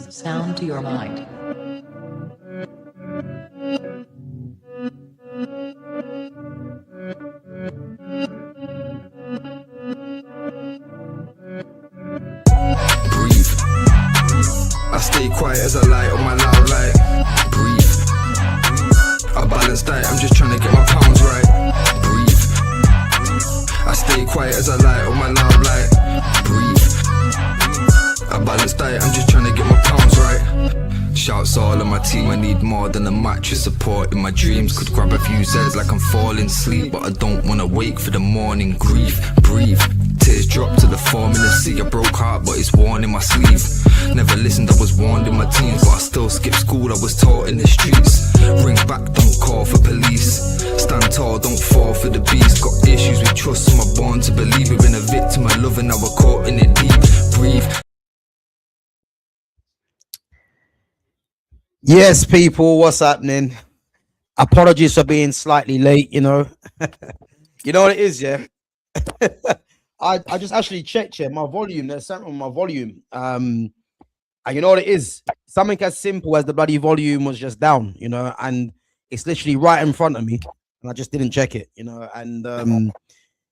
Sound to your mind. Breathe. I stay quiet as I light on my loud light. Breathe. I balance diet, I'm just trying to get my pounds right. Breathe. I stay quiet as I light on my loud light. Breathe. I balance diet, I'm just trying to get my pounds right. Shouts all of my team, I need more than a mattress support. In my dreams, could grab a few Z's like I'm falling asleep, but I don't wanna wake for the morning. Grief, breathe. Tears drop to the form in the sea. I broke heart, but it's worn in my sleeve. Never listened, I was warned in my teens, but I still skipped school, I was taught in the streets. Ring back, don't call for police. Stand tall, don't fall for the beast. Got issues with trust, so I'm born to believe. We've been a victim of love and now we're caught in it deep. Breathe. Yes, people, what's happening? Apologies for being slightly late, you know. You know what it is, yeah? I just actually checked here, my volume, there's something on my volume. And you know what it is? Something as simple as the bloody volume was just down, you know, and it's literally right in front of me, and I just didn't check it, you know. And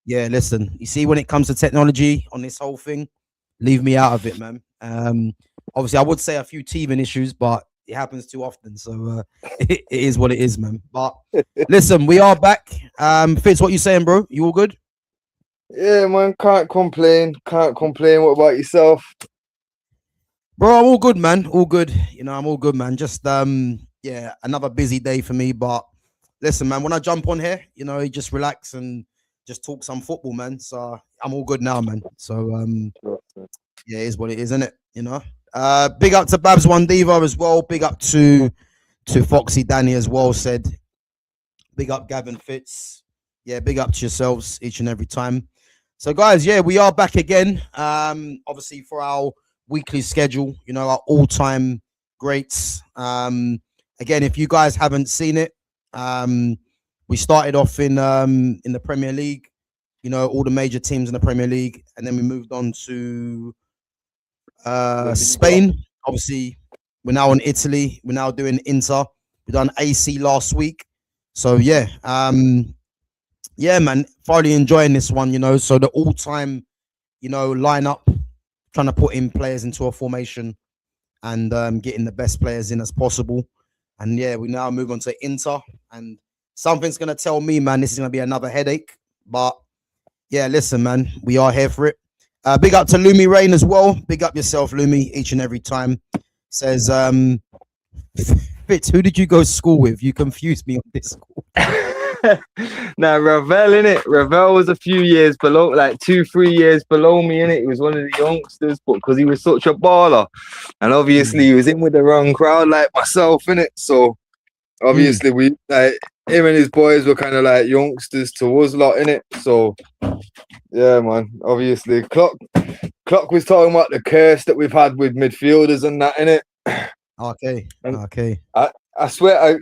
yeah, listen, you see, when it comes to technology on this whole thing, leave me out of it, man. Obviously, I would say a few teething issues, but it happens too often, so it is what it is, man. But listen, we are back. Fitz, what you saying, bro? You all good? Yeah, man, can't complain. Can't complain. What about yourself? Bro, I'm all good, man. All good. You know, I'm all good, man. Just yeah, another busy day for me. But listen, man, when I jump on here, you know, you just relax and just talk some football, man. So I'm all good now, man. So yeah, it is what it is, isn't it? You know. Big up to Babs One Diva as well. Big up to Foxy Danny as well. Said big up Gavin Fitz. Yeah, big up to yourselves each and every time. So guys, yeah, we are back again. Obviously for our weekly schedule, you know, our all-time greats. Again, if you guys haven't seen it, we started off in the Premier League, you know, all the major teams in the Premier League, and then we moved on to Spain. Obviously, we're now in Italy. We're now doing Inter. We've done AC last week. So yeah, yeah, man, thoroughly enjoying this one, you know. So the all-time, you know, lineup, trying to put in players into a formation and getting the best players in as possible. And yeah, we now move on to Inter, and something's gonna tell me, man, this is gonna be another headache. But yeah, listen, man, we are here for it. Big up to Lumi Rain as well. Big up yourself, Lumi, each and every time. Says, Fitz, who did you go to school with? You confused me on this school. Nah, Ravel, innit? Ravel was a few years below, like 2-3 years below me, innit? He was one of the youngsters, but because he was such a baller, and obviously he was in with the wrong crowd, like myself, innit? So obviously we, like, him and his boys were kind of like youngsters to us lot, innit? So yeah, man. Obviously, Clock was talking about the curse that we've had with midfielders and that, innit? Okay, And okay. I swear,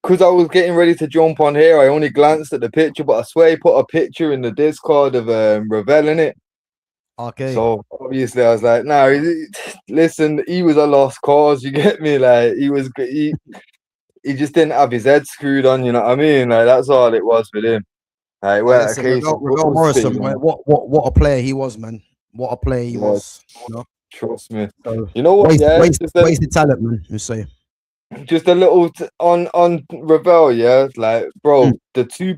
because I was getting ready to jump on here, I only glanced at the picture, but I swear he put a picture in the Discord of Ravel, in it. Okay. So obviously, I was like, "No, listen, he was a lost cause." You get me? Like he just didn't have his head screwed on. You know what I mean? Like that's all it was with him. Like, well, listen, Ravel Morrison, man, what a player he was, man. What a player he was. You know? Trust me. So, you know what? Wasted talent, man. You say. Just a little on Ravel, yeah. Like, bro, the two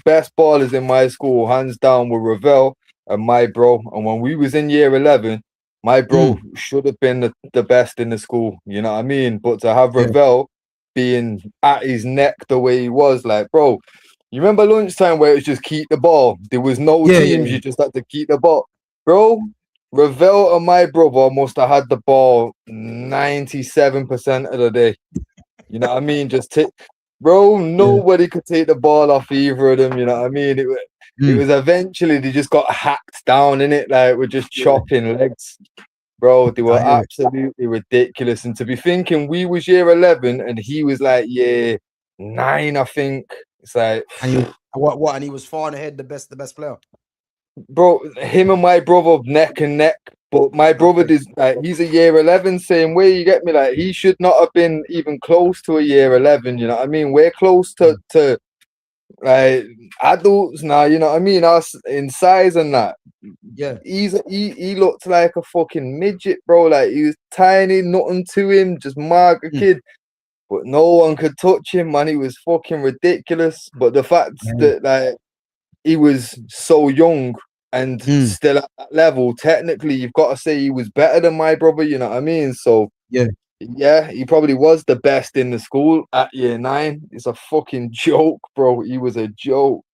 best ballers in my school, hands down, were Ravel and my bro. And when we was in year 11, my bro should have been the best in the school. You know what I mean? But to have Ravel being at his neck the way he was, like, bro, you remember lunchtime where it was just keep the ball? There was no teams. You just had to keep the ball, bro. Ravel and my brother must have had the ball 97% of the day. You know what I mean? Bro, nobody could take the ball off either of them. You know what I mean? It was eventually they just got hacked down in it, like we're just chopping legs. Bro, they were absolutely ridiculous. And to be thinking we was year 11 and he was like year 9, I think. It's like, and what? And he was far and ahead the best player. bro, him and my brother neck and neck. But my brother is like, he's a year 11, same way. You get me? Like, he should not have been even close to a year 11. You know what I mean? We're close to like adults now. You know what I mean? Us in size and that. Yeah. He looked like a fucking midget, bro. Like, he was tiny, nothing to him, just mark a kid. But no one could touch him, man. He was fucking ridiculous. But the fact that like he was so young and still at that level, technically, you've got to say he was better than my brother. You know what I mean? So yeah, he probably was the best in the school at year 9. It's a fucking joke, bro. He was a joke.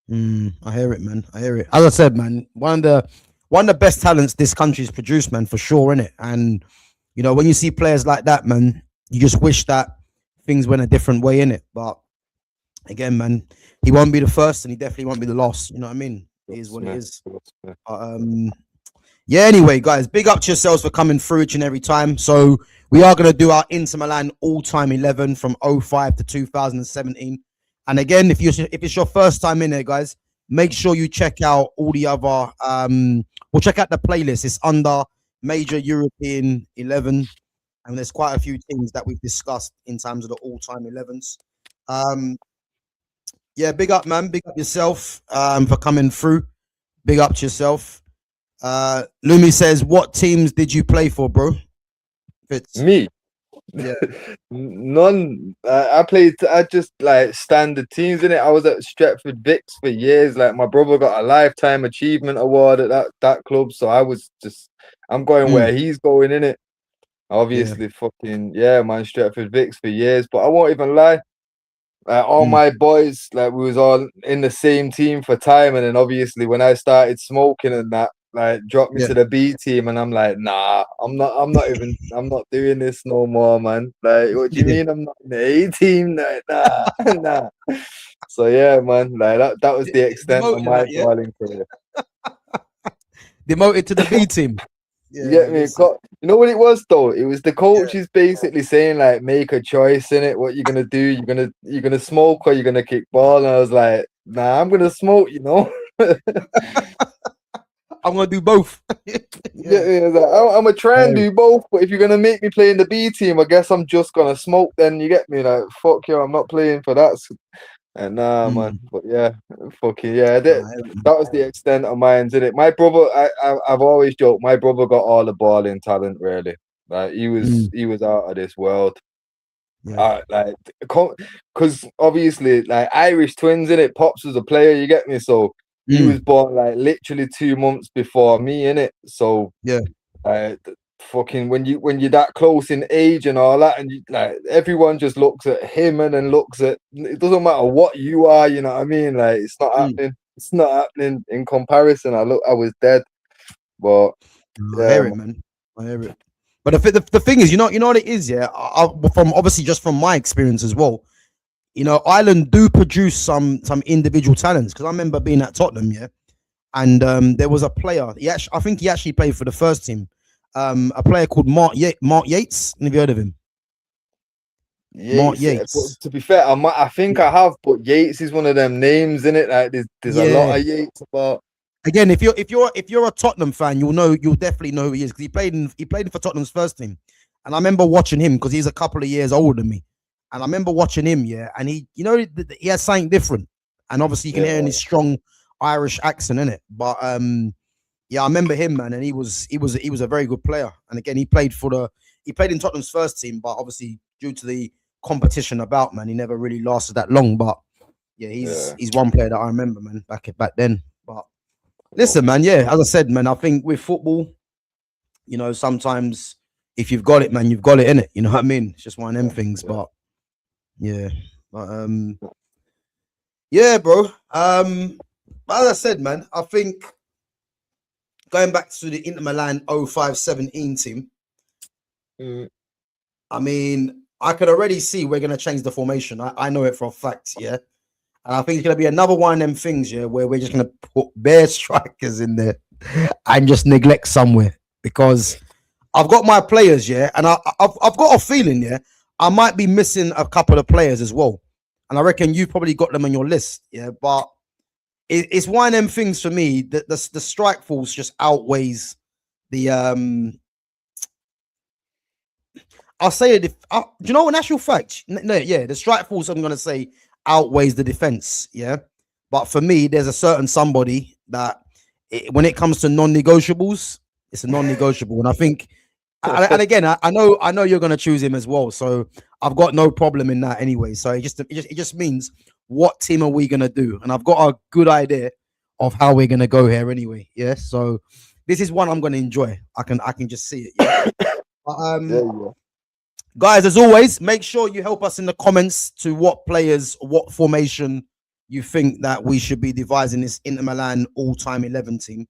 I hear it, man. I hear it. As I said, man, one of the best talents this country's produced, man, for sure, innit? And you know, when you see players like that, man, you just wish that things went a different way, innit? But again, man, he won't be the first, and he definitely won't be the last. You know what I mean? It is what it is. Yeah. Anyway, guys, big up to yourselves for coming through each and every time. So we are going to do our Inter Milan all-time 11 from 05 to 2017. And again, if it's your first time in there, guys, make sure you check out all the other. We'll check out the playlist. It's under Major European 11, and there's quite a few things that we've discussed in terms of the all-time 11s. Yeah, big up, man. Big up yourself for coming through. Big up to yourself. Lumi says, "What teams did you play for, bro?" Fitz. Me. Yeah. None. I just like standard teams in it. I was at Stretford Vicks for years. Like, my brother got a lifetime achievement award at that club, so I'm going where he's going in it. Obviously, fucking yeah, man, Stretford Vicks for years. But I won't even lie. All my boys, like, we was all in the same team for time, and then obviously when I started smoking and that, like, dropped me to the B team, and I'm like, nah, I'm not doing this no more, man. Like, what do you mean I'm not in the A team? Like, nah, nah. So yeah, man, like that was the extent of my balling career. Demoted to the B team. You get me? You know what it was though? It was the coaches basically saying, like, make a choice in it. What you're gonna do? You're gonna smoke or you're gonna kick ball? And I was like, nah, I'm gonna smoke. You know. I'm gonna do both. Yeah, like, I'm gonna try and do both, but if you're gonna make me play in the B team, I guess I'm just gonna smoke. Then you get me? Like, fuck you, I'm not playing for that. And nah, man. But yeah, fucking yeah. That was the extent of mine, did it? My brother, I've always joked, my brother got all the balling talent, really. Like, he was out of this world. Like, because obviously, like, Irish twins, in it. Pops was a player, you get me? So he was born like literally 2 months before me, in it. So yeah, fucking when you're that close in age and all that, and like, everyone just looks at him and then looks at, it doesn't matter what you are, you know what I mean? Like, it's not happening. It's not happening in comparison. I was dead. But I hear it, man. I hear it. But the thing is, you know what it is, yeah. From obviously just from my experience as well, you know, Ireland do produce some individual talents. Because I remember being at Tottenham, yeah, and there was a player. I think he actually played for the first team. A player called Mark Yates. Have you heard of him? Mark Yates. To be fair, I think I have, but Yates is one of them names, in it. Like, there's a lot of Yates about. Again, if you're a Tottenham fan, you'll definitely know who he is, because he played for Tottenham's first team, and I remember watching him because he's a couple of years older than me, and I remember watching him, yeah, and he has something different, and obviously you can hear in his strong Irish accent, in it, but yeah, I remember him, man, and he was a very good player, and again, he played in Tottenham's first team, but obviously due to the competition about, man, he never really lasted that long, but yeah, he's one player that I remember, man, back then, but. Listen, man, yeah, as I said, man, I think with football, you know, sometimes if you've got it, man, you've got it, innit? You know what I mean? It's just one of them things, but yeah. But yeah, bro. As I said, man, I think going back to the Inter Milan 05-17 team, I mean, I could already see we're gonna change the formation. I know it for a fact, yeah. And I think it's going to be another one of them things, yeah, where we're just going to put bare strikers in there and just neglect somewhere, because I've got my players, yeah, and I've got a feeling, yeah, I might be missing a couple of players as well. And I reckon you've probably got them on your list, yeah, but it's one of them things for me that the strike force just outweighs the I'll say it. Do you know what? Actual fact, no, yeah, the strike force I'm gonna say outweighs the defense. Yeah, but for me, there's a certain somebody that when it comes to non-negotiables, it's a non-negotiable, and I think. And again, I know you're gonna choose him as well, so I've got no problem in that anyway. So it just means what team are we gonna do, and I've got a good idea of how we're gonna go here anyway. Yeah, so this is one I'm gonna enjoy. I can just see it. Yeah. But, Yeah. guys, as always, make sure you help us in the comments to what players, what formation you think that we should be devising this Inter Milan all-time 11 team.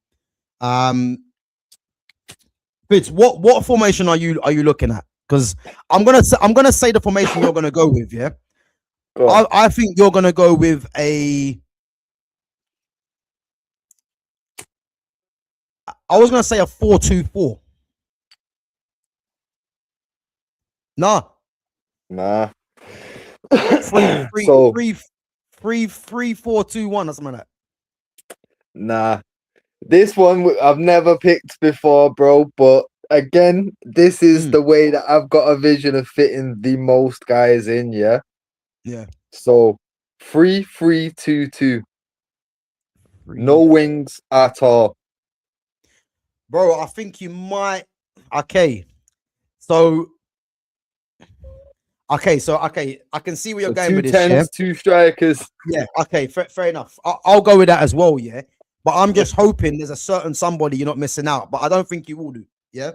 Fitz, what formation are you looking at? Because I'm gonna say the formation you're gonna go with. Yeah, I think you're gonna go with a. I was gonna say a 4-2-4. Nah. 3-4-2-1 or something like that. Nah. This one I've never picked before, bro. But again, this is the way that I've got a vision of fitting the most guys in. Yeah. Yeah. So 3-3-2-2. No wings at all. Bro, I think you might. Okay. So I can see where you're going with this. 2 tens, 2 strikers. Yeah. Okay. Fair enough. I'll go with that as well. Yeah. But I'm just hoping there's a certain somebody you're not missing out. But I don't think you will do. Yeah.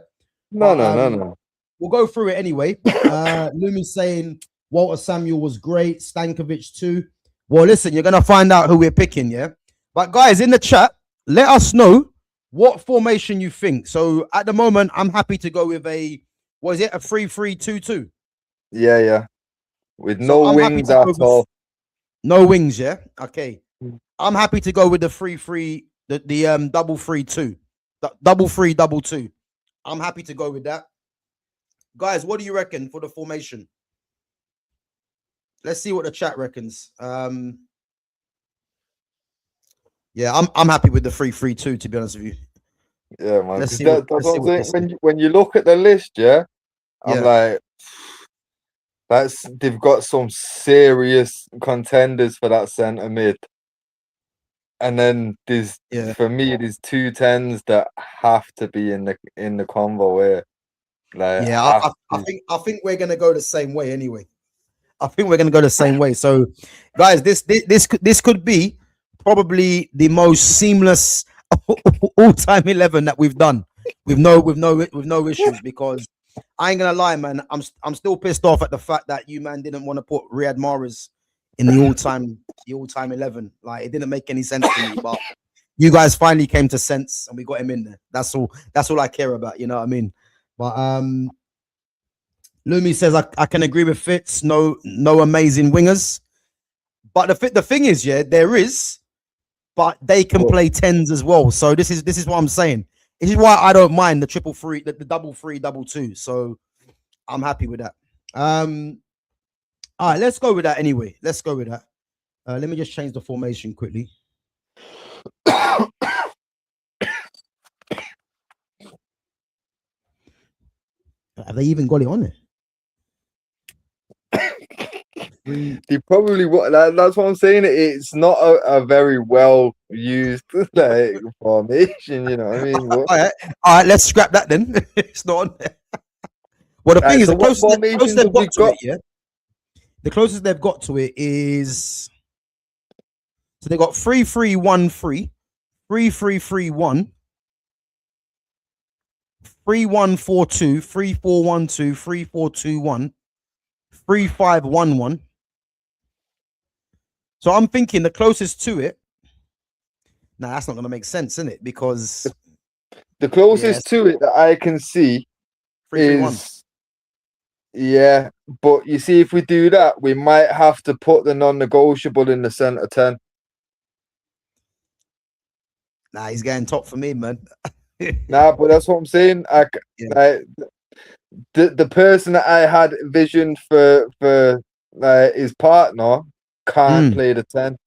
No. We'll go through it anyway. Lumi's saying Walter Samuel was great. Stankovic too. Well, listen, you're gonna find out who we're picking. Yeah. But guys, in the chat, let us know what formation you think. So at the moment, I'm happy to go with a 3-3-2-2? Yeah. With no wings at all. No wings, yeah. Okay. I'm happy to go with the 3-3, the double 3-2. Double 3-2. I'm happy to go with that. Guys, what do you reckon for the formation? Let's see what the chat reckons. Yeah, I'm happy with the 3-3-2, to be honest with you. Yeah, man. That's what I'm saying. When you look at the list, yeah, I'm like, they've got some serious contenders for that centre mid. And then for me, there's 2 tens that have to be in the convo here. Like, yeah, I think we're gonna go the same way anyway. I think we're gonna go the same way. So, guys, this could be probably the most seamless all-time 11 that we've done with no issues. Because I ain't gonna lie, man, I'm still pissed off at the fact that you man didn't want to put Riyad Mahrez in the all-time 11. Like, it didn't make any sense to me, but you guys finally came to sense and we got him in there. That's all I care about, you know what I mean? But Lumi says I can agree with Fitz. No amazing wingers. But the thing is, yeah, there is, but they can play 10s as well. So this is what I'm saying. This is why I don't mind the 3-3, the double 3-2. So I'm happy with that. All right, let's go with that anyway. Let's go with that. Let me just change the formation quickly. Have they even got it on there? They probably that's what I'm saying. It's not a very well used like formation, you know what I mean? All right, let's scrap that then. It's not on there. Well, the thing is, the closest they've got to it, yeah. The closest they've got to it is, so they got 3-3-1-3, 3-3-3-1, 3-1-4-2, 3-4-1-2, 3-4-2-1, 3-5-1-1. So I'm thinking the closest to it. Now that's not going to make sense, isn't it? Because the closest to it that I can see 3-3-1. Yeah, but you see, if we do that, we might have to put the non-negotiable in the centre 10. Nah, he's getting top for me, man. Nah, but that's what I'm saying. The person that I had visioned for his partner can't play the 10.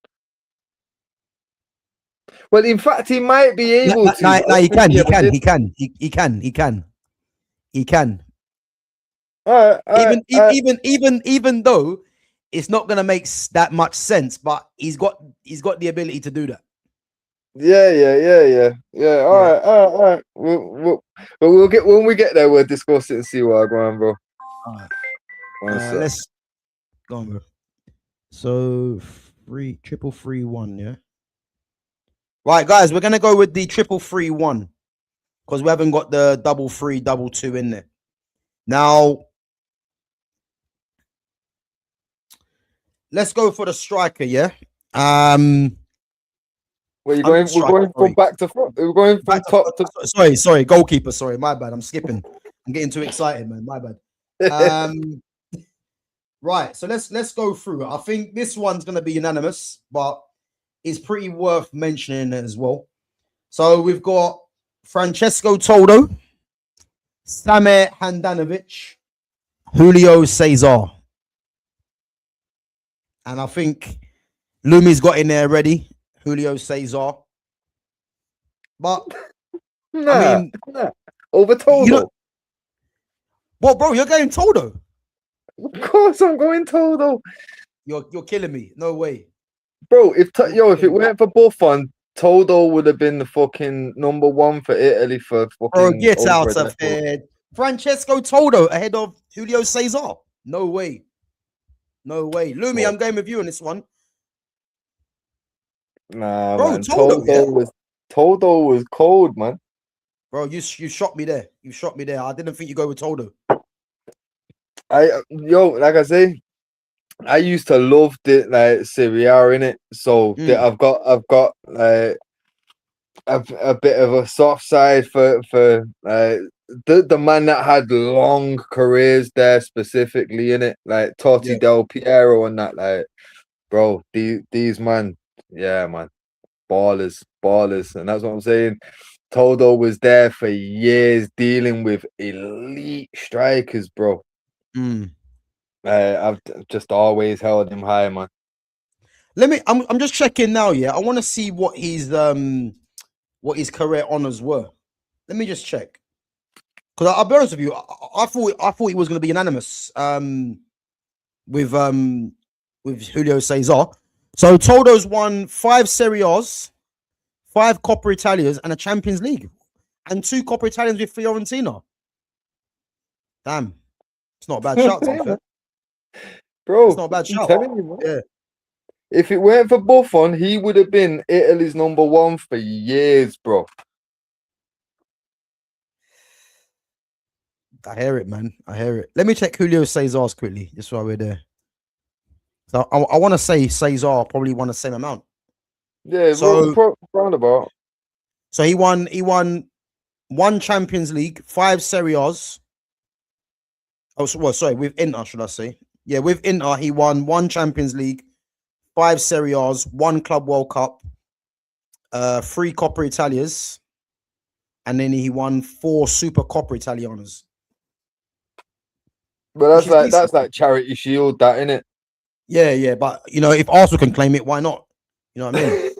Well, in fact, he might be able to. No, but I he don't think ever did. he can. All right, Even though it's not gonna make that much sense, but he's got the ability to do that. Yeah. All right. We'll get when we get there. We'll discuss it and see what I go on, bro. All right. One sec. Let's go on, bro. So 3-3-3-1, yeah. Right, guys, we're gonna go with the 3-3-1 because we haven't got the 3-3-2 in there. Now, let's go for the striker, yeah. Where you going? We're going from back to front. We're going from top to. Sorry, goalkeeper. Sorry, my bad. I'm skipping. I'm getting too excited, man. My bad. Right, so let's go through it. I think this one's gonna be unanimous, but it's pretty worth mentioning as well. So we've got Francesco Toldo, Samir Handanovic, Julio Cesar, and I think Lumi's got in there already. Julio Cesar, but I mean, over Toldo. What, bro? You're going Toldo? Of course, I'm going Toldo. You're killing me. No way, bro. If it weren't for Buffon, Toldo would have been the fucking number one for Italy for fucking. Bro, get out of here. Francesco Toldo ahead of Julio Cesar. No way. Lumi, I'm going with you on this one. Nah, bro, man. Toldo was cold, man. Bro, you shot me there. I didn't think you go with Toldo. Like I say, I used to love the Serie A in it. So I've got like a bit of a soft side for the man that had long careers there specifically in it, like Totti Del Piero and that, like, bro, these man. Yeah, man. Ballers. And that's what I'm saying. Toldo was there for years dealing with elite strikers, bro. I've just always held him high, man. I'm just checking now, yeah. I want to see what his career honors were. Let me just check. Because I'll be honest with you, I thought he was going to be unanimous with Julio Cesar. So Toldo's won 5 Serie A's, 5 Coppa Italias, and a Champions League, and 2 Coppa Italians with Fiorentina. Damn, it's not a bad shout, to be fair. Bro. It's not a bad shout. You, yeah. If it weren't for Buffon, he would have been Italy's number one for years, bro. I hear it, man. I hear it. Let me check Julio Cesar's quickly, just while we're there. So I want to say Cesar probably won the same amount. Yeah, so roundabout. So he won 1 Champions League, 5 Serie A's. Oh, well, sorry, with Inter, should I say? Yeah, with Inter, he won 1 Champions League, 5 Serie A's, 1 Club World Cup, 3 Coppa Italias, and then he won 4 Super Coppa Italianas. But that's like Charity Shield, that, innit? Yeah, but you know, if Arsenal can claim it, why not? You know what I mean?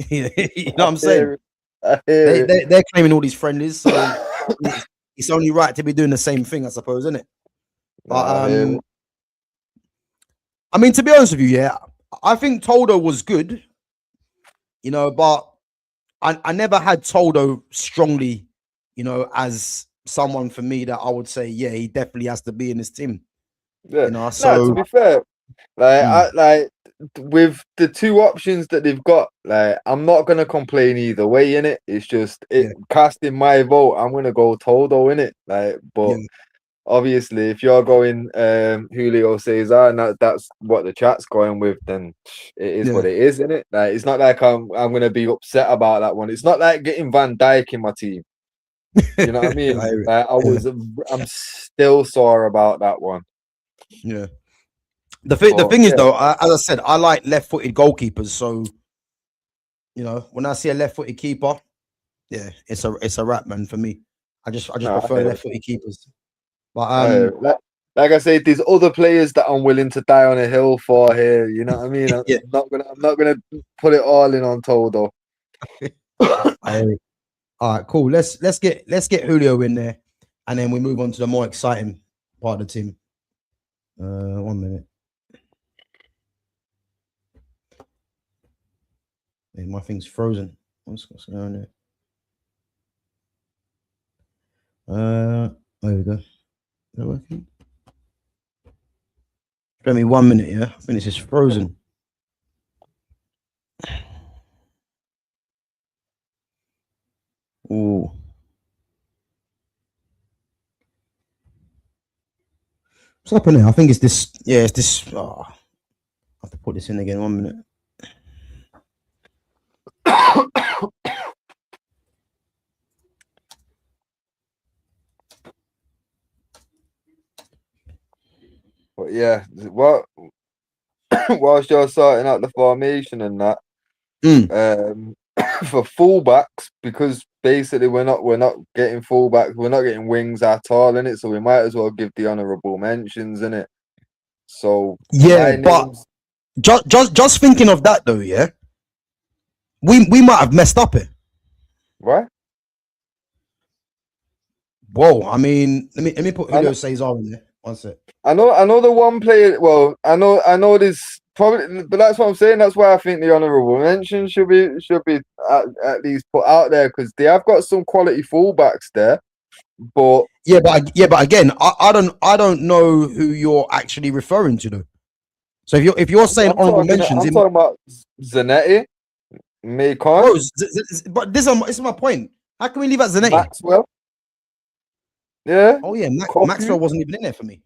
You know what I'm saying? They're claiming all these friendlies, so it's only right to be doing the same thing, I suppose, isn't it? But I mean, to be honest with you, yeah, I think Toldo was good, you know, but I never had Toldo strongly, you know, as someone for me that I would say, yeah, he definitely has to be in this team. Yeah, you know, so to be fair, with the 2 options that they've got, like, I'm not gonna complain either way in it. It's just casting my vote, I'm gonna go Toldo in it. Like, but obviously, if you're going Julio Cesar and that's what the chat's going with, then it is what it is, isn't it? Like, it's not like I'm gonna be upset about that one. It's not like getting Van Dijk in my team. You know what I mean? I'm still sore about that one. Yeah. The thing is, though, as I said, I like left-footed goalkeepers. So, you know, when I see a left-footed keeper, yeah, it's a wrap, man. For me, I just prefer left-footed keepers. But like I said, there's other players that I'm willing to die on a hill for here. You know what I mean? I'm not gonna put it all in on Toldo. All right, cool. Let's get Julio in there, and then we move on to the more exciting part of the team. 1 minute. Hey, my thing's frozen. What's going on there? There we go. Is that working? Give me 1 minute, yeah. I think this is frozen. Ooh. What's happening? I think it's this. Yeah, it's this. Oh, I have to put this in again. 1 minute. But yeah, whilst you're sorting out the formation and that, for fullbacks, because basically we're not getting fullbacks, we're not getting wings at all in it, so we might as well give the honourable mentions in it. So yeah, but just thinking of that though, yeah, we might have messed up it. Right? Whoa, I mean, let me put Julio Cesar in there. One sec. I know the one player. Well, I know this probably, but that's what I'm saying. That's why I think the honourable mention should be at least put out there, because they have got some quality fullbacks there. But but again, I don't know who you're actually referring to though. So if you're saying honourable mentions, I'm talking about Zanetti, Macon, but this is my point. How can we leave out Zanetti? Maxwell. Yeah. Oh yeah, Maxwell wasn't even in there for me.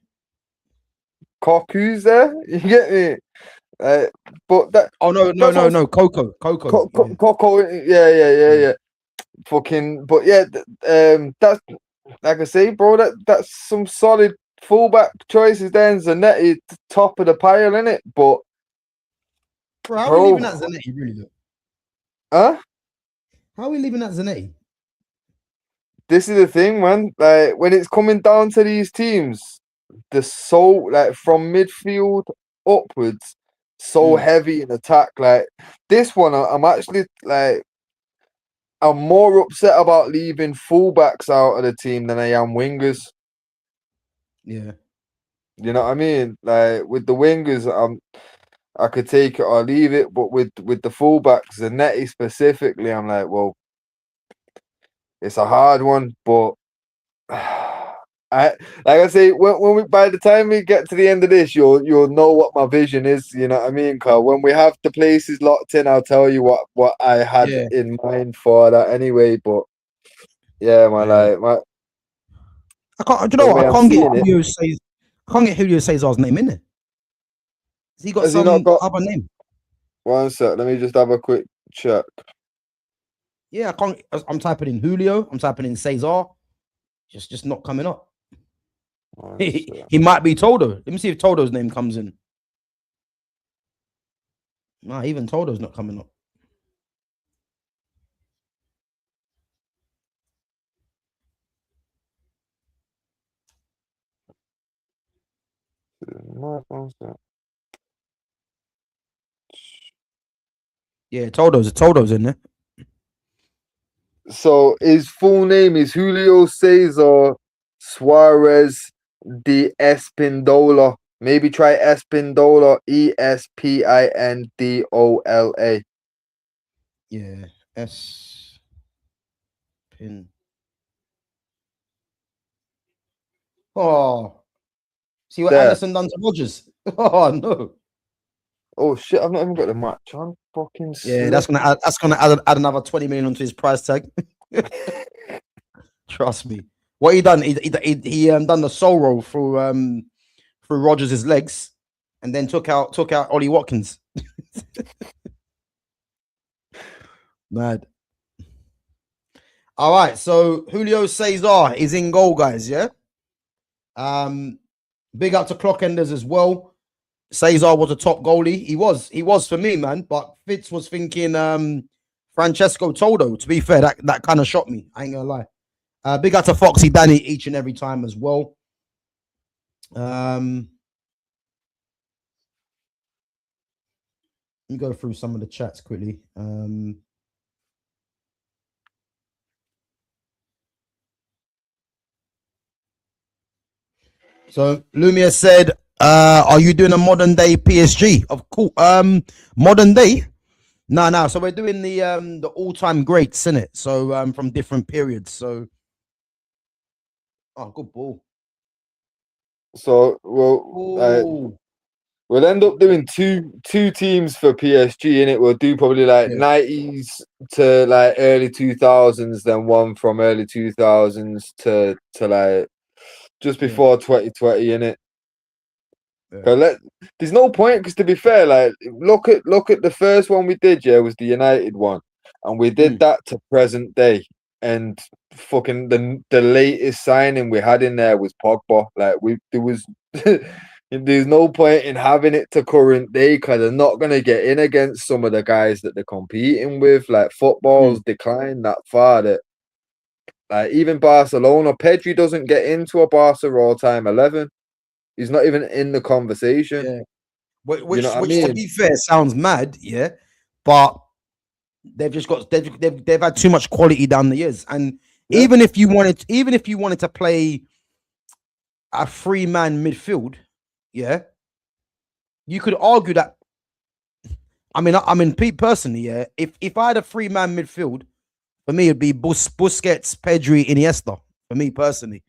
Koku's there. You get me? But that. Oh no, Coco. Coco. Yeah. Fucking. But yeah, that's like I say, bro. That's some solid fullback choices. Then Zanetti, top of the pile, in it. But bro, how are we leaving that Zanetti? Really? Though? Huh? How are we leaving that Zanetti? This is the thing, man. Like when it's coming down to these teams, they're so like from midfield upwards, so heavy in attack. Like this one, I'm actually like I'm more upset about leaving fullbacks out of the team than I am wingers. Yeah, you know what I mean. Like with the wingers, I could take it or leave it, but with the fullbacks, the Netty specifically, I'm like, well, it's a hard one, but. Like I say, when we by the time we get to the end of this, you'll know what my vision is. You know what I mean, Carl? When we have the places locked in, I'll tell you what I had in mind for that anyway. But yeah, I can't. You know what? I can't get Julio Cesar's name in there. Has he got other name? One sec. Let me just have a quick check. Yeah, I can't. I'm typing in Julio. I'm typing in Cesar. Just not coming up. He might be Todo. Let me see if Todo's name comes in. Nah, even Todo's not coming up. Yeah, Todo's in there. So his full name is Julio Cesar Suarez de Espindola. Maybe try Espindola, Espindola. Yeah, Pin. Oh, see what Anderson done to Rodgers? Oh no. Oh shit! I've not even got the match on. Fucking yeah, that's gonna add another 20 million onto his price tag. Trust me. What he done? He done the soul roll through Rodgers' legs, and then took out Ollie Watkins. Mad. All right, so Julio Cesar is in goal, guys. Yeah. Big up to Clockenders as well. Cesar was a top goalie. He was for me, man. But Fitz was thinking Francesco Toldo. To be fair, that kind of shocked me. I ain't gonna lie. Big up to Foxy Danny each and every time as well. Let me go through some of the chats quickly. So Lumia said, "Are you doing a modern day PSG?" Of course. Modern day. No. So we're doing the all time greats, in it. So from different periods. So good ball. So Oh we'll end up doing two teams for PSG in it. We'll do probably like yeah, 90s to like early 2000s, then one from early 2000s to like just yeah, before 2020 in it. yeah. There's no point because to be fair, like look at the first one we did, yeah, was the United one, and we did Mm, that to present day, and fucking the latest signing we had in there was Pogba. Like there was there's no point in having it to current day because they're not gonna get in against some of the guys that they're competing with. Like football's mm, declined that far that like even Barcelona, Pedri doesn't get into a Barca all-time 11. He's not even in the conversation. yeah. You know what I Which to mean? be fair sounds mad, yeah. But they've just got they've had too much quality down the years. And Yeah. even if you wanted to play a three man midfield, yeah, you could argue that. I mean, Pete personally, yeah. If I had a three man midfield, for me it'd be Busquets, Pedri, Iniesta. For me personally,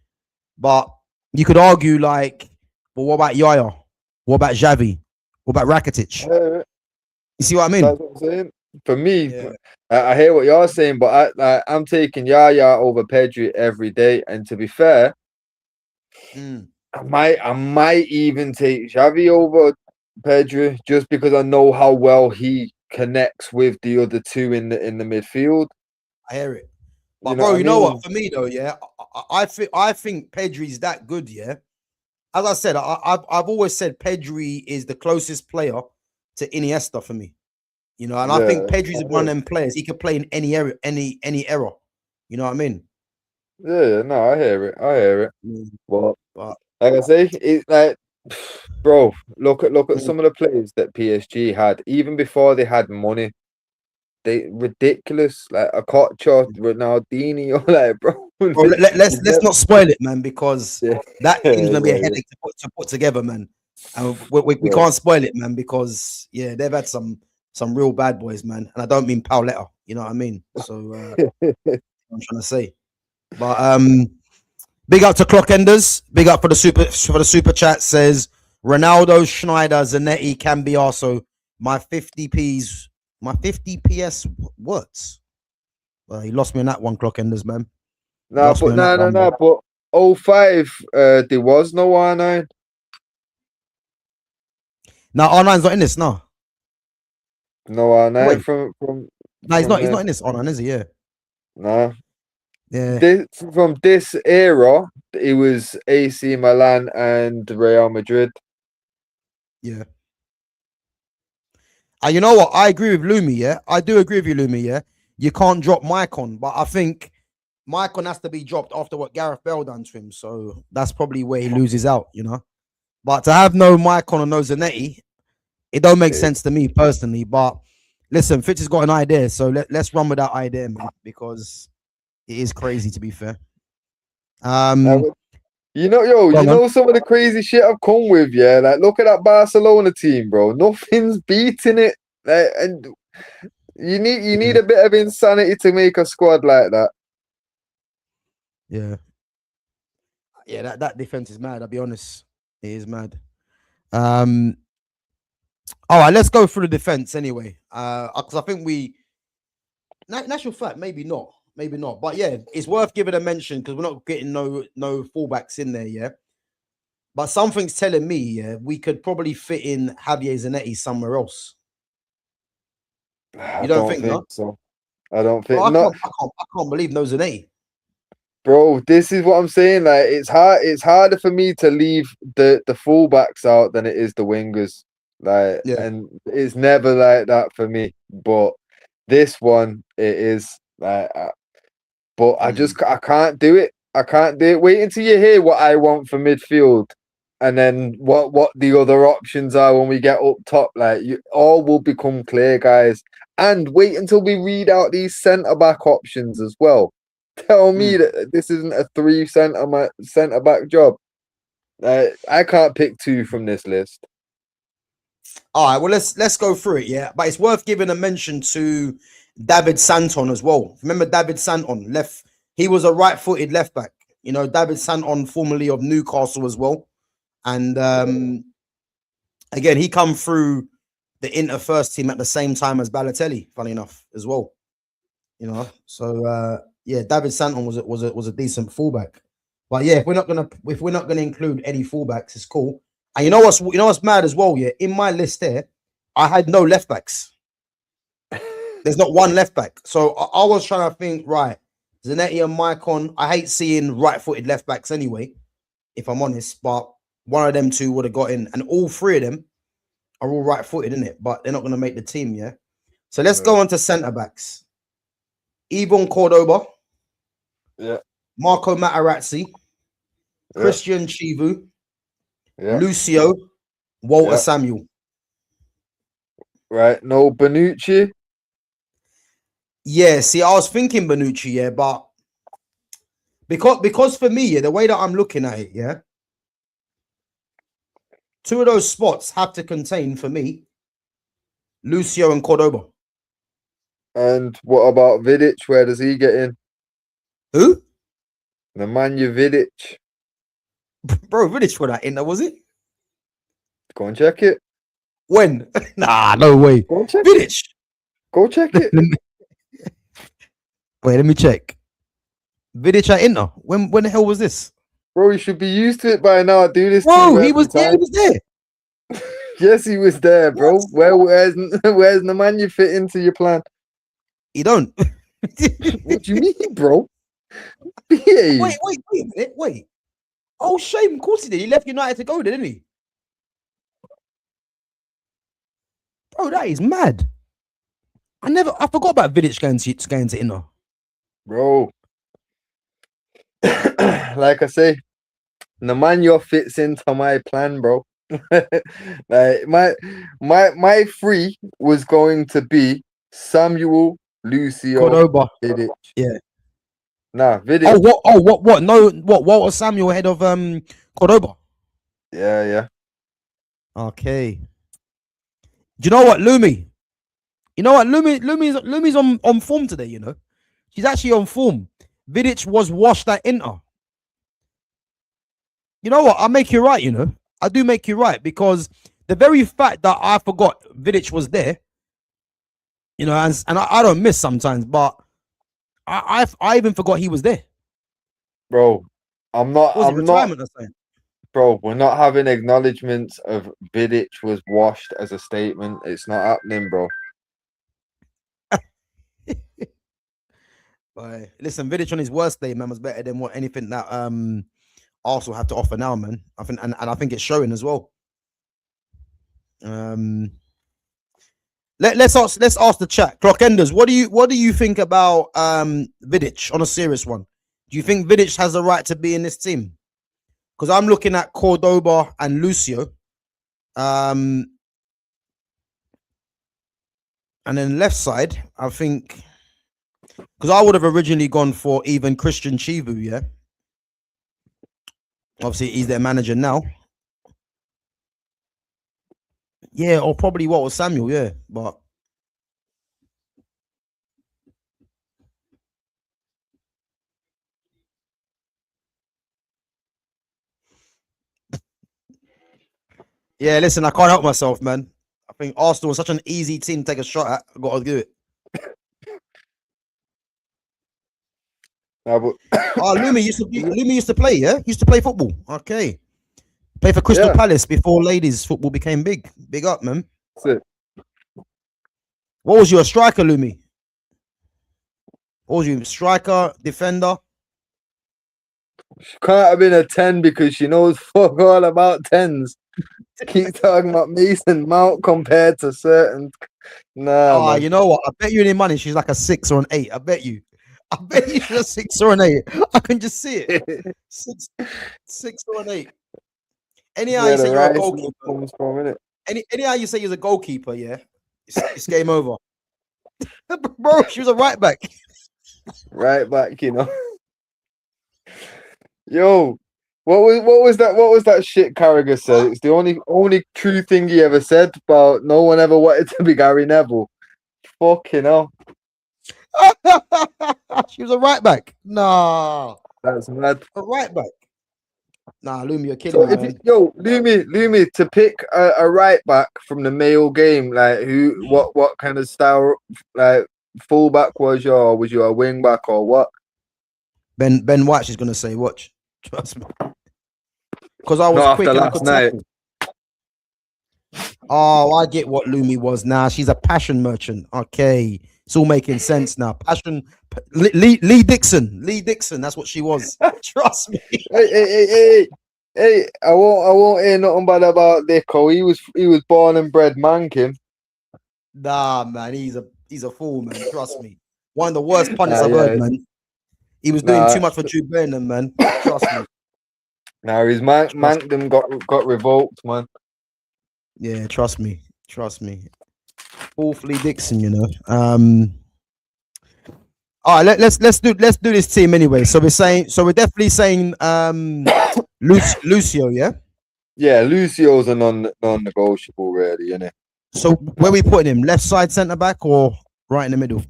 but you could argue like, but what about Yaya? What about Xavi? What about Rakitic? Uh, You see what I mean? that's what I'm saying. For me, Yeah. I hear what you're saying, but I'm taking Yaya over Pedri every day. And to be fair, Mm. I might even take Xavi over Pedri just because I know how well he connects with the other two in the midfield. I hear it. You But know bro, what I you know mean? what? For me though, yeah, I think Pedri's that good. Yeah, as I said, I've always said Pedri is the closest player to Iniesta for me. You know, and I think Yeah, Pedri's one of them players. He could play in any area, any era. You know what I mean? yeah. No, I hear it. I hear it. Mm. But But like I say, it's like, bro, look at mm, some of the players that PSG had even before they had money. They ridiculous, like a Kocha, Ronaldinho, like bro. bro, let's not spoil it, man, because Yeah, that team's gonna be a yeah, headache to put together, man. And we yeah, can't spoil it, man, because yeah, they've had some real bad boys, man. And I don't mean Pauletta, you know what I mean? So I'm trying to say. But big up to Clock Enders. Big up for the super chat. Says Ronaldo, Schneider, Zanetti can be also my 50p's, my 50ps words. Well, he lost me on that one, Clock Enders, man. He nah, lost me but on that one, man. but 05, there was no R9. Now R9's not in this, no. No R9 Wait, from no, he's not. He's there. not in this R9, is he? Yeah, Nah. yeah, From this era, it was AC Milan and Real Madrid. yeah. And you know what? I agree with Lumi. Yeah, I do agree with you, Lumi. Yeah, you can't drop Maicon, but I think Maicon has to be dropped after what Gareth Bale done to him. So that's probably where he loses out, you know. But to have no Maicon or no Zanetti, it don't make Eh, sense to me personally. But listen, Fitz has got an idea, so let's run with that idea, man, because it is crazy to be fair. I Um, would- you go on. know some of the crazy shit I've come with, yeah. Like, look at that Barcelona team, bro. Nothing's beating it. Like, and you need Yeah, a bit of insanity to make a squad like that. yeah, yeah. That defense is mad. I'll be honest, it is mad. Um, all right, let's go through the defense anyway. Because I think national fact, maybe not. But yeah, it's worth giving a mention because we're not getting no fullbacks in there, yeah. But something's telling me, yeah, we could probably fit in Javier Zanetti somewhere else. I You don't don't think, no? think so. I don't Bro, think not, I can't believe no Zanetti. bro. This is what I'm saying. Like, it's hard. It's harder for me to leave the fullbacks out than it is the wingers. Like, Yeah. and it's never like that for me. But this one, it is like. But Mm, I can't do it. I can't do it. Wait until you hear what I want for midfield, and then what the other options are when we get up top. Like, all will become clear, guys. And wait until we read out these centre back options as well. Tell me mm. that this isn't a three centre back job. I can't pick two from this list. All right, well let's go through it, yeah. But it's worth giving a mention to David Santon as well. Remember David Santon, left. He was a right-footed left back. You know, David Santon, formerly of Newcastle as well, and again he come through the Inter first team at the same time as Balotelli. Funny enough, as well. You know, so yeah, David Santon was a decent fullback. But yeah, if we're not gonna include any fullbacks, it's cool. And you know what's mad as well, yeah? In my list there, I had no left backs. There's not one left back. So I was trying to think, right, Zanetti and Maicon. I hate seeing right-footed left backs anyway, if I'm honest, but one of them two would have got in, and all three of them are all right-footed, isn't it? But they're not going to make the team, yeah? So let's go on to centre-backs. Yvon Cordoba. Yeah. Marco Materazzi. Yeah. Christian Chivu. Yeah. Lucio. Walter Yeah. Samuel. Right. No Bonucci. Yeah, see, I was thinking Bonucci, yeah, but because for me, yeah, the way that I'm looking at it, yeah, two of those spots have to contain, for me, Lucio and Cordoba. And what about Vidic? Where does he get in? Who? Nemanja Vidic. Bro, Vidic for that in there, was it? Go and check it. When? Nah, no way. Go and check it. Vidic. Go check it. Wait, let me check. Vidic at Inter. When the hell was this? Bro, you should be used to it by now. I do this. Bro, to he you was every there. time. He was there. Yes, he was there, bro. What? Where's Nemanja fit into your plan? He don't. What do you mean, bro? Behave. Wait a minute. Wait. Oh, shame. Of course he did. He left United to go there, didn't he? Bro, that is mad. I forgot about Vidic going to Inter. Bro. Like I say, Nemanja fits into my plan, bro. Like my three was going to be Samuel, Lucio, Cordoba. Vidic. Yeah. Nah, Vidic. What? No, what? Walter Samuel ahead of Cordoba. Yeah. Okay. Do you know what, Lumi? You know what, Lumi's on form today. You know, she's actually on form. Vidic was washed at Inter. You know what? I make you right. You know, I do make you right, because the very fact that I forgot Vidic was there, you know, and I don't miss sometimes, but I even forgot he was there. Bro, I'm not. Bro, we're not having acknowledgements of Vidic was washed as a statement. It's not happening, bro. But listen, Vidic on his worst day, man, was better than what anything that Arsenal have to offer now, man. I think, and I think it's showing as well. Let's ask the chat. Clockenders, what do you think about Vidic on a serious one? Do you think Vidic has the right to be in this team? Because I'm looking at Cordoba and Lucio. And then left side, I think, because I would have originally gone for even Christian Chivu, yeah. Obviously, he's their manager now. Yeah, or probably what was Samuel, yeah, but yeah, listen, I can't help myself, man. I think Arsenal was such an easy team to take a shot at. I got to do it. Lumi used to play, yeah? Used to play football. Okay. Play for Crystal Palace before ladies football became big. Big up, man. That's it. What was you, a striker, Lumi? What was you, striker, defender? She can't have been a 10 because she knows fuck all about 10s. Keep talking about Mason Mount compared to certain. Nah. You know what? I bet you any money she's like a 6 or an 8. I bet you she's a 6 or an 8. I can just see it. 6 or an 8. Anyhow, you say you're a goalkeeper. Anyhow, you say you're a goalkeeper, yeah? It's game over. Bro, she was a right back. Right back, you know. Yo, What was that shit Carragher said? It's the only true thing he ever said about no one ever wanted to be Gary Neville. Fucking hell. She was a right back. Nah, That's mad. a right back. Nah, Lumi, you're So kidding me, if man. Lumi, to pick a right back from the Mayo game, like what kind of style, like fullback was you, or was you a wing back or what? Ben White is gonna say, watch. Trust me. Because I was Not quick after and I last could night. tackle. Oh, I get what Lumi was now. She's a passion merchant. Okay. It's all making sense now. Passion. Lee Dixon. Lee Dixon. That's what she was. Trust me. Hey, I won't hear nothing bad about Dicko. He was born and bred mankin. Nah, man. He's a fool, man. Trust me. One of the worst punters I've Yeah. heard, man. He was doing too much for Jude Bellingham, man. Trust me. Now his mankdom got revoked, man. Yeah, trust me. Trust me. Fourth Lee Dixon, you know. All right, let's do this team anyway. So we're definitely saying Lucio, yeah. Yeah, Lucio's a non-negotiable, really, isn't it? So where we putting him? Left side centre back or right in the middle?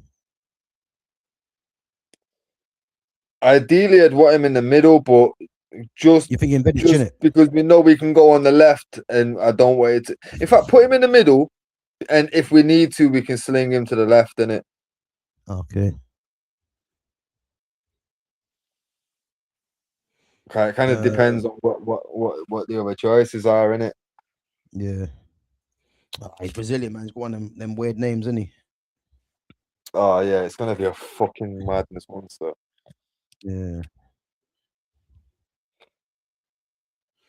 Ideally, I'd want him in the middle, but just You thinking Vidic, innit? because we know we can go on the left, and I don't want it to. In fact, put him in the middle, and if we need to, we can sling him to the left, innit? Okay. It kind of depends on what the other choices are, innit? Yeah. He's Brazilian, man. He's got one of them weird names, isn't he? Oh yeah, it's gonna be a fucking madness monster. Yeah.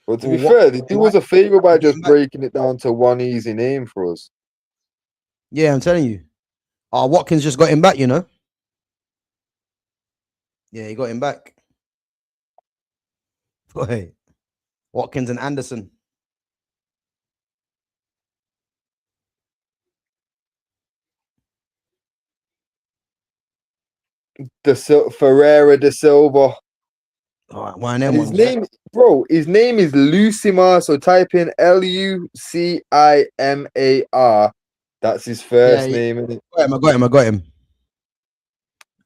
But to be fair, they do us a favour by just breaking it down to one easy name for us. Yeah, I'm telling you. Watkins just got him back, you know. Yeah, he got him back. Boy, Watkins and Anderson. Ferreira de Silva. All right, one of them And his ones. name, bro, his name is Lucimar. So type in Lucimar. That's his first name, isn't it? I got him.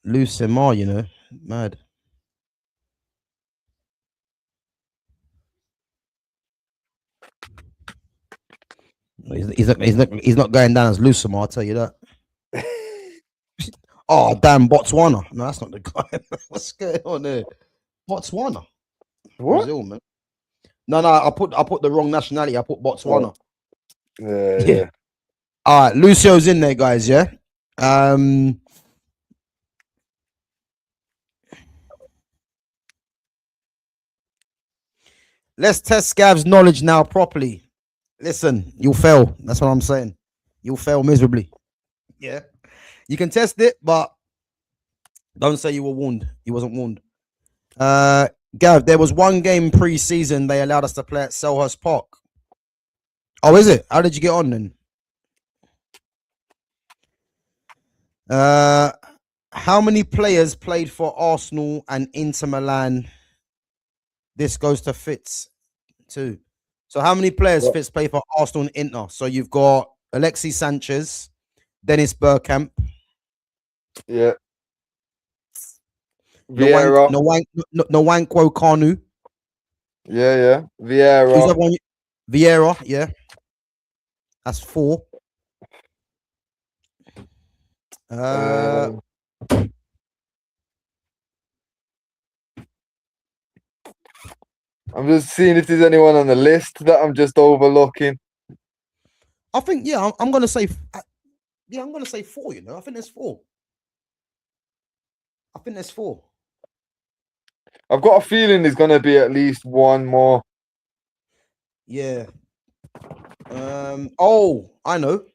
Lucimar, you know, mad. He's not going down as Lucimar, I'll tell you that. Oh, damn, Botswana. No, that's not the guy. What's going on there? Botswana. What? Brazil, man. No, I put the wrong nationality. I put Botswana. Oh. Yeah. All right, Lucio's in there, guys. Yeah. Let's test Gav's knowledge now properly. Listen, you'll fail. That's what I'm saying. You'll fail miserably. Yeah. You can test it, but don't say you were warned. He wasn't warned. Gav, there was one game pre-season they allowed us to play at Selhurst Park. Oh, is it? How did you get on then? How many players played for Arsenal and Inter Milan? This goes to Fitz too. So how many players Fitz played for Arsenal and Inter? So you've got Alexis Sanchez, Dennis Bergkamp. Yeah. Vieira. Nwankwo Kanu. Yeah. Vieira. Vieira, yeah. That's 4. I'm just seeing if there's anyone on the list that I'm just overlooking. I think, yeah, I'm gonna say, I'm gonna say 4. You know, I think there's 4. I've got a feeling there's gonna be at least one more. Yeah. Oh, I know.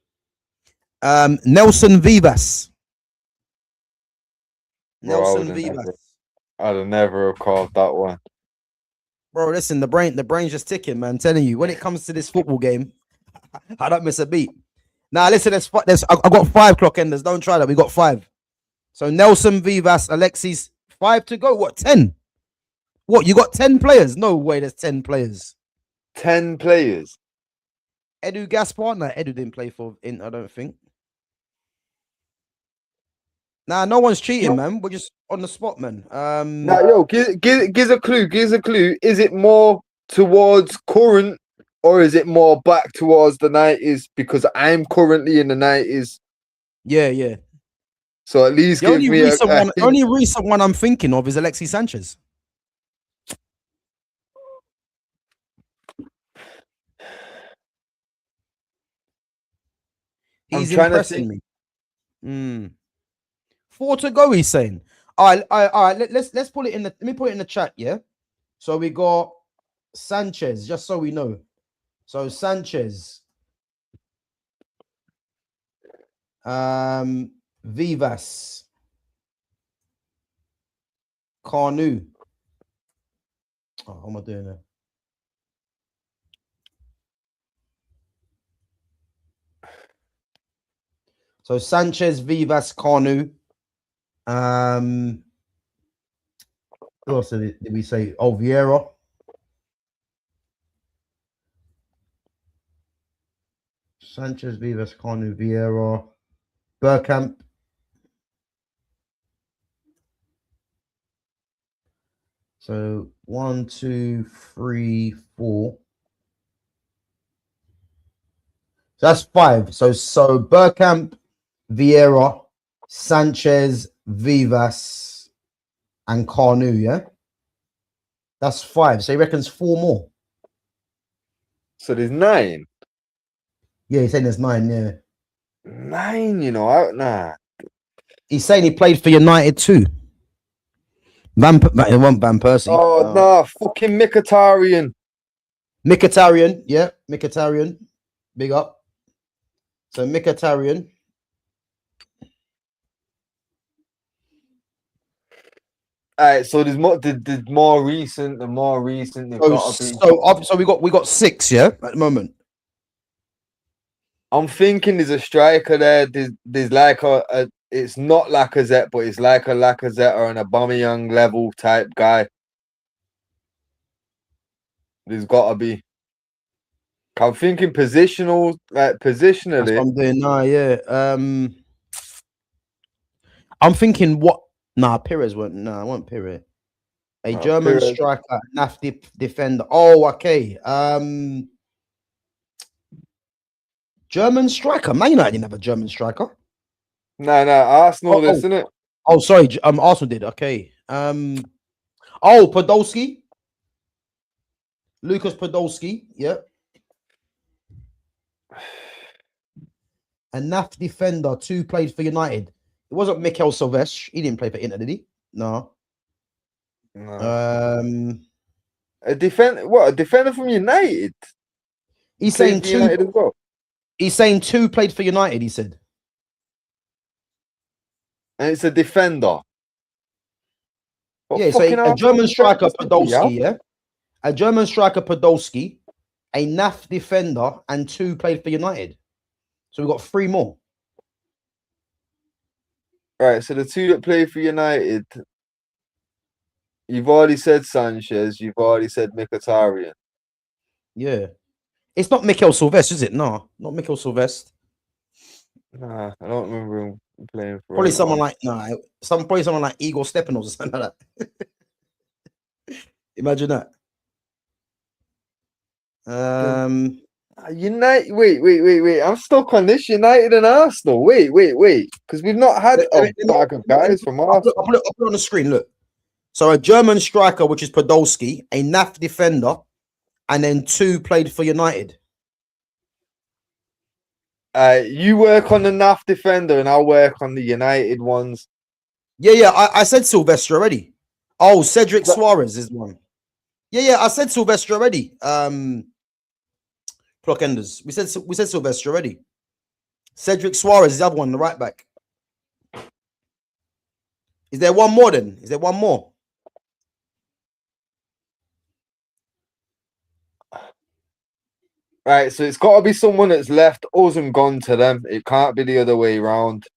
Nelson Vivas. I'd have never have called that one. Bro, listen, the brain's just ticking, man. I'm telling you, when it comes to this football game, I don't miss a beat. Now, listen, I got 5 clock enders. Don't try that. We got 5. So Nelson Vivas, Alexis, 5 to go. What, 10? What, you got 10 players? No way, there's 10 players. 10 players. Edu Gaspar? No, Edu didn't play for Inter, I don't think. Nah, no one's cheating, man. We're just on the spot, man. Now, yo, give a clue. Give a clue. Is it more towards current or is it more back towards the 90s? Because I'm currently in the 90s. Yeah. So at least The give only me recent a one, only recent one I'm thinking of is Alexis Sanchez. He's trying to impressing me. 4 to go, he's saying. All right. Let's put it in the. Let me put it in the chat. Yeah. So we got Sanchez, just so we know. So Sanchez, Vivas, Carnu. Oh, how am I doing there? So Sanchez, Vivas, Carnu. Who else did we say? Oh, Vieira. Sanchez, Vivas, Carnu, Vieira, Bergkamp. So 1, 2, 3, 4. So that's 5. So Bergkamp, Vieira, Sanchez, Vivas, and Carnu, yeah? That's 5. So he reckons 4 more. So there's 9. Yeah, he's saying there's 9, yeah. 9, you know, nah. He's saying he played for United too. It wasn't Van Persie. Oh, no, fucking Mkhitaryan. Mkhitaryan, yeah, Mkhitaryan. Big up. So Mkhitaryan. All right, so there's more. The more recent. They've got to be. So we got 6, yeah, at the moment. I'm thinking there's a striker there. There's like a it's not Lacazette, but it's like a Lacazette or an Aubameyang level type guy. There's got to be. I'm thinking positionally. That's what I'm doing now, yeah. I'm thinking what? Nah, Pires won't. Nah, I want Pires. A German Pires. striker, NAF defender. Oh, okay. German striker. Man United didn't have a German striker. No, Arsenal, isn't it? Oh, sorry. Arsenal did. Okay. Podolski. Lucas Podolski. Yep. A NAF defender, 2 played for United. It wasn't Mikel Silvestre. He didn't play for Inter, did he? No. A defender from United? He's saying 2. United as well. He's saying 2 played for United, he said. And it's a defender. Yeah, so a German striker, Podolski, yeah? A German striker, Podolski, a NAF defender, and 2 played for United. So we've got 3 more. Right, so the 2 that play for United, you've already said Sanchez, you've already said Mkhitaryan. Yeah. It's not Mikel Silvestre, is it? No, not Mikel Silvestre. Nah, I don't remember him playing for probably someone like someone like Igor Stepanos or something like that. Imagine that. United. Wait. I'm stuck on this. United and Arsenal. Wait. Because we've not had a bag of guys from Arsenal. I'll put it on the screen. Look. So a German striker, which is Podolski, a NAF defender, and then 2 played for United. You work on the NAF defender, and I'll work on the United ones. Yeah. I said Silvestre already. Oh, Cedric Suarez is one. Yeah. I said Silvestre already. Clock enders. We said Silvestre already. Cedric Suarez is the other one, the right back. Is there one more then? Is there one more? Right, so it's got to be someone that's left us and gone to them. It can't be the other way around.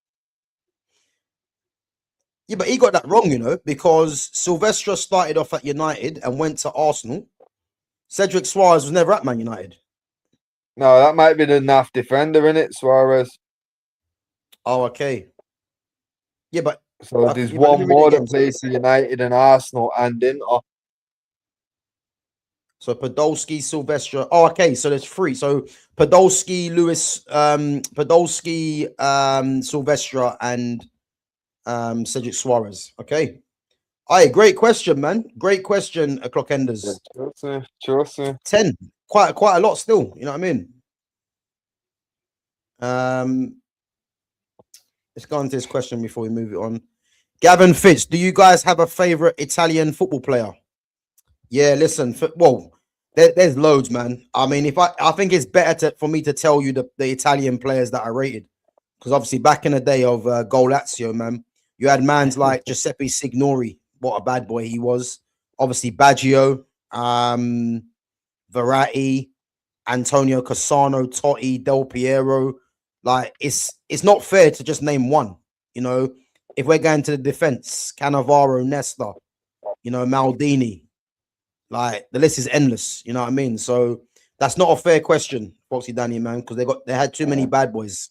Yeah, but he got that wrong, because Silvestre started off at United and went to Arsenal. Cedric Suarez was never at Man United. No, that might be the NAF defender, in it, Suarez. Oh, okay. Yeah, but So okay, there's yeah, but let me one read it more again. that plays for United and Arsenal and Inter. So Podolski, Silvestre. Oh, okay. So there's three. So Podolski, Silvestre, and Cedric Suarez. Okay. Aye, great question, man. Great question, Clock Enders. Chelsea. 10. Quite a lot still. You know what I mean? Let's go on to this question before we move it on. Gavin Fitz, do you guys have a favorite Italian football player? Yeah, listen. There's loads, man. I mean, I think it's better for me to tell you the Italian players that I rated, because obviously back in the day of Goal Lazio, man, you had mans like Giuseppe Signori. What a bad boy he was. Obviously Baggio, Verratti, Antonio Cassano, Totti, Del Piero. Like it's not fair to just name one. If we're going to the defense, Cannavaro, Nesta, Maldini. Like the list is endless. You know what I mean? So that's not a fair question, Foxy Danny, man, because they had too many bad boys.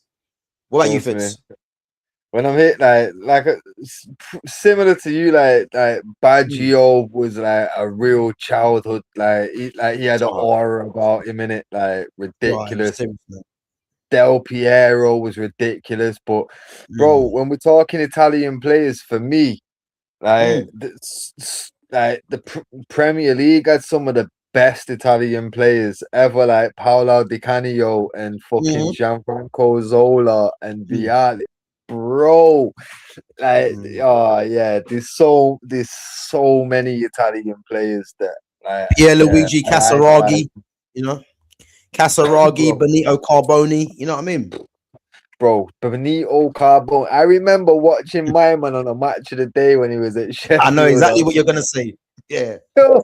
What about you, Fitz? When I'm hit similar to you, like Baggio was like a real childhood, he had an aura about him in it, like ridiculous. Del Piero was ridiculous, but bro, when we're talking Italian players, for me, the Premier League had some of the best Italian players ever, like Paolo Di Canio and fucking Gianfranco Zola and Vialli. Bro, oh yeah, there's so many Italian players that Pierluigi Casaraghi, Casaraghi, Benito Carboni, you know what I mean? Bro, Benito Carboni. I remember watching my man on a match of the day when he was at Sheffield. I know exactly what you're gonna say. Yeah. Bro,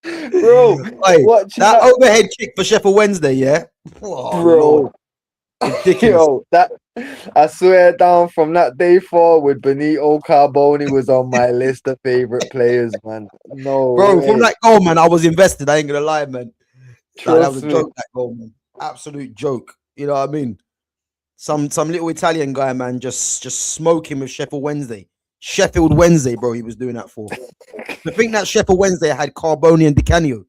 watching that overhead kick for Sheffield Wednesday, yeah? Oh, bro. Ridiculous. That I swear down from that day forward, Benito Carboni was on my list of favorite players, man. No, bro, from that goal, man, I was invested. I ain't gonna lie, man. That was a joke, that goal, man. Absolute joke. You know what I mean? Some little Italian guy, man, just smoking with Sheffield Wednesday. Sheffield Wednesday, bro, he was doing that for. I think that Sheffield Wednesday had Carboni and Di Canio.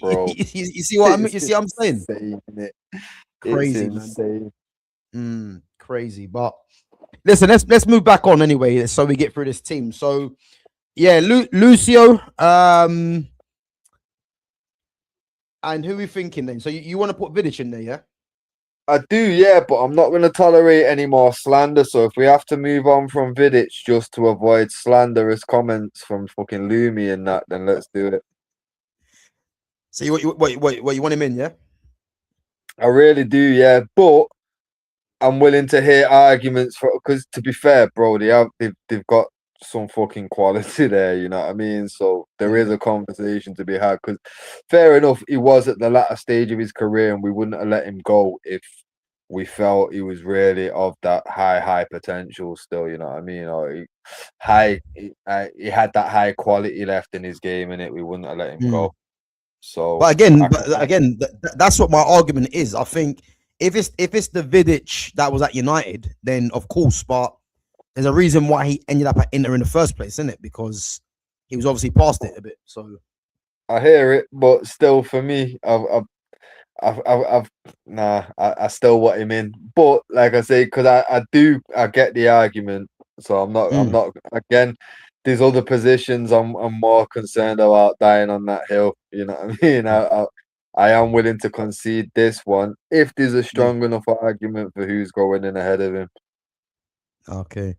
Bro, you see what I mean? You see what I'm saying? Crazy, man. Crazy. But listen, let's move back on anyway, so we get through this team. So yeah, Lucio. And who are we thinking then? So you want to put Vidic in there, yeah? I do, yeah, but I'm not going to tolerate any more slander. So if we have to move on from Vidic just to avoid slanderous comments from fucking Lumi and that, then let's do it. So you want him in, yeah? I really do, yeah, but I'm willing to hear arguments because to be fair, bro, they've got some fucking quality there, you know what I mean? So there is a conversation to be had, because fair enough, he was at the latter stage of his career and we wouldn't have let him go if we felt he was really of that high potential still, you know what I mean? Or he had that high quality left in his game, and we wouldn't have let him go. So, but again, that's what my argument is. I think if it's the Vidic that was at United, then of course, but there's a reason why he ended up at Inter in the first place, isn't it? Because he was obviously past it a bit. So I hear it, but still, for me, I still want him in. But like I say, because I get the argument. So I'm not again. There's other positions I'm more concerned about dying on that hill. You know what I mean? I am willing to concede this one if there's a strong enough argument for who's going in ahead of him. Okay.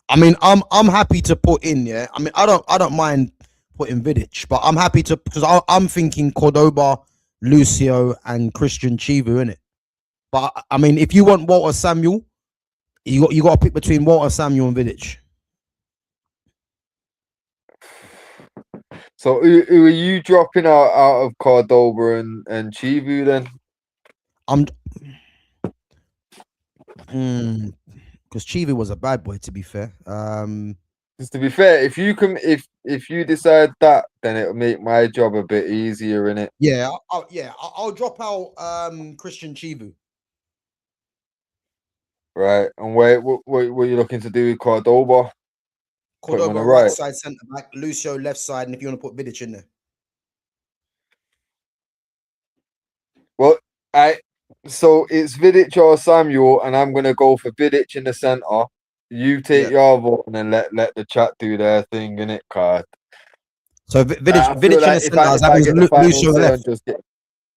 I mean, I'm happy to put in, yeah. I mean, I don't mind putting Vidic, but I'm happy to, because I'm thinking Cordoba, Lucio, and Christian Chivu in it. But I mean, if you want Walter Samuel, you got to pick between Walter Samuel and Vidic. So who are you dropping out of Cordoba and Chivu then? because Chivu was a bad boy, to be fair. Just to be fair, if you can, if you decide that, then it'll make my job a bit easier, innit? Yeah, I'll drop out Christian Chivu. Right. And what are you looking to do with Cordoba? Put him on Cordoba the right right. side centre back, Lucio left side, and if you want to put Vidic in there. Well, so it's Vidic or Samuel, and I'm gonna go for Vidic in the centre. You take your vote and then let the chat do their thing, innit, card. So Vidic I feel in the like centre. if That I means get the final Lucio on the say on left. just get,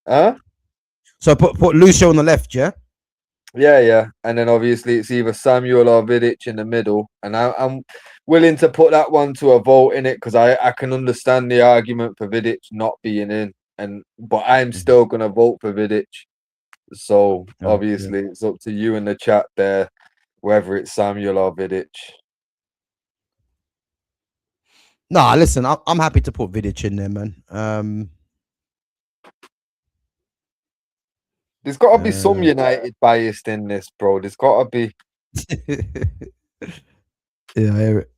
huh? So put Lucio on the left, yeah. Yeah, and then obviously it's either Samuel or Vidic in the middle, and I'm willing to put that one to a vote in it because I can understand the argument for Vidic not being in, but I'm still gonna vote for Vidic. So obviously it's up to you in the chat there, whether it's Samuel or Vidic. Nah, listen, I'm happy to put Vidic in there, man. There's got to be some United biased in this, bro. There's got to be. Yeah, I hear it.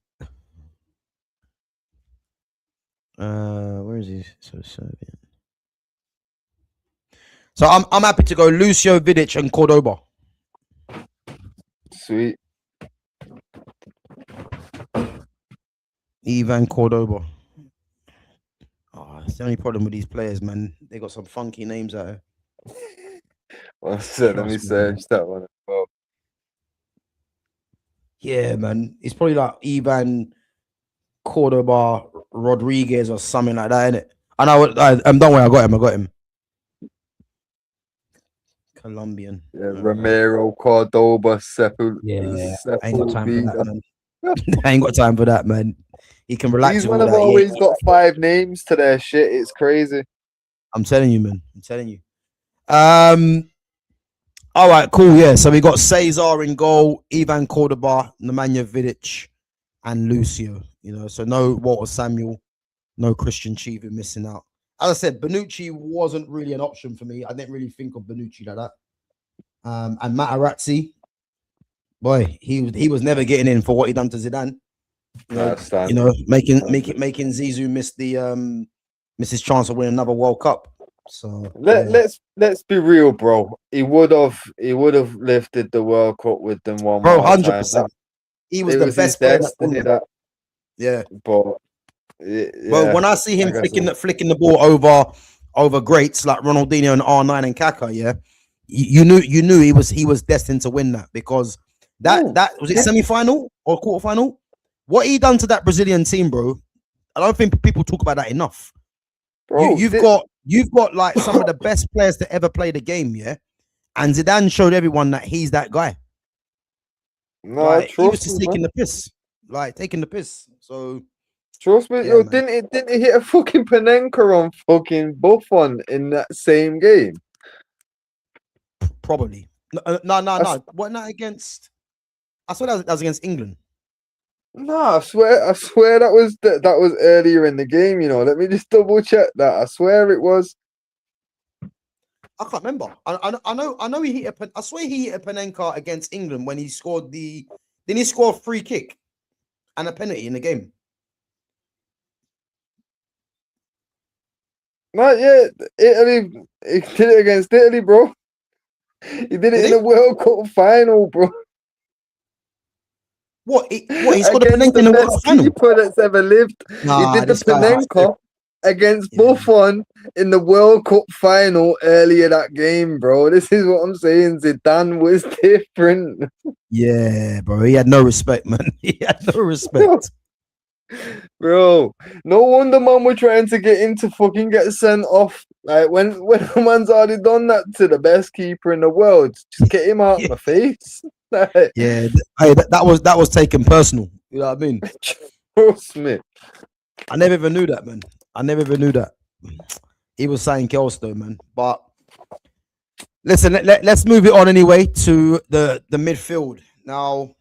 Where is he? So Serbian. So I'm happy to go Lucio, Vidic, and Cordoba. Sweet. Ivan Cordoba. Oh, that's the only problem with these players, man. They got some funky names out here. Well, so let me search that one as well. Yeah, man. It's probably like Ivan Cordoba Rodriguez or something like that, innit? I know. Don't worry, I got him. Colombian. Yeah, Ramiro, Cordoba, Yeah, I ain't got time for that, Sepulveda. man. I ain't got time for that, man. He can relax. These with men all have that. always got 5 names to their shit. It's crazy. I'm telling you, man. I'm telling you. All right, cool. Yeah. So we got Cesar in goal, Ivan Cordoba, Nemanja Vidic, and Lucio. You know, so no Walter Samuel, no Christian Chivu missing out. As I said, Bonucci wasn't really an option for me. I didn't really think of Bonucci like that. And Materazzi, boy, he was never getting in for what he done to Zidane. You know, making Zizou miss his chance of winning another World Cup. So let's be real, bro. He would have lifted the World Cup with them one more 100%. time. He was the best player that. Yeah, but But when I see him flicking the ball over greats like Ronaldinho and R9 and Kaká, yeah, you knew he was destined to win that because that was it semi-final or quarterfinal. What he done to that Brazilian team, bro, I don't think people talk about that enough. Bro, you've got like some of the best players to ever play the game, yeah. And Zidane showed everyone that he's that guy. No, like, he was just taking the piss. So trust me, yo, didn't he hit a fucking Panenka on fucking Buffon in that same game? Probably. No. What not against? I swear that was against England. No, I swear that was earlier in the game. You know, let me just double check that. I swear it was. I can't remember. I know he hit I swear he hit a Panenka against England when he scored Then he scored a free kick and a penalty in the game. Not yet. Italy. He did it against Italy, bro. He did it in the World Cup final, bro. What? He scored a Panenka in the World Cup final? Keeper that's ever lived. He did the Panenka against Buffon in the World Cup final earlier that game, bro. This is what I'm saying. Zidane was different. Yeah, bro. He had no respect, man. He had no respect. Bro, no wonder man were trying to get him to fucking get sent off. Like when a man's already done that to the best keeper in the world, just get him out of my face. Yeah, hey, that was taken personal. You know what I mean? Trust me. I never even knew that, man. I never even knew that. He was saying else though, man. But listen, let's move it on anyway to the midfield. Now,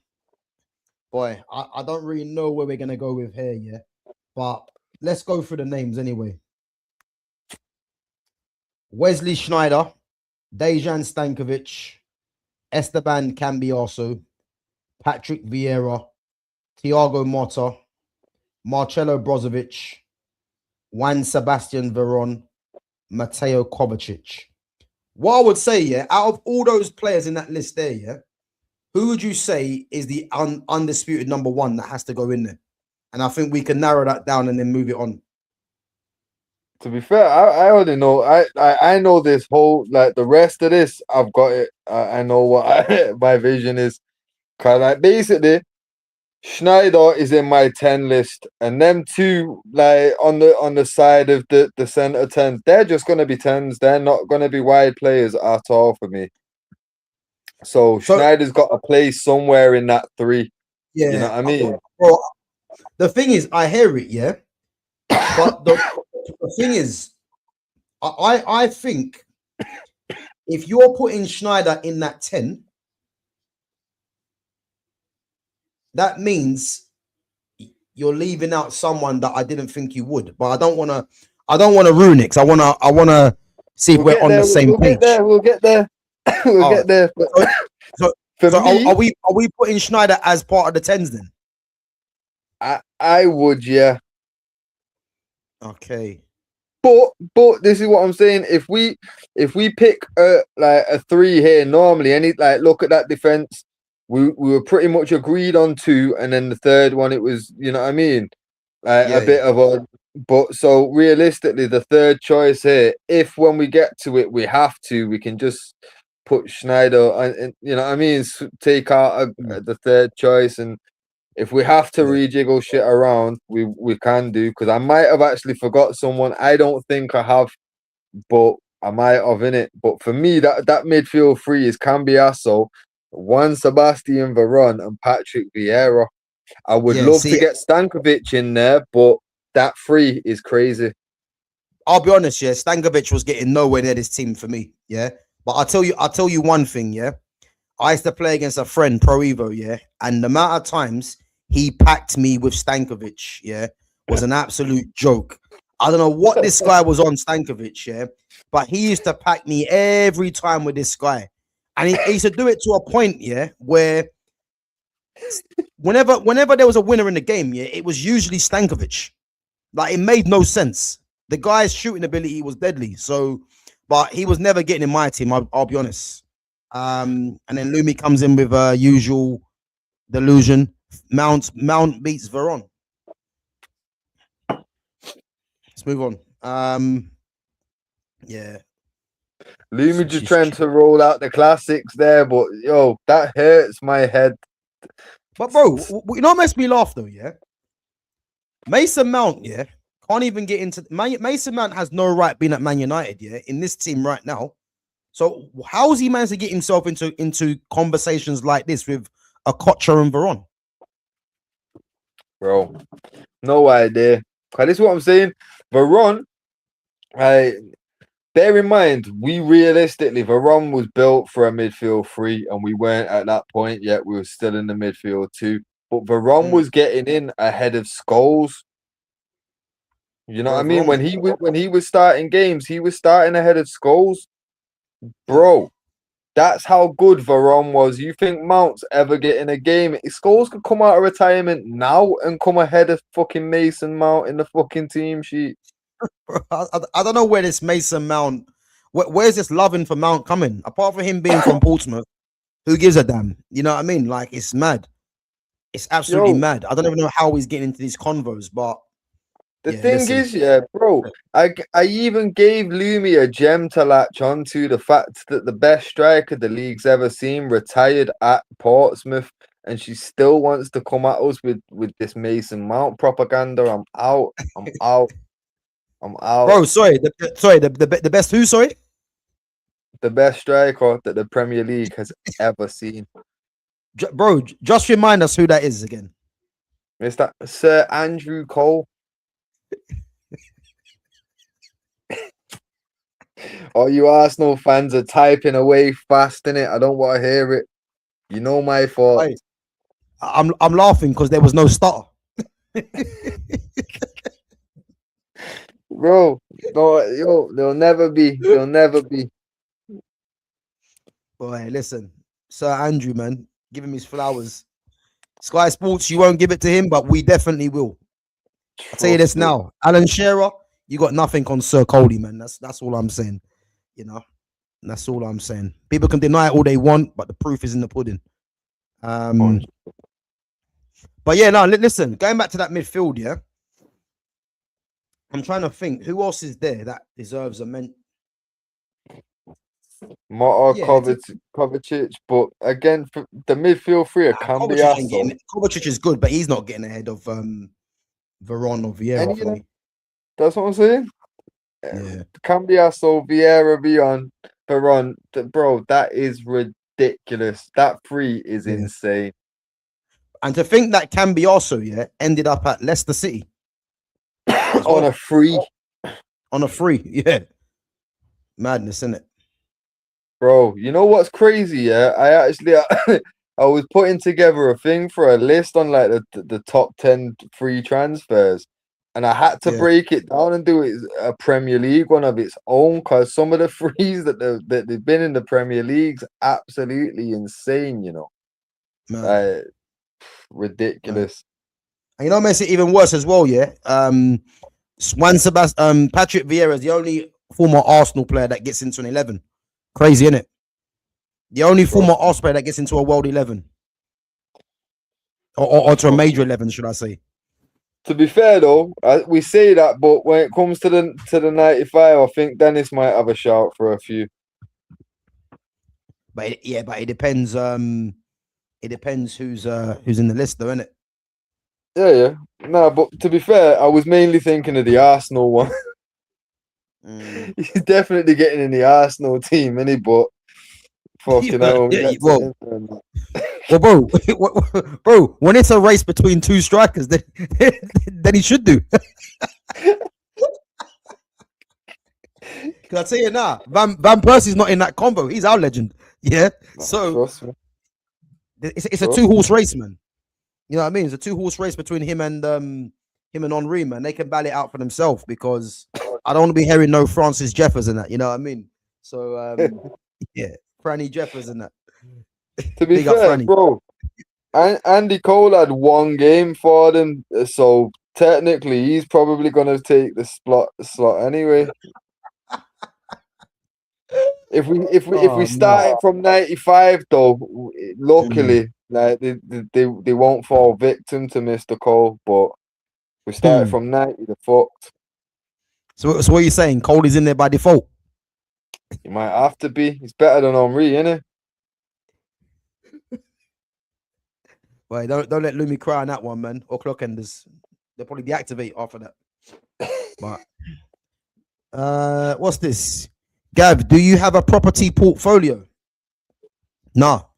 boy, I don't really know where we're gonna go with here, yeah. But let's go through the names anyway. Wesley Sneijder, Dejan Stankovic, Esteban Cambiaso, Patrick Vieira, Thiago Motta, Marcelo Brozovic, Juan Sebastian Veron, Mateo Kovacic. What I would say, yeah, out of all those players in that list there, yeah, who would you say is the undisputed number one that has to go in there? And I think we can narrow that down and then move it on. To be fair, I already know. I know this whole, like, the rest of this. I've got it. I know what my vision is. Cause like basically, Schneider is in my 10 list, and them two, like, on the side of the center 10, they're just gonna be 10s. They're not gonna be wide players at all for me. So Schneider's got a place somewhere in that 3. Yeah, you know what I mean. Well, the thing is, I hear it, yeah, but the thing is, I think if you're putting Schneider in that 10, that means you're leaving out someone that I didn't think you would. But I don't want to ruin it. 'Cause I wanna see if we're on the same page. We'll get there. We'll get there. So are we putting Schneider as part of the 10s then? I would, yeah. Okay. But this is what I'm saying. If we pick like a 3 here, normally look at that defense. We were pretty much agreed on 2, and then the third one, it was, you know what I mean, a bit of a. But so realistically, the third choice here, if when we get to it, we have to, we can just put Schneider, and you know what I mean, take out the third choice, and if we have to rejiggle shit around, we can do. Because I might have actually forgot someone. I don't think I have, but I might have in it. But for me, that midfield 3 is Cambiasso, Juan Sebastian Veron, and Patrick Vieira. I would love to get Stankovic in there, but that 3 is crazy. I'll be honest, yeah, Stankovic was getting nowhere near this team for me, yeah. But I'll tell you one thing, yeah. I used to play against a friend, Pro Evo, yeah, and the amount of times he packed me with Stankovic, yeah, was an absolute joke. I don't know what this guy was on, Stankovic, yeah, but he used to pack me every time with this guy. And he used to do it to a point, yeah, where whenever there was a winner in the game, yeah, it was usually Stankovic. Like, it made no sense. The guy's shooting ability was deadly. So, but he was never getting in my team, I'll be honest. And then Lumi comes in with usual delusion. Mount beats Veron. Let's move on. Yeah. Lumi just trying to roll out the classics there, but yo, that hurts my head. But bro, you know what makes me laugh though, yeah? Mason Mount, yeah, can't even get into Mason Mount has no right being at Man United, yeah, in this team right now. So how has he managed to get himself into conversations like this with Okocha and Veron? Bro, no idea. This is what I'm saying. Veron, bear in mind, Veron was built for a midfield 3, and we weren't at that point yet. We were still in the midfield 2. But Veron was getting in ahead of Scholes. You know what I mean? When he was starting games, he was starting ahead of Scholes. Bro, that's how good Veron was. You think Mount's ever getting a game? Scholes could come out of retirement now and come ahead of fucking Mason Mount in the fucking team sheet. I don't know where this Mason Mount, where's this loving for Mount coming? Apart from him being from Portsmouth, who gives a damn? You know what I mean? Like, it's mad. It's absolutely mad. I don't even know how he's getting into these convos, but the thing is, bro, I even gave Lumi a gem to latch onto, the fact that the best striker the league's ever seen retired at Portsmouth, and she still wants to come at us with this Mason Mount propaganda. I'm out. I'm out. Bro, sorry, the best who? Sorry, the best striker that the Premier League has ever seen. Bro, just remind us who that is again. It's that Sir Andrew Cole. All you Arsenal fans are typing away fast in it. I don't want to hear it. You know my fault. Right. I'm laughing because there was no stutter. Bro, no, there'll never be. Boy, listen, Sir Andrew, man, give him his flowers. Sky Sports, you won't give it to him, but we definitely will. I'll tell you this Trust me. now. Alan Shearer, you got nothing on Sir Cody, man. That's all I'm saying. You know, that's all I'm saying. People can deny it all they want, but the proof is in the pudding. But yeah, no, listen, going back to that midfield, yeah. I'm trying to think who else is there that deserves a mention. Mata, Yeah, Kovacic, but again, the midfield three are Cambiasso. Kovacic is good, but he's not getting ahead of Veron or Vieira for me. That's what I'm saying. Yeah. Cambiasso, Vieira, Veron, bro, that is ridiculous. That three is insane. And to think that Cambiasso, ended up at Leicester City on a free. On a free, yeah. Madness, isn't it? Bro, you know what's crazy? Yeah, I was putting together a thing for a list on like the top 10 free transfers, and I had to break it down and do it a Premier League one of its own, because some of the frees that they've been in the Premier League's absolutely insane. You know, ridiculous. And you know, what makes it even worse as well. Yeah, Patrick Vieira is the only former Arsenal player that gets into an 11. Crazy, isn't it? The only former Arsenal player that gets into a World 11. Or to a major 11, should I say. To be fair, though, we say that, but when it comes to the 95, I think Dennis might have a shout for a few. But it depends. It depends who's in the list, though, innit? Yeah. No, but to be fair, I was mainly thinking of the Arsenal one. He's definitely getting in the Arsenal team, isn't he? But fucking hell. Well, bro, when it's a race between two strikers, then he should do. Can I tell you now? Van Persie's not in that combo. He's our legend. Yeah. So it's a 2-horse race, man. You know what I mean? It's a 2-horse race between him and Henry, man. They can battle it out for themselves, because I don't want to be hearing no Francis Jeffers and that. You know what I mean? So yeah, Franny Jeffers and that. To be fair, bro, Andy Cole had one game for them, so technically he's probably gonna take the slot anyway. If we start it from 95, though, luckily, like they won't fall victim to Mr. Cole. But we started from 90, they're fucked. So what are you saying? Cole is in there by default? He might have to be. He's better than Henry, innit? Well, don't let Lumi cry on that one, man. Or Clockenders. They'll probably deactivate after that. But what's this? Gav, do you have a property portfolio? No.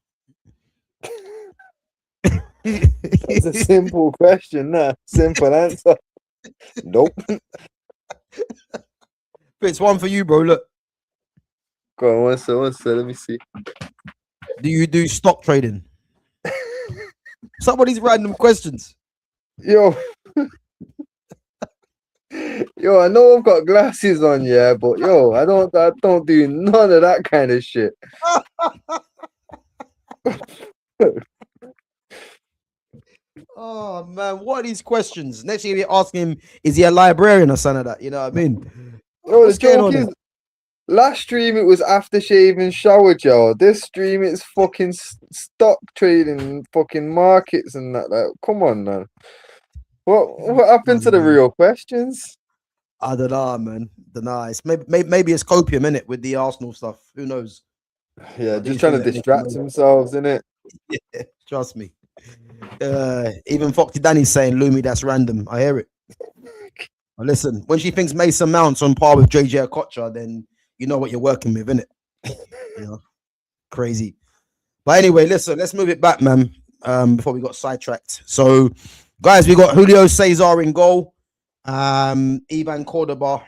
It's a simple question, nah. Simple answer. Nope. It's one for you, bro. Look. Go on, one sir. Let me see. Do you do stock trading? Some of these random questions. Yo, I know I've got glasses on, yeah, but yo, I don't do none of that kind of shit. Oh man, what are these questions? Next year you're asking him, is he a librarian or something like that? You know what I mean? Yo, the joke is, last stream it was aftershave and shower gel. This stream it's fucking stock trading, fucking markets and that. Like, come on, man. What happened to the real questions? I don't know, man. It's maybe it's copium, innit, with the Arsenal stuff. Who knows? Yeah, just trying to distract themselves, innit? Yeah, trust me. Even Foxy Danny's saying, Lumi, that's random. I hear it. Listen, when she thinks Mason Mount's on par with JJ Okocha, then you know what you're working with, innit? You know, crazy. But anyway, listen, let's move it back, man. Before we got sidetracked. So, guys, we got Julio Cesar in goal. Ivan Cordoba,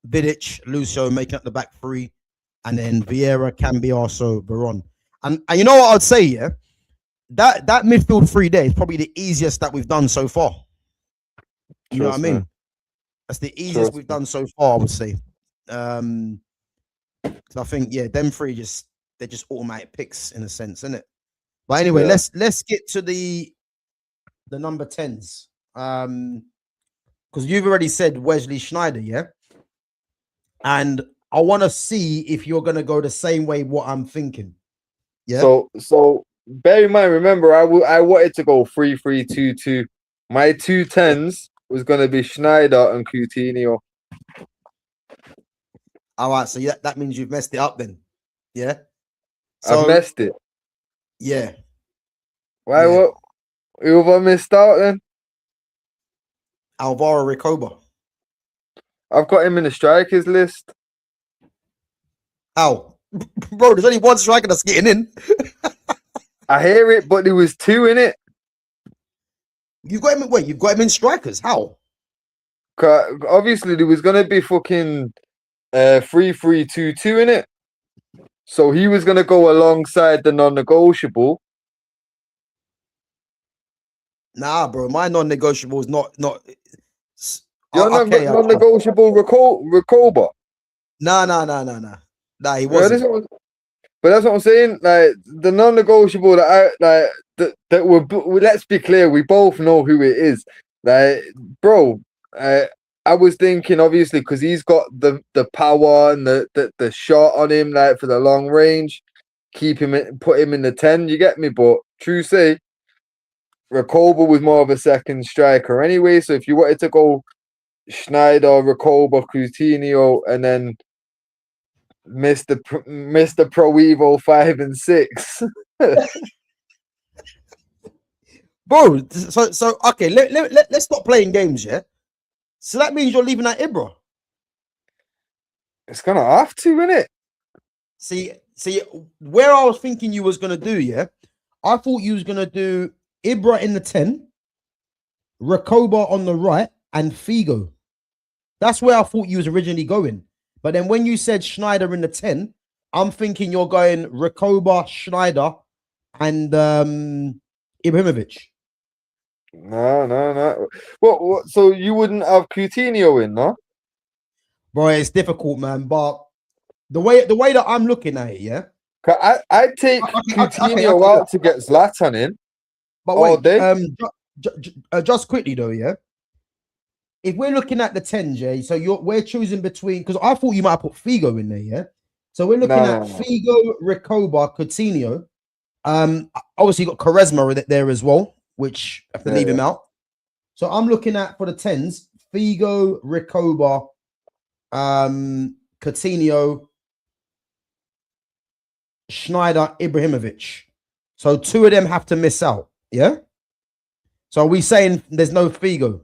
Vidic, Lucio making up the back three, and then Vieira, Cambiasso, Veron. And you know what I'd say, yeah? That midfield three there is probably the easiest that we've done so far. You know what I mean? That's the easiest we've done so far, I would say. Because I think, them three they're just automatic picks in a sense, isn't it? But anyway, Yeah. let's get to the number 10s. Because you've already said Wesley Schneider, yeah? And I want to see if you're gonna go the same way what I'm thinking. Yeah. So bear in mind, remember, I wanted to go 3-3-2-2. My 2 10s was gonna be Schneider and Coutinho. All right, so that means you've messed it up then. Yeah. I've So messed it. yeah. Why? Yeah. What? Who have I missed out then? Alvaro Recoba. I've got him in the strikers list. How? Bro, there's only one striker that's getting in. I hear it, but there was 2 in it. You've got him. Wait, you've got him in strikers. How? Obviously, there was gonna be fucking 3-3-2-2 in it. So he was gonna go alongside the non-negotiable. Nah, bro. My non-negotiable is not. You're non-negotiable Recoba. Nah. Nah, he wasn't. But that's what I'm saying. Like the non-negotiable that we're let's be clear, we both know who it is. Like, bro, I was thinking obviously because he's got the power and the shot on him, like for the long range, put him in the 10. You get me? But true say, Recoba was more of a second striker anyway. So if you wanted to go Schneider, Recoba, Coutinho, and then Mr. Pro Evo 5 and 6. Bro, so okay, let's stop playing games, yeah? So that means you're leaving out Ibra. It's gonna have to, innit? See, where I was thinking you was gonna do, yeah? I thought you was gonna do Ibra in the 10, Recoba on the right, and Figo. That's where I thought you was originally going. But then when you said Schneider in the 10, I'm thinking you're going Recoba, Schneider, and Ibrahimovic. No. What? So you wouldn't have Coutinho in, no? Bro, it's difficult, man. But the way that I'm looking at it, yeah. I'd take Coutinho out to get Zlatan in. But wait, just quickly though, yeah. If we're looking at the 10, Jay, so we're choosing between, because I thought you might have put Figo in there, yeah. So we're looking at Figo, Recoba, Coutinho. Obviously you got Quaresma there as well, which I have to leave him out. So I'm looking at for the 10s, Figo, Recoba, Coutinho, Schneider, Ibrahimovic. So 2 of them have to miss out, yeah. So are we saying there's no Figo?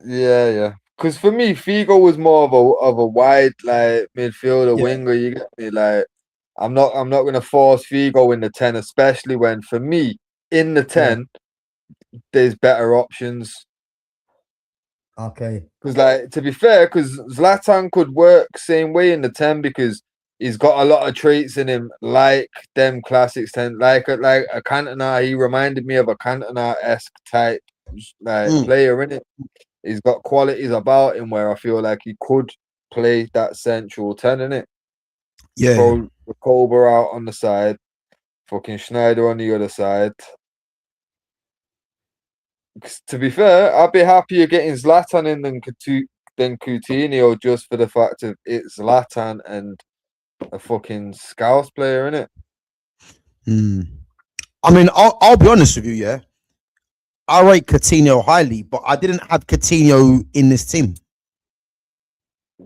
Yeah. Because for me, Figo was more of a wide like midfielder winger. You get me? Like, I'm not gonna force Figo in the 10, especially when for me in the 10 there's better options. Okay. Because like to be fair, because Zlatan could work same way in the 10 because he's got a lot of traits in him, like them classics 10, like a Cantona. He reminded me of a Cantona-esque type player in it. He's got qualities about him where I feel like he could play that central 10 in it. Yeah. Throw Recoba out on the side, fucking Schneider on the other side. To be fair, I'd be happier getting Zlatan in than Coutinho just for the fact of it's Zlatan and a fucking Scouse player in it. I mean, I'll be honest with you, yeah. I rate Coutinho highly, but I didn't have Coutinho in this team.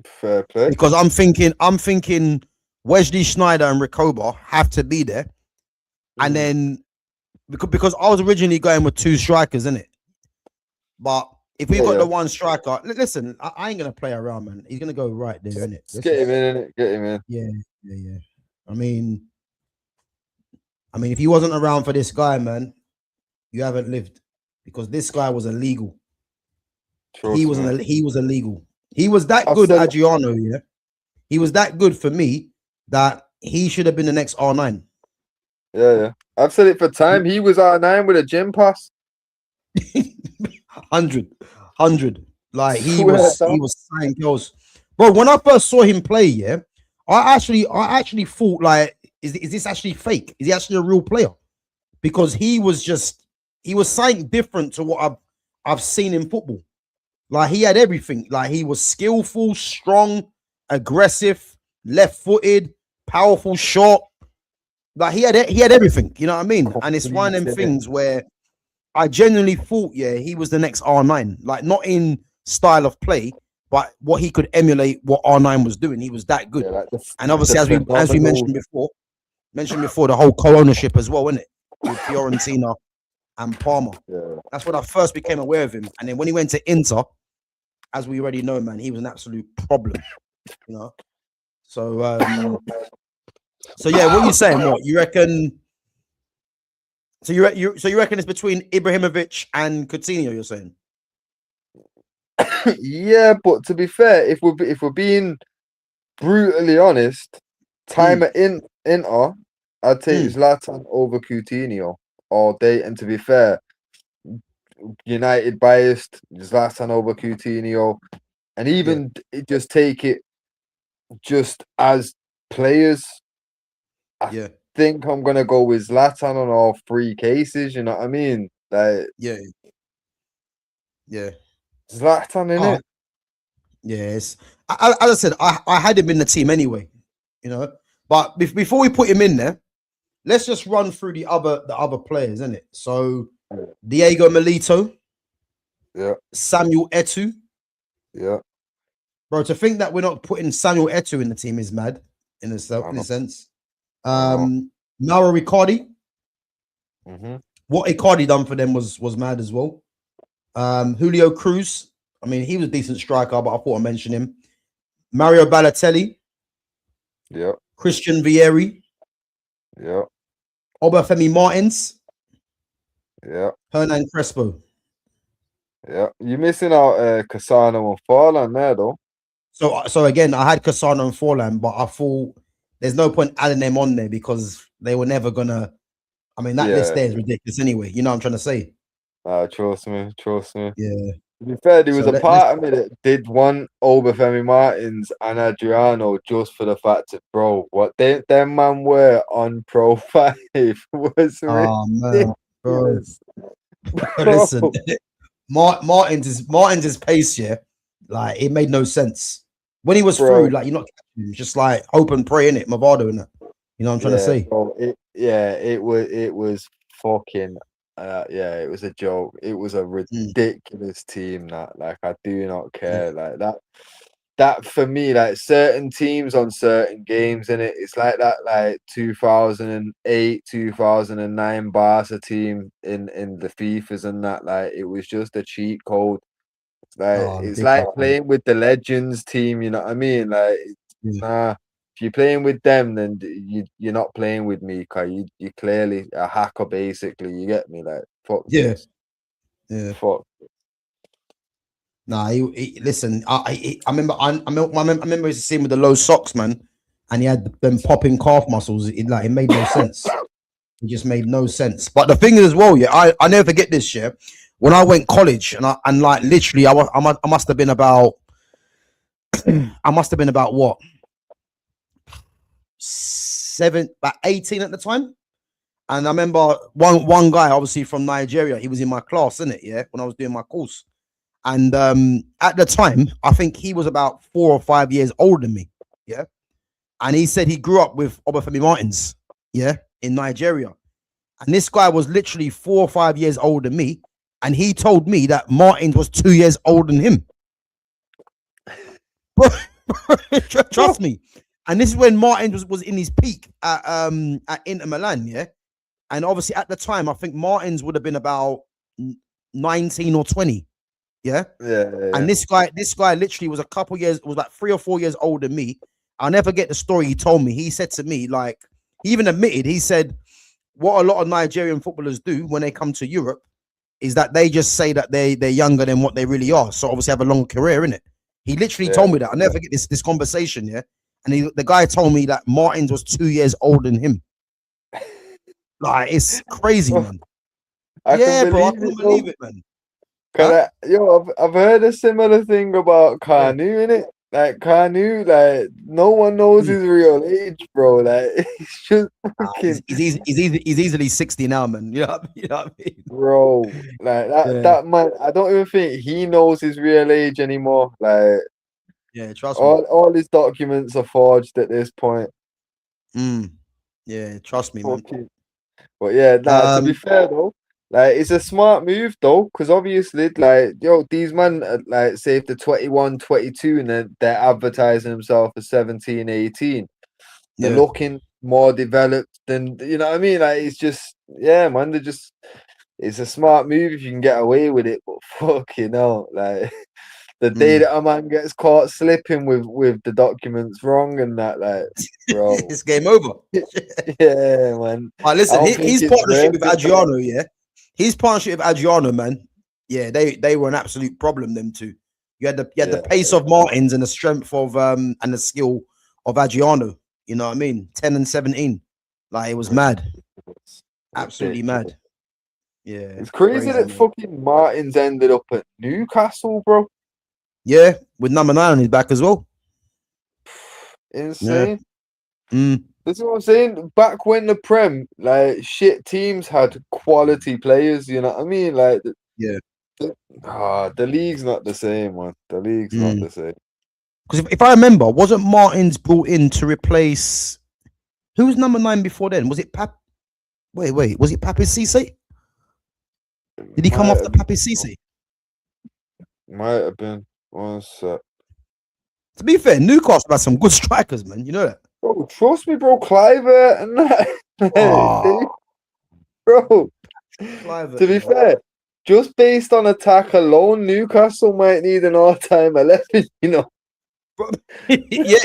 Fair play. Because I'm thinking Wesley Schneider and Recoba have to be there. And then because I was originally going with 2 strikers, innit? But if we've got the one striker, listen, I ain't gonna play around, man. He's gonna go right there, innit? Get him in, innit? Get him in. Yeah. I mean, if he wasn't around for this guy, man, you haven't lived. Because this guy was illegal. He was illegal. He was that good, Adriano, yeah. He was that good for me that he should have been the next R9. Yeah. I've said it for time. He was R9 with a gym pass. 100. Like he was saying girls. Bro, when I first saw him play, yeah, I actually thought like, is this actually fake? Is he actually a real player? because he was something different to what I've seen in football. Like he had everything. Like he was skillful, strong, aggressive, left-footed, powerful, short. Like he had everything. You know what I mean? And it's one of them things where I genuinely thought, yeah, he was the next R9. Like not in style of play, but what he could emulate what R9 was doing. He was that good. Yeah, like and obviously, as we mentioned before, the whole co-ownership as well, isn't it? With Fiorentina and Parma. Yeah. That's when I first became aware of him. And then when he went to Inter, as we already know, man, he was an absolute problem. You know. So yeah, what are you saying? What you reckon? So you reckon it's between Ibrahimovic and Coutinho? You're saying? Yeah, but to be fair, if we're being brutally honest, time at Inter, I'd take Zlatan over Coutinho all day. And to be fair, United biased, Zlatan over Coutinho, and even just take it just as players. I think I'm gonna go with Zlatan on all three cases. You know what I mean? Like, yeah. Zlatan in it. Yes, as I said, I had him in the team anyway. You know, but before we put him in there, let's just run through the other players, isn't it? So Diego Milito, Samuel Eto'o, bro. To think that we're not putting Samuel Eto'o in the team is mad in a sense. Mauro Icardi, what Icardi done for them was mad as well. Julio Cruz, I mean, he was a decent striker, but I thought I mentioned him. Mario Balotelli, Christian Vieri, Obafemi Martins, Hernan Crespo. You're missing out Cassano and Farland there though. So again, I had Cassano and Forlan, but I thought there's no point adding them on there because they were never gonna. I mean, that list there is ridiculous anyway. You know what I'm trying to say? Trust me. Yeah. To be fair, there was a part of me that did want Obafemi Martins and Adriano just for the fact that, bro, what them man were on Pro 5 was ridiculous. Man, bro. Listen, Martins' pace, like it made no sense. When he was through, like you're not catching him, just like hope and pray in it, Movado in it. You know what I'm trying to say? Bro, it was fucking it was a joke. It was a ridiculous team that, like, I do not care. Like that for me, like certain teams on certain games in it, it's like that, like 2008, 2009 Barca team in the FIFAs and that, like it was just a cheat code. Like it's like playing with the Legends team, you know what I mean? Like nah, if you're playing with them, then you're not playing with me, cause you clearly a hacker basically. You get me? Like fuck. Yeah. Fuck. Nah, listen. I remember his scene with the low socks, man, and he had them popping calf muscles. It made no sense. It just made no sense. But the thing is as well, I never forget this year when I went college and like literally I must have been about what 18 at the time. And I remember one guy, obviously from Nigeria, he was in my class, innit? Yeah, when I was doing my course. And at the time, I think he was about 4 or 5 years older than me. Yeah. And he said he grew up with Obafemi Martins, in Nigeria. And this guy was literally 4 or 5 years older than me. And he told me that Martins was 2 years older than him. Bro, trust me. And this is when Martins was in his peak at Inter Milan, yeah. And obviously at the time, I think Martins would have been about 19 or 20. Yeah. And this guy literally was a couple years, was like 3 or 4 years older than me. I'll never forget the story he told me. He said to me, like, he even admitted, he said, what a lot of Nigerian footballers do when they come to Europe is that they just say that they're younger than what they really are. So obviously have a long career, innit? He literally told me that. I'll never forget this conversation, yeah. And the guy told me that Martins was 2 years older than him. Like, it's crazy, man. I couldn't believe it, man. I've heard a similar thing about Kanu, innit? like Kanu, like no one knows his real age, bro. Like he's just fucking He's easily 60 now, man. You know what I mean? bro. Like that Yeah, that man, I don't even think he knows his real age anymore. Like yeah, trust me. all his documents are forged at this point. Mm, yeah, trust me, man. Fucking But yeah, nah, to be Um, fair though, like it's a smart move though, because obviously, like, yo, these men, like, say if they're 21, 22, and then they're advertising themselves for 17, 18, they're yeah. looking more developed than, you know what I mean? Like, it's just, yeah, man, it's a smart move if you can get away with it, but fucking hell, like, the day Mm. that a man gets caught slipping with the documents wrong and that, like, bro, It's game over. yeah, man, I Listen, don't think his it's partnership worth with it. Adriano, yeah, his partnership with Adriano, man, yeah, they were an absolute problem. Them two, you had the Yeah. pace of Martins and the strength of and the skill of Adriano. You know what I mean? 10 and 17, like it was mad, absolutely Ridiculous. mad. Yeah, It's crazy crazy, that man. fucking Martins ended up at Newcastle, bro. Yeah, with number 9 on his back as well. Yeah. Insane. Mm. That's what I'm saying. Back when the Prem, like shit teams had quality players, you know what I mean? Like Yeah. the league's not the same, man. The league's not Mm. the same. Because if I remember, wasn't Martins brought in to replace who was number 9 before then? Was it Pap? Wait, was it Papi Cisse? Did he come Might off the have, Papi Cisse? might have been one sec. To be fair, Newcastle had some good strikers, man. You know that. Bro, trust me, bro. Cliver and that. Oh, Bro, Clive, to be fair, just based on attack alone, Newcastle might need an all-time 11, you know. yeah.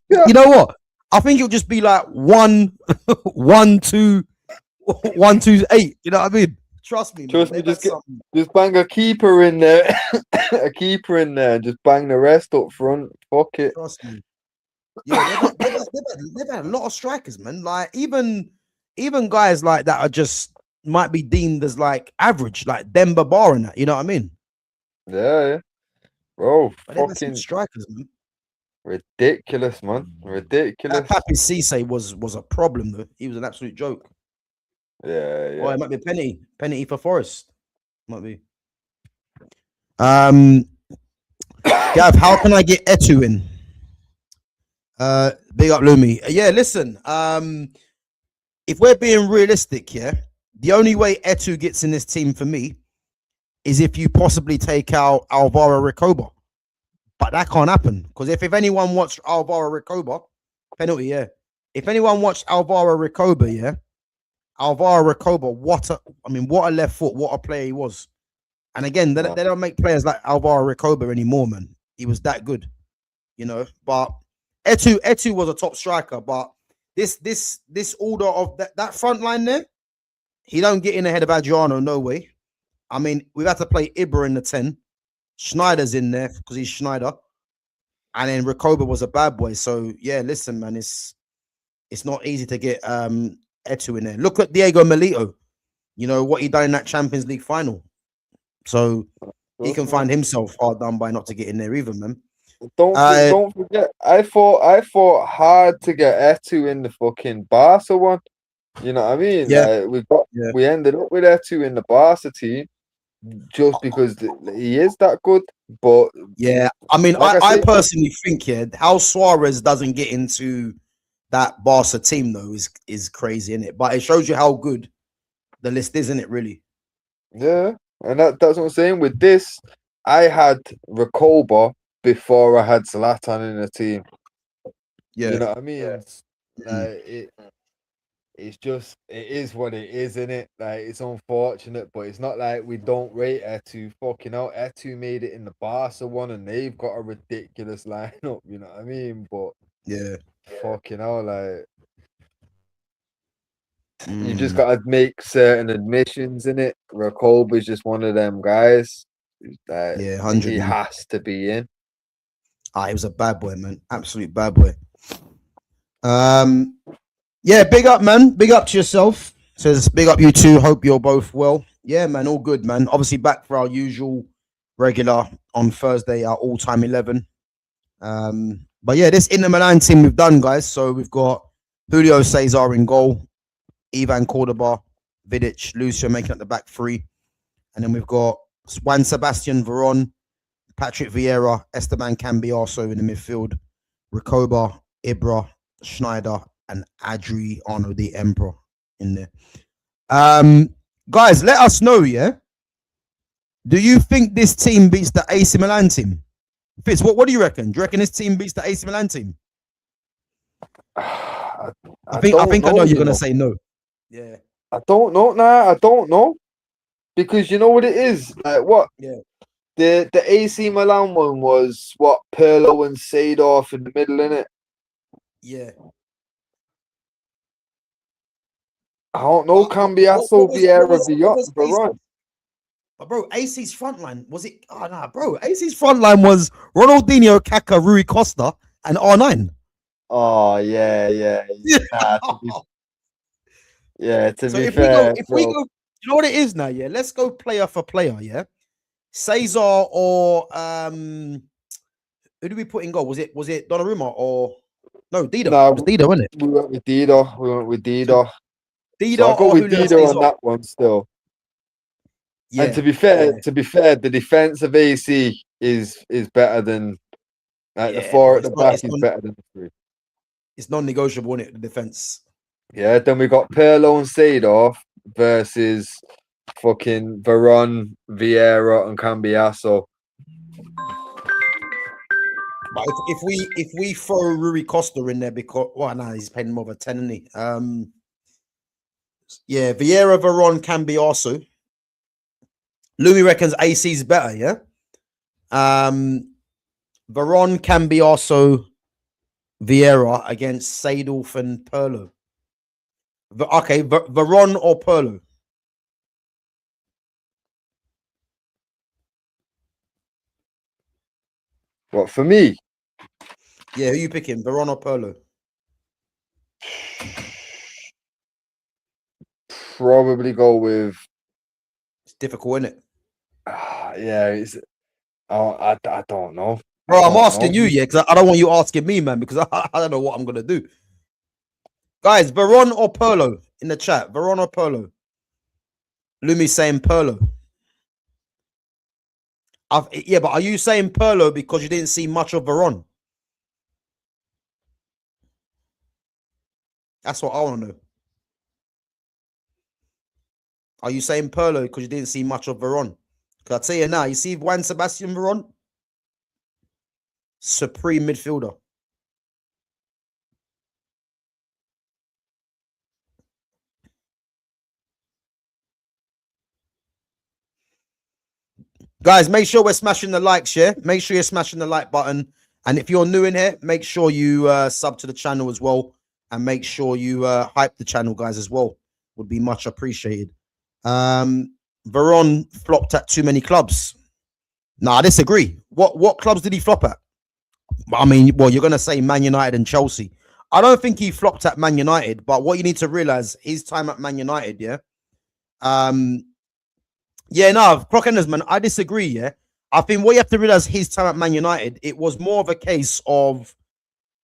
Yeah. You know what? I think it'll just be like 1, 2, 1, 2, 8. You know what I mean? Trust me, man. Trust me, They've had some. just bang a keeper in there, a keeper in there, and just bang the rest up front. Fuck it. Trust me. Yeah, they've had a lot of strikers, man. Like even guys like that are just might be deemed as like average, like Demba Ba and that. You know what I mean? Yeah, bro, But they've had some fucking strikers, man. ridiculous, man, That ridiculous. Papi Cisse was a problem though. He was an absolute joke. Yeah, Oh, yeah. it might be penalty for Forest. Might be. Um, Gav, how can I get Etu in? Big up Lumi. Yeah, listen. If we're being realistic here, the only way Etu gets in this team for me is if you possibly take out Alvaro Recoba. But that can't happen because if anyone watched Alvaro Recoba, penalty, yeah. If anyone watched Alvaro Recoba, yeah, Alvaro Recoba, what a left foot, what a player he was. And again, they don't make players like Alvaro Recoba anymore, man. He was that good, you know. But Etu was a top striker, but this order of that front line there, he don't get in ahead of Adriano, no way. I mean, we've had to play Ibra in the 10. Schneider's in there because he's Schneider. And then Recoba was a bad boy. So yeah, listen, man, it's not easy to get Etu in there. Look at Diego Milito, you know, what he done in that Champions League final. So he can find himself hard done by not to get in there either, man. Don't forget. I fought hard to get Etu in the fucking Barca one. You know what I mean? Yeah, Like yeah. we ended up with Etu in the Barca team just because he is that good. But Yeah, I mean, like I I say, personally think how Suarez doesn't get into that Barca team though is crazy, isn't it? But it shows you how good the list is, isn't it? Really? yeah, and that's what I'm saying. With this, I had Recoba before I had Zlatan in the team. Yeah. You know what I mean? Mm. It's just it is what it is, isn't it? Like it's unfortunate, but it's not like we don't rate Etu. Fucking hell, Etu made it in the Barca one, and they've got a ridiculous lineup. You know what I mean? But Yeah. fucking hell, like you just Mm. gotta make certain admissions in it. Recoba is just one of them guys. That Yeah, 100. he has to be in. He was a bad boy, man. Absolute bad boy. Yeah, big up, man. Big up to yourself. Says big up you too. Hope you're both well. Yeah, man. All good, man. Obviously back for our usual regular on Thursday, our all-time 11. But yeah, this Inter Milan team we've done, guys. So we've got Julio Cesar in goal, Ivan Cordoba, Vidic, Lucio making up the back three. And then we've got Juan Sebastian Veron, Patrick Vieira, Esteban Cambiaso in the midfield, Recoba, Ibra, Schneider, and Adriano the Emperor in there. Guys, let us know, yeah? Do you think this team beats the AC Milan team? Fitz, what do you reckon? Do you reckon this team beats the AC Milan team? I think I know you're gonna say no. Yeah. I don't know. Nah, I don't know. Because you know what it is? Like what? Yeah. The AC Milan one was what, Pirlo and Seedorf in the middle, innit? Yeah. I don't know. Cambiaso, Vieira, Veron. But bro, AC's front line was it? Oh nah, bro. AC's front line was Ronaldinho, Kaká, Rui Costa, and R9. Oh yeah. Nah, to So be if fair, we go, you know what it is now, yeah. Let's go player for player, yeah. Cesar or who do we put in goal? Was it Donnarumma or no Dido? No, It was Dido, wasn't it? we went with Dido. Dido So I go or with Julio Dido Cesar? on that one still. Yeah. And to be fair, the defense of AC is better than the four at the back is better than the three. It's non-negotiable, isn't it? The defense. Yeah, then we got Pirlo and Seedorf versus fucking Veron, Vieira, and Cambiaso. But if we throw Rui Costa in there because he's paying more of a 10, isn't he? Yeah, Vieira, Veron, Cambiaso. Louis reckons AC's better, yeah. Veron, Cambiaso, Vieira against Seedorf and Pirlo. Okay, Veron or Pirlo? What, for me? Yeah, who you picking, Veron or Pirlo? Probably go with. It's difficult, isn't it? Yeah, I don't know. Bro, I'm asking you, yeah, because I don't want you asking me, man, because I don't know what I'm gonna do. Guys, Veron or Pirlo in the chat? Veron or Pirlo? Lumi's saying Pirlo. Yeah, but are you saying Pirlo because you didn't see much of Veron? That's what I want to know. Are you saying Pirlo because you didn't see much of Veron? Because I tell you now, you see Juan Sebastian Veron? Supreme midfielder. Guys, make sure we're smashing the likes, yeah? Make sure you're smashing the like button. And if you're new in here, make sure you sub to the channel as well. And make sure you hype the channel, guys, as well. Would be much appreciated. Veron flopped at too many clubs. No, I disagree. What clubs did he flop at? I mean, well, you're going to say Man United and Chelsea. I don't think he flopped at Man United, but what you need to realize, his time at Man United, yeah? Yeah, no, Crockenders, man, I disagree, yeah? I think what you have to realize, his time at Man United, it was more of a case of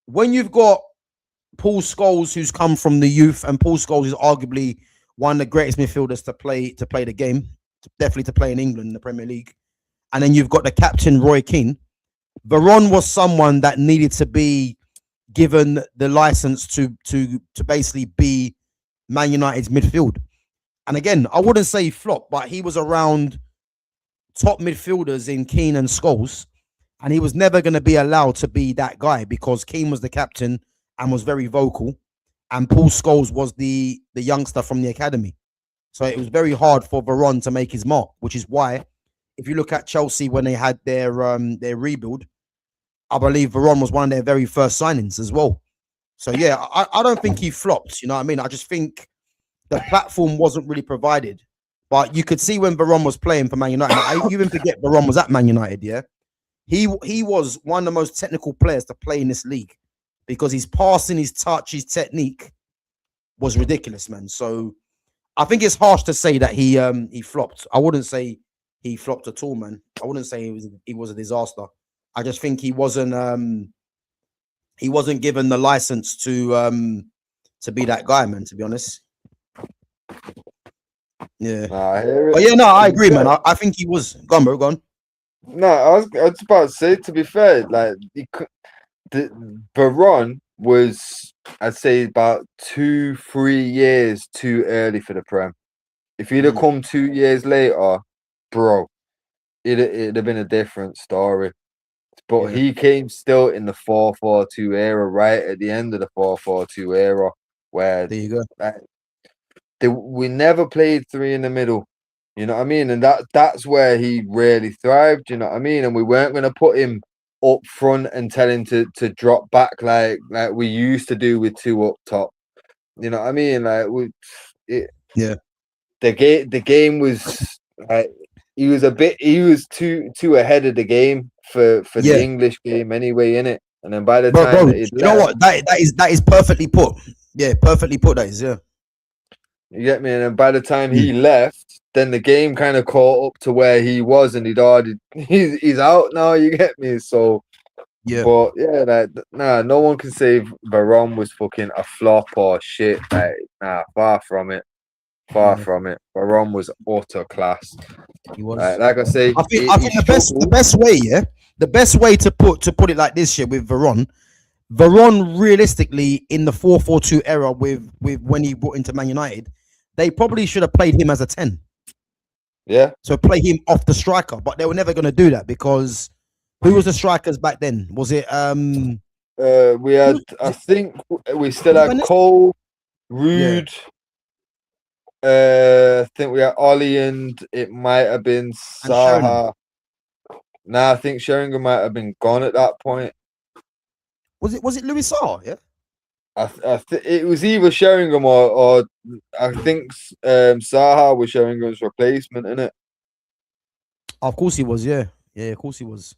when you've got Paul Scholes, who's come from the youth, and Paul Scholes is arguably one of the greatest midfielders to play the game, definitely to play in England in the Premier League. And then you've got the captain, Roy Keane. Veron was someone that needed to be given the license to basically be Man United's midfield. And again, I wouldn't say flop, but he was around top midfielders in Keane and Scholes, and he was never going to be allowed to be that guy because Keane was the captain and was very vocal, and Paul Scholes was the youngster from the academy. So it was very hard for Veron to make his mark, which is why, if you look at Chelsea when they had their rebuild, I believe Veron was one of their very first signings as well. So yeah, I don't think he flopped. You know what I mean? I just think the platform wasn't really provided. But you could see when Veron was playing for Man United. I even forget Veron was at Man United. Yeah, he was one of the most technical players to play in this league because his passing, his touch, his technique was ridiculous, man. So I think it's harsh to say that he flopped. I wouldn't say he flopped at all, man. I wouldn't say he was a disaster. I just think he wasn't given the license to be that guy, man. To be honest, yeah. Nah, I hear But it. yeah, no, I To be agree, man. fair, I think he was gone, bro. Gone. no, I was about to say, to be fair, like Varane was, I'd say, about 2, 3 years too early for the Prem. If he'd have Mm, come 2 years later, bro, it'd have been a different story. But yeah, he came still in the 4-4-2 era, right at the end of the 4-4-2 era, where there you go. uh, we never played three in the middle. You know what I mean? And that's where he really thrived. You know what I mean? And we weren't going to put him up front and tell him to drop back like we used to do with two up top. You know what I mean? Like Yeah, the game was like he was too ahead of the game for the yeah, English game anyway, innit? And then by the bro. time that You he'd know left, what? That is perfectly put. Yeah, perfectly put. That is. Yeah. you get me? And then by the time Mm, he left, then the game kind of caught up to where he was, and he'd already he's out now. You get me? So, yeah. but yeah, nah, no one can say Varane was fucking a flop or shit. Like, nah, far from it. Far Yeah. from it. Varane was utter class. He was. Like I say, I he think the struggled. best way, yeah, the best way to put it like this shit with Veron realistically in the 4-4-2 era with when he brought into Man United, they probably should have played him as a 10. Yeah. So play him off the striker, but they were never going to do that because who was the strikers back then? Was it We had, I was think we still it had Venice? Cole, Yeah, Rude. I think we had Ollie, and it might have been and Sheringham. Saha. Nah, I think Sheringham might have been gone at that point. Was it Louis Saar? Yeah. It was either Sheringham or I think Saha was Sheringham's replacement, innit? Of course he was. Yeah, yeah, of course he was.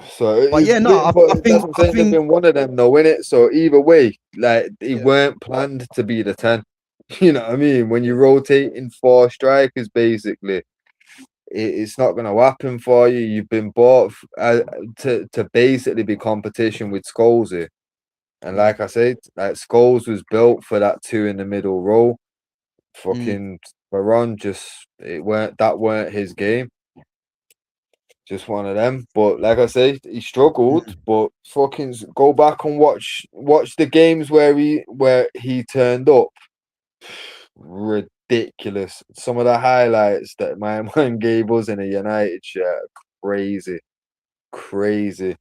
So But yeah, no, but I that's think what I'm saying. It'd have been one of them, though, innit? So either way, like they yeah, weren't planned to be the 10. You know what I mean? When you're rotating four strikers, basically, it's not going to happen for you. You've been bought to basically be competition with Scholes. And yeah. like I said, like Scholes was built for that two in the middle role. Mm, Fucking Varane weren't his game. Just one of them. But like I say, he struggled. mm. But fucking go back and watch the games where he turned up. Ridiculous. Some of the highlights that my man gave us in a United shirt, crazy, crazy.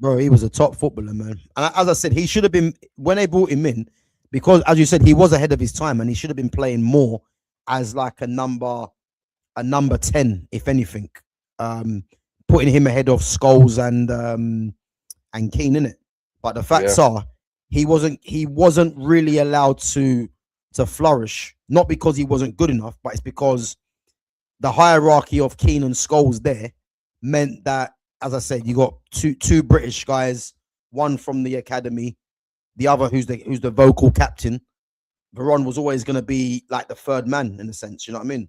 Bro, he was a top footballer, man. And as I said, he should have been when they brought him in, because as you said, he was ahead of his time, and he should have been playing more as like a number 10, if anything. Um, Putting him ahead of Scholes and Keane in it. But the Yeah, facts are he wasn't really allowed to flourish, not because he wasn't good enough, but it's because the hierarchy of Keane and Scholes there meant that, as I said, you got two British guys, one from the academy, the other who's the vocal captain. Veron was always going to be like the third man in a sense, you know what I mean?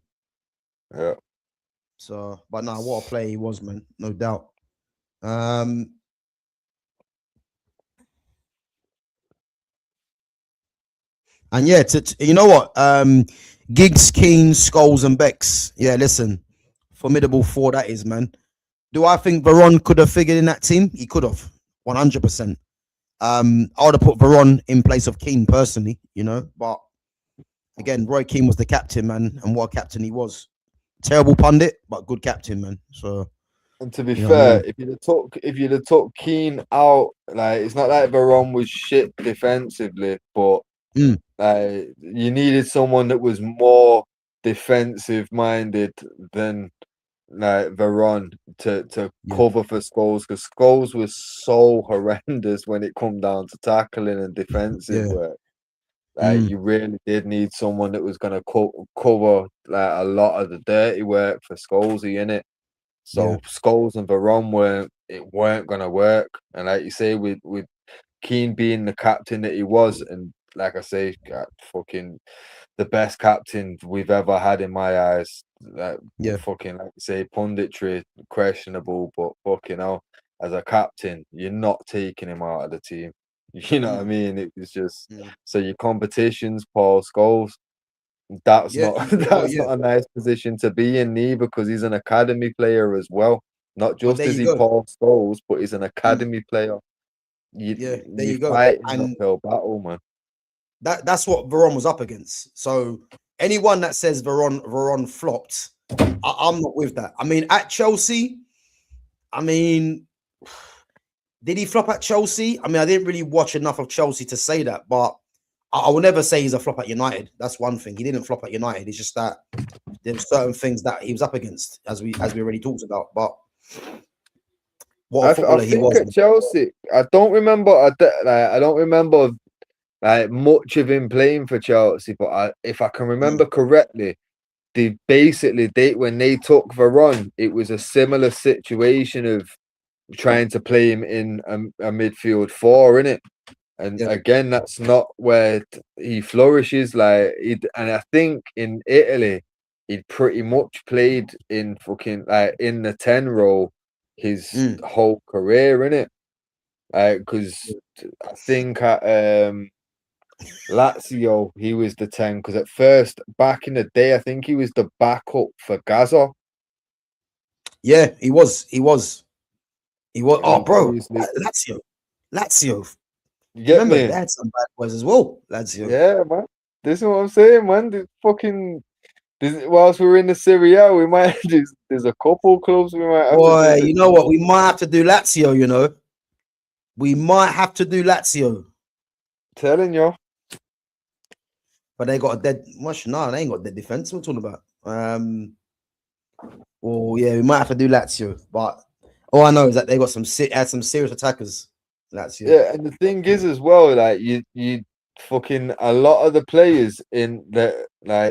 yeah. So, but now what a player he was, man, no doubt. Um, and yeah, you know what? Giggs, Keane, Scholes, and Becks. Yeah, listen, formidable four that is, man. Do I think Veron could have figured in that team? He could have, 100%. I would have put Veron in place of Keane personally, but again, Roy Keane was the captain, man, and what a captain he was. Terrible pundit, but good captain, man. So And to be you know what I fair, mean? if you'd have took Keane out, like it's not like Varane was shit defensively, but Mm, you needed someone that was more defensive minded than like Varane to yeah, cover for Scholes, because Scholes was so horrendous when it come down to tackling and defensive yeah, work. Like mm, you really did need someone that was gonna cover like a lot of the dirty work for Scholesy in it. yeah, So Scholes and Varane weren't gonna work. And like you say, with Keane being the captain that he was, and like I say, fucking the best captain we've ever had in my eyes. Like yeah, fucking like you say, punditry questionable, but fucking hell. as a captain, you're not taking him out of the team. You know what I mean? It was just so your competitions, Paul Scholes. That's Yeah, not well, that's yeah. not a nice position to be in, neither, because he's an academy player as well. Not Well, just there is you he go. Paul Scholes, but he's an Mm, academy player. yeah, there You you go. fight an And uphill battle, man. that's what Veron was up against. So anyone that says Veron flopped, I'm not with that. I mean, at Chelsea, I mean, did he flop at Chelsea? I mean, I didn't really watch enough of Chelsea to say that, but I will never say he's a flop at United. That's one thing. He didn't flop at United. It's just that there's certain things that he was up against, as we already talked about. But what a I footballer he think was. at Chelsea, I don't remember. I don't remember like much of him playing for Chelsea, but if I can remember correctly, when they took Varane, it was a similar situation of trying to play him in a midfield four, innit? And Yeah. again, that's not where he flourishes. And I think in Italy, he'd pretty much played in fucking in the 10 role his whole career, innit? Because I think at Lazio he was the 10. Because at first, back in the day, I think he was the backup for Gaza. Yeah, he was. He was. He was. Oh, And bro, obviously, Lazio. you You get remember they me? had some bad boys as well. Lazio. Yeah, man. This is what I'm saying, man. Whilst we're in the Serie A, we might there's a couple clubs we might have to Boy, visit. you know what? We might have to do Lazio. You know, we might have to do Lazio. Telling you. But they got a dead. Much no, they ain't got dead defense. What we're talking about? Oh yeah, we might have to do Lazio. But all I know is that they got some serious attackers. Lazio. Yeah, and the thing is as well, like you fucking a lot of the players in the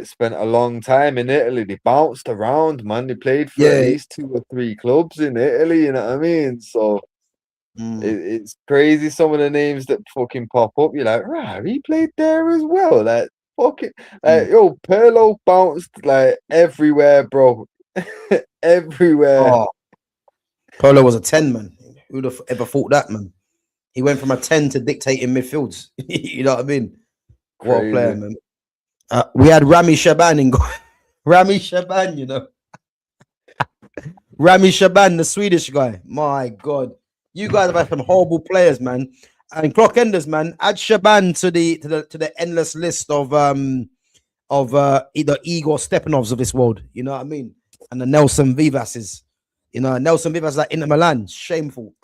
spent a long time in Italy. They bounced around, man. They played for at Yeah. least 2 or 3 clubs in Italy. You know what I mean? So it's crazy some of the names that fucking pop up. You're like, right, he played there as well. Like fucking, yo, Pirlo bounced like everywhere, bro. Everywhere. Oh, Polo was a 10 man. Who'd have ever thought that, man? He went from a 10 to dictating midfields. You know what I mean? What a player, Crazy. man. We had Rami Shaban in Rami Shaban, you know. Rami Shaban, the Swedish guy. My God. You guys have had some horrible players, man. And clock enders, man. Add Shaban to the endless list of the Igor Stepanovs of this world. You know what I mean? And the Nelson Vivases. You know, Nelson Vivas like Inter Milan. Shameful.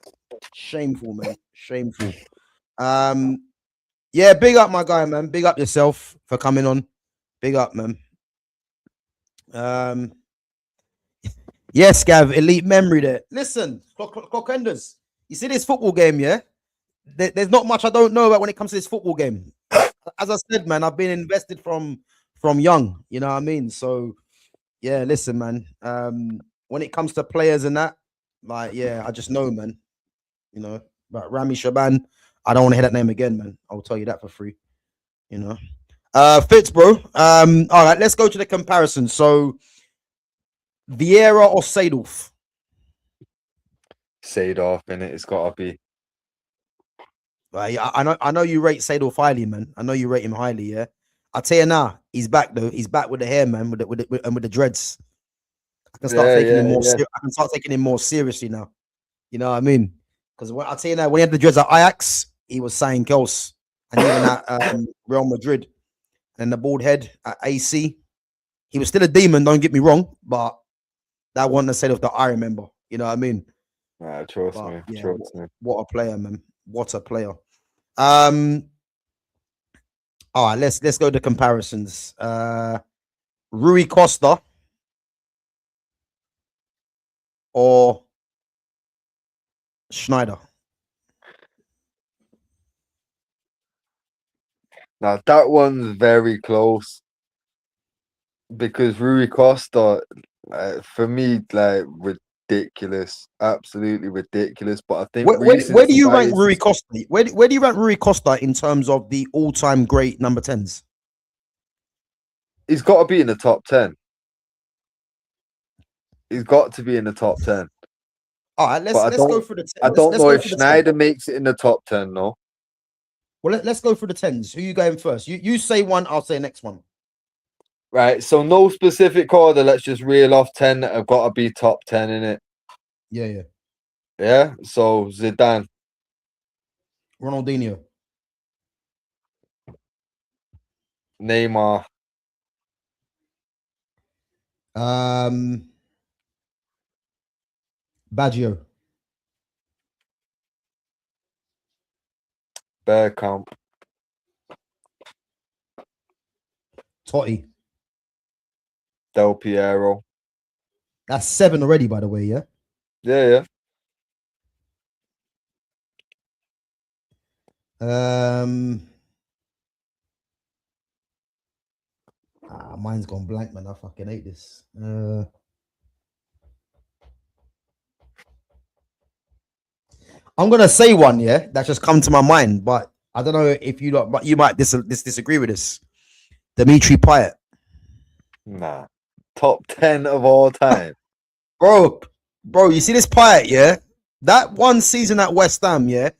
Shameful, man. Shameful. Yeah, big up my guy, man. Big up yourself for coming on. Big up, man. Yes, Gav, elite memory there. Listen, clock enders. You see this football game, yeah? There's not much I don't know about when it comes to this football game. As I said, man, I've been invested from young. You know what I mean? So, yeah, listen, man. When it comes to players and that, like, yeah, I just know, man. You know, but Rami Shaban, I don't want to hear that name again, man. I'll tell you that for free. You know, Fitz, bro. All right, let's go to the comparison. So, Vieira or Seedorf? Seedorf, in it. It's got to be. Right, I know you rate Seedorf highly, man. I know you rate him highly, yeah. I tell you now, he's back though. He's back with the hair, man, with the dreads. I can start taking him more. I can start taking him more seriously now. You know what I mean? Because I tell you now, when he had the dreads at Ajax, he was saying Kels, and even at Real Madrid, and the bald head at AC, he was still a demon. Don't get me wrong, but that wasn't the Seedorf that I remember. You know what I mean? Trust But, me. yeah, Trust me. what a player, man! What a player. All right, let's go to comparisons. Rui Costa or Schneider. Now that one's very close because Rui Costa, for me, like ridiculous, absolutely ridiculous. But I think Where do you rank bias Rui Costa? Where do you rank Rui Costa in terms of the all-time great number 10s? he's got to be in the top 10. He's got to be in the top 10. All right, let's But go for the. I don't Let's know go if for the 10. Schneider makes it in the top 10. No. Well, let's go for the tens. Who you going first? You say one, I'll say next one. Right. So no specific order. Let's just reel off 10 that have got to be top 10 in it. Yeah, yeah. Yeah. So Zidane, Ronaldinho, Neymar, Baggio, Bergkamp, Totti. Del Piero. That's 7 already, by the way. Yeah. Yeah, yeah. Mine's gone blank, man. I fucking hate this. I'm gonna say one, yeah, that just come to my mind, but I don't know if you lot, but you might disagree with this. Dimitri Payet, Nah. Top 10 of all time. bro. You see this Payet, yeah? That one season at West Ham, yeah.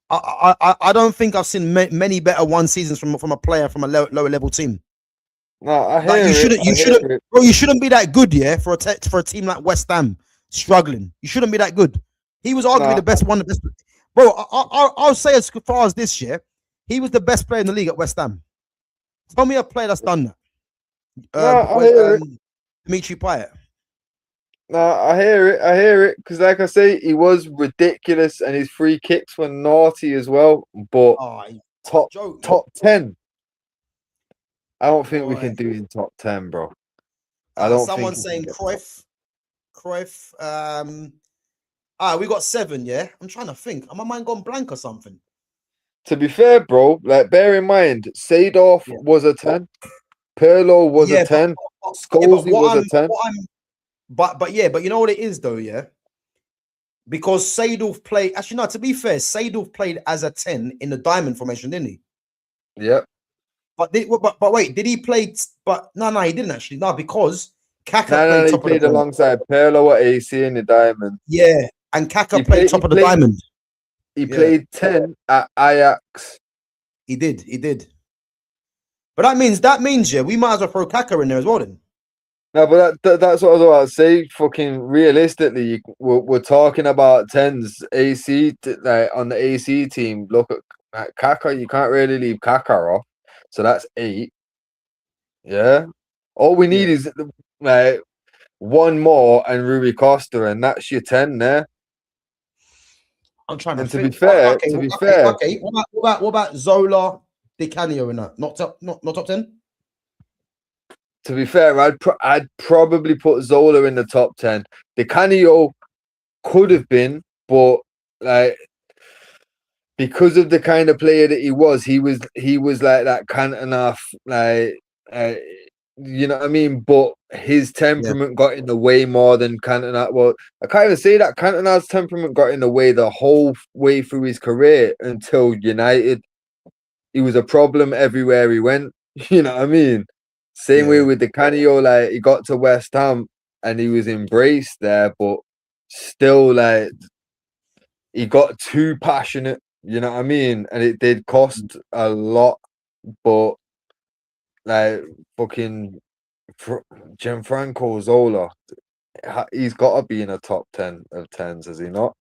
I don't think I've seen many better one seasons from a player from a lower level team. No, I hear Like you shouldn't, it. bro. You shouldn't be that good, yeah, for a team like West Ham struggling. You shouldn't be that good. He was arguably the best one. Bro, I'll say as far as this year, he was the best player in the league at West Ham. Tell me a player that's done that. Dimitri Payet. No, I hear it. Because, like I say, he was ridiculous, and his free kicks were naughty as well. But top 10, I don't think we can do in top 10, bro. I don't. Someone's saying Cruyff. We got 7. Yeah, I'm trying to think. Am my mind gone blank or something? To be fair, bro, like bear in mind, Seedorf was a 10, Pirlo was a 10, Scholesy was a 10. But you know what it is though, yeah. Because Seedorf played. Actually, no. To be fair, Seedorf played as a 10 in the diamond formation, didn't he? Yep. But wait, did he play? But no, he didn't actually. No, because Kaka played top of the alongside Pirlo at AC in the diamond. Yeah, and Kaka played top of the diamond. He played 10 at Ajax. He did. But that means we might as well throw Kaka in there as well then. No, but that's what I was about to say. Fucking realistically, we're talking about 10s AC like on the AC team. Look at Kaka. You can't really leave Kaka off. So that's 8. Yeah. All we need is like one more and Rui Costa, and that's your 10 there. I'm trying to. And to be fair, okay. What about Zola, Di Canio in that? Not top 10. To be fair, I'd probably put Zola in the top 10. Di Canio could have been, but like because of the kind of player that he was like that Cantona, like you know what I mean. But his temperament got in the way more than Cantona. Well, I can't even say that Cantona's temperament got in the way the whole way through his career until United. He was a problem everywhere he went. You know what I mean? Same way with Di Canio, like he got to West Ham and he was embraced there, but still like he got too passionate, you know what I mean? And it did cost a lot, but like fucking Gianfranco Zola, he's got to be in a top 10 of 10s, has he not?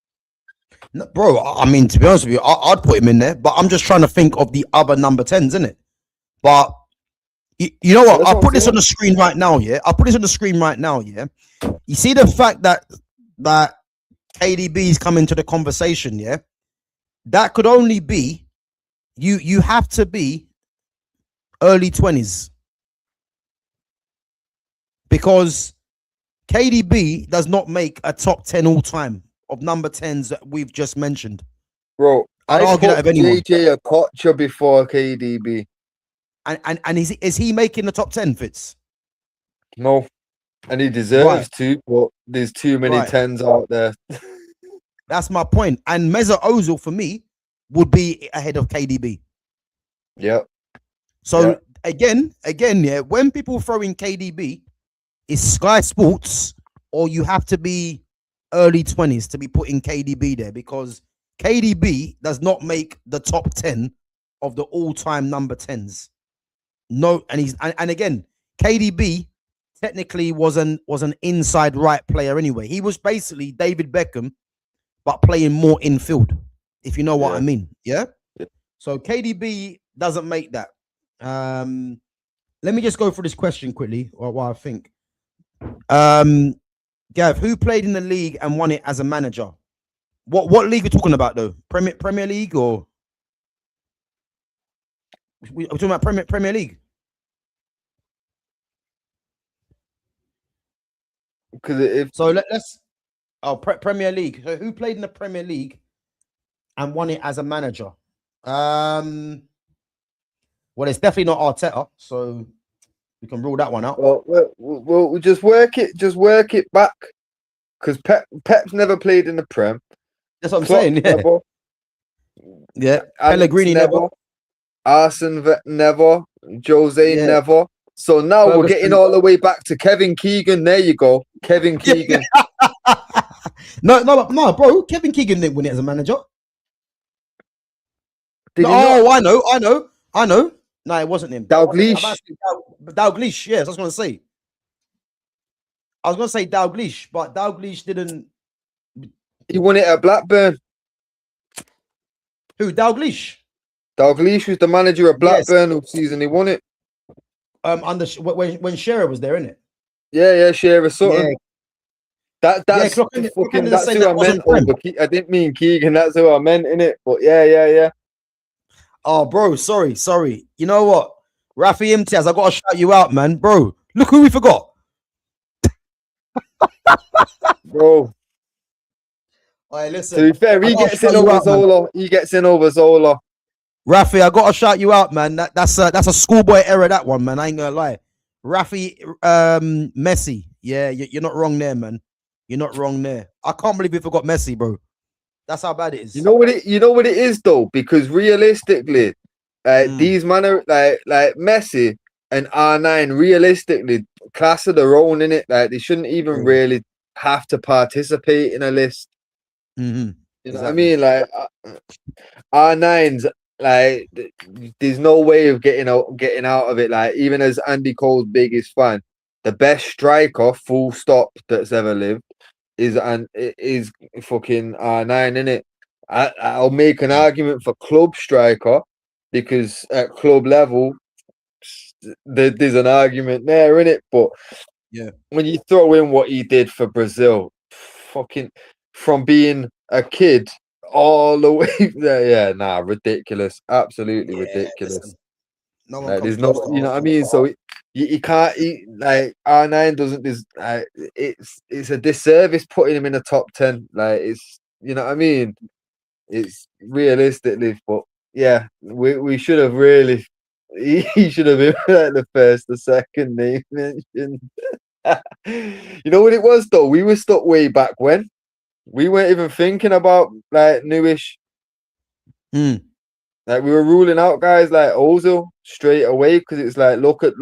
No, bro, I mean, to be honest with you, I'd put him in there, but I'm just trying to think of the other number 10s, isn't it? But you know what? I'll put this on the screen right now, yeah? You see the fact that KDB's come into the conversation, yeah? That could only be, you have to be early 20s. Because KDB does not make a top 10 all time of number 10s that we've just mentioned. Bro, I'd argue that of anyone. JJ Okocha before KDB. And is he making the top 10, Fitz? No. And he deserves to, but there's too many 10s out there. That's my point. And Mesut Ozil, for me, would be ahead of KDB. Yep. So, again, yeah, when people throw in KDB, it's Sky Sports, or you have to be early 20s to be putting KDB there, because KDB does not make the top 10 of the all-time number 10s. No, and again, KDB technically was an inside right player anyway. He was basically David Beckham, but playing more infield, if you know what I mean. Yeah. So KDB doesn't make that. Let me just go through this question quickly, or what I think. Gav, who played in the league and won it as a manager? What league are we talking about though? Premier League, or we're talking about Premier League? Because if so let's Premier League. So who played in the Premier League and won it as a manager? Well, it's definitely not Arteta, so we can rule that one out. Well, we'll just work it back, because Pep's never played in the Prem. That's what I'm saying. Yeah, never. Yeah. Pellegrini never. Arsene never. Jose never. So now Ferguson. We're getting all the way back to Kevin Keegan. There you go, Kevin Keegan. No, bro. Kevin Keegan didn't win it as a manager. I know. No, it wasn't him. Dalglish. Dalglish, yes, I was going to say. I was going to say Dalglish, but Dalglish didn't. He won it at Blackburn. Who, Dalglish? Dalglish was the manager of Blackburn all season. He won it. Under when Shearer was there, innit? Yeah, Shearer Sutton. Yeah. That's who I meant. I didn't mean Keegan. That's who I meant, innit? But yeah. Oh, bro, sorry. You know what? Rafi Imtiaz, I gotta shout you out, man. Bro, look who we forgot. Bro. All right, listen. To be fair, he gets in over Zola. Rafi, I gotta shout you out, man. That's a schoolboy error, that one, man. I ain't gonna lie. Rafi Messi. Yeah, you're not wrong there, man. You're not wrong there. I can't believe we forgot Messi, bro. That's how bad it is. You know what it is though, because realistically, these like Messi and R9, realistically, class of their own, in it. Like they shouldn't even really have to participate in a list. Mm-hmm. You know what I mean? Like R9's, like there's no way of getting out of it. Like even as Andy Cole's biggest fan, the best striker, full stop, that's ever lived is fucking R9, innit? I'll make an argument for club striker, because at club level there's an argument there, innit? But yeah, when you throw in what he did for Brazil, fucking from being a kid all the way there, ridiculous, absolutely ridiculous. Listen, no one there's no, you know what I mean? So you can't like R9 doesn't. It's a disservice putting him in the top 10. Like it's, you know what I mean? It's realistically, but yeah, we should have really. He should have been like the second name mentioned. You know what it was though? We were stuck way back when. We weren't even thinking about like newish. Like we were ruling out guys like Ozil straight away, because it's like look at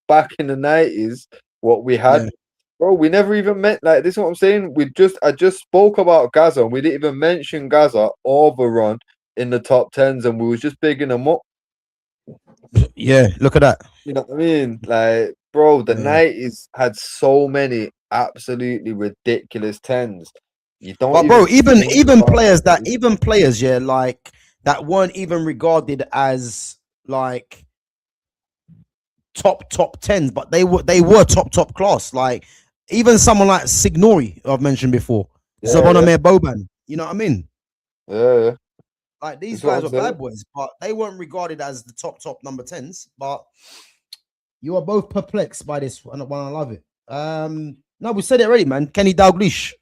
back in the 90s what we had. Bro, we never even meant, like, this is what I'm saying. I just spoke about Gaza, and we didn't even mention Gaza or Varane in the top 10s, and we was just bigging them up. Yeah, look at that. You know what I mean? Like, bro, the 90s had so many absolutely ridiculous 10s. You don't. But bro, even players, like that weren't even regarded as like top 10s, but they were top class. Like even someone like Signori, I've mentioned before, Zvonimir Boban. You know what I mean? Yeah. Like these guys were bad boys, but they weren't regarded as the top number 10s. But you are both perplexed by this one. I love it. No, we said it already, man. Kenny Dalglish.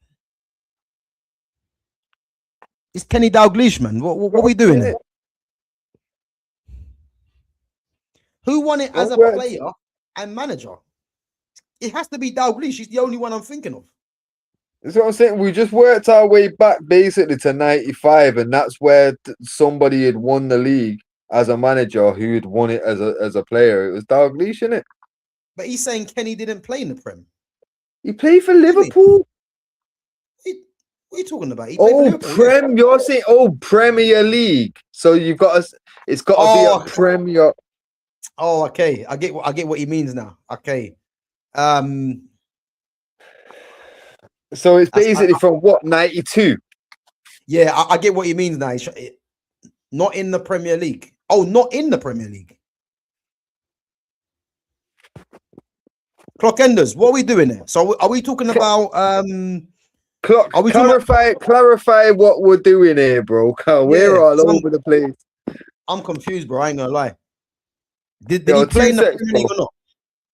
It's Kenny Dalglish, man. What are we doing here? Who won it as a player and manager? It has to be Dalglish. He's the only one I'm thinking of. That's what I'm saying. We just worked our way back basically to 95, and that's where somebody had won the league as a manager who had won it as a player. It was Dalglish, innit? But he's saying Kenny didn't play in the Prem. He played for Liverpool. What are you talking about? He played for Oh, Liverpool, You're saying Premier League. So you've got us. It's got to be a Premier. Oh, okay. I get what he means now. Okay. So it's basically from what, 92? Yeah, I get what he means now. Not in the Premier League. Oh, not in the Premier League. Clock enders, what are we doing there? So are we talking about Clarify what we're doing here, bro. We're all over the place. I'm confused, bro. I ain't gonna lie. Did Yo, he play in the secs, Premier League or not?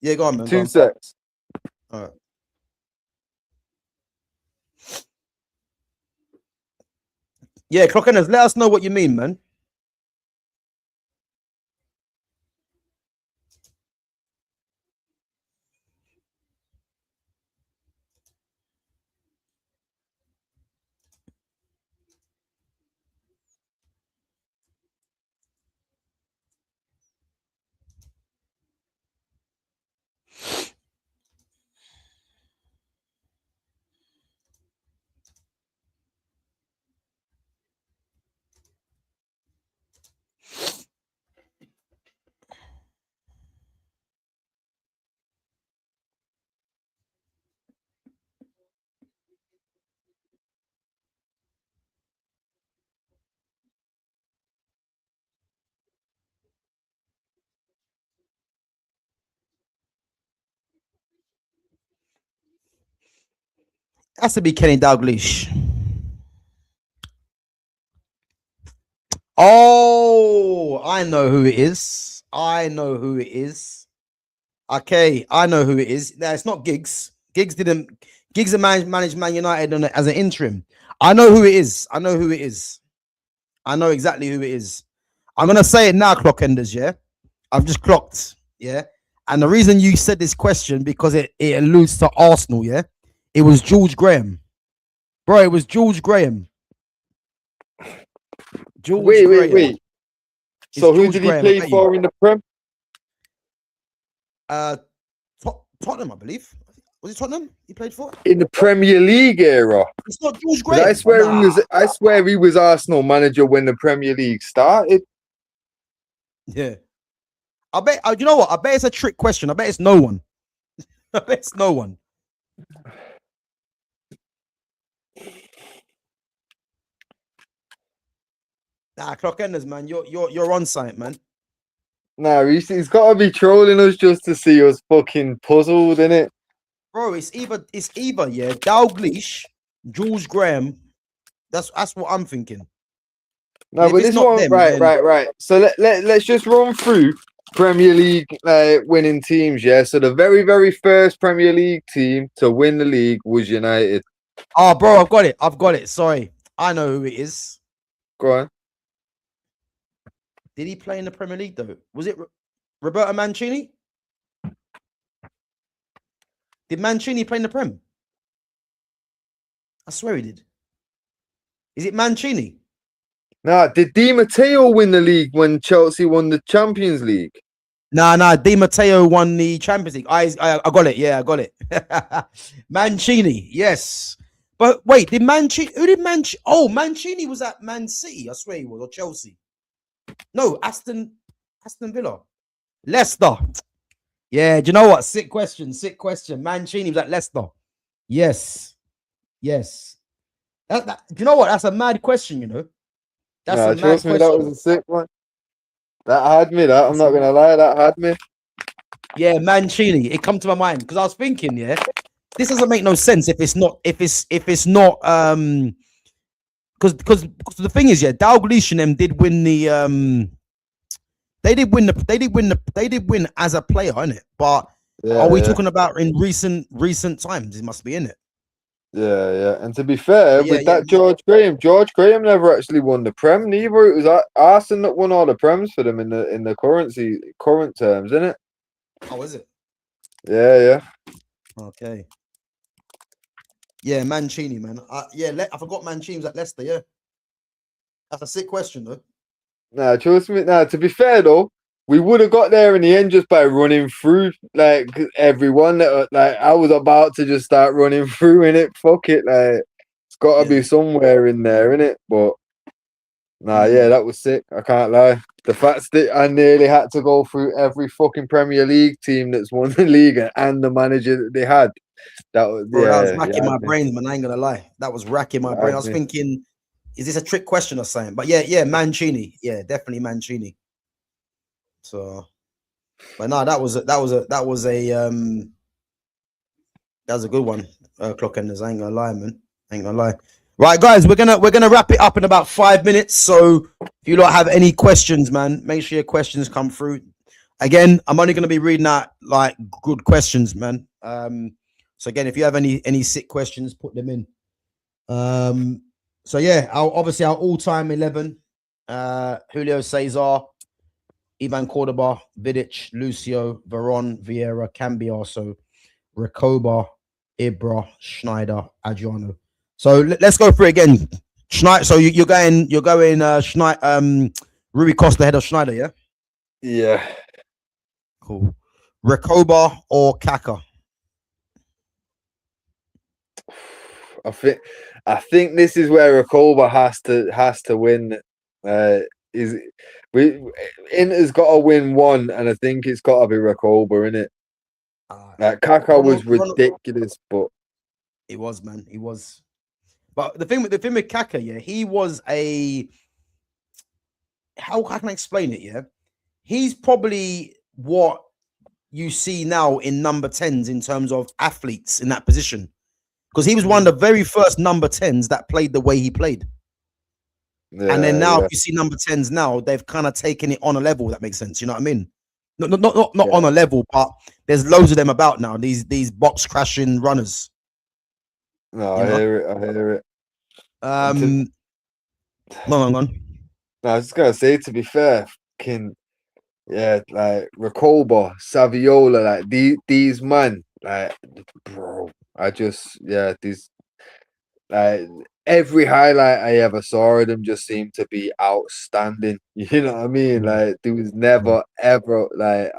Yeah, go on, man. Two secs. All right. Yeah, clock enders, let us know what you mean, man. Has to be Kenny Dalglish. Oh, I know who it is. Okay, I know who it is. No, it's not Giggs. Giggs managed Man United as an interim. I know who it is. I know exactly who it is. I'm gonna say it now, clock enders. Yeah, I've just clocked. Yeah, and the reason you said this question because it alludes to Arsenal. Yeah, it was George Graham, bro. It was George Graham. Wait. So who did he play for in the Prem? Tottenham, I believe. Was it Tottenham he played for? In the Premier League era. It's not George Graham. I swear he was Arsenal manager when the Premier League started. Yeah. I bet you know what? I bet it's a trick question. I bet it's no one. I bet it's no one. Nah, clock enders, man. You're on site, man. Nah, he's got to be trolling us just to see us fucking puzzled, innit? Bro, it's either yeah, Dalglish, George Graham. That's what I'm thinking. No, but this one, right. So let's just run through Premier League winning teams, yeah. So the very, very first Premier League team to win the league was United. Oh, bro, I've got it. Sorry, I know who it is. Go on. Did he play in the Premier League though? Was it Roberto Mancini? Did Mancini play in the Prem? I swear he did. Is it Mancini? Nah, did Di Matteo win the league when Chelsea won the Champions League? Nah. Di Matteo won the Champions League. I got it. Yeah, I got it. Mancini, yes. But wait, who did Mancini? Oh, Mancini was at Man City. I swear he was, or Chelsea. No, Aston Villa. Leicester. Yeah, do you know what? Sick question. Mancini was at Leicester. Yes. Do you know what? That's a mad question, you know. Trust me, that was a sick one. That had me, I'm not gonna lie, that had me. Yeah, Mancini. It come to my mind because I was thinking, yeah, this doesn't make no sense if it's not because the thing is, yeah, Dalglish and them did win the they did win as a player, innit? But are we talking about in recent times? It must be in it. Yeah. And to be fair, George Graham never actually won the Prem. Neither. It was Arsenal that won all the Prems for them in the current terms, isn't it? Oh, is it? Yeah. Okay. Yeah, Mancini, man. I forgot Mancini was at Leicester. Yeah, that's a sick question, though. Nah, trust me. Nah, to be fair though, we would have got there in the end just by running through like everyone. Like I was about to just start running through in it. Fuck it, like got to Yeah. be somewhere in there, innit? But nah, yeah, that was sick. I can't lie. The fact that I nearly had to go through every fucking Premier League team that's won the league and the manager that they had. That was Bro, that was yeah, racking yeah. my brains, man. I ain't gonna lie. That was racking my You brain. had I was me. thinking, is this a trick question or something? But yeah, Mancini. Yeah, definitely Mancini. So, but no, that was a good one. Clock enders. I ain't gonna lie, man. I ain't gonna lie. Right, guys, we're gonna wrap it up in about 5 minutes. So if you lot have any questions, man, make sure your questions come through. Again, I'm only gonna be reading out like good questions, man. So again, if you have any sick questions, put them in. So yeah, our all-time 11: Julio Cesar, Ivan Cordoba, Vidic, Lucio, Veron, Vieira, Cambiaso, Recoba, Ibra, Schneider, Adriano. So let's go through it again. Schneider. So you're going Schneider, Rui Costa ahead of Schneider, yeah? Yeah. Cool. Recoba or Kaka? I think this is where Recoba has to win. Is Inter's got to win one, and I think it's got to be Recoba, innit? Like Kaka was ridiculous, but it was, man. He was. But the thing with Kaka, yeah, he was a. How can I explain it? Yeah, he's probably what you see now in number 10s in terms of athletes in that position, because he was one of the very first number 10s that played the way he played. yeah, And then now yeah. you see number 10s now, they've kind of taken it on a level. That makes sense. You know what I mean? Not Yeah. on a level, but there's loads of them about now. These box crashing runners. No, You I know? hear it. I hear it. Go on. No, I was just gonna say, to be fair, yeah, like Recoba, Saviola, like these man, like bro, these like every highlight I ever saw of them just seemed to be outstanding. You know what I mean? Like there was never ever like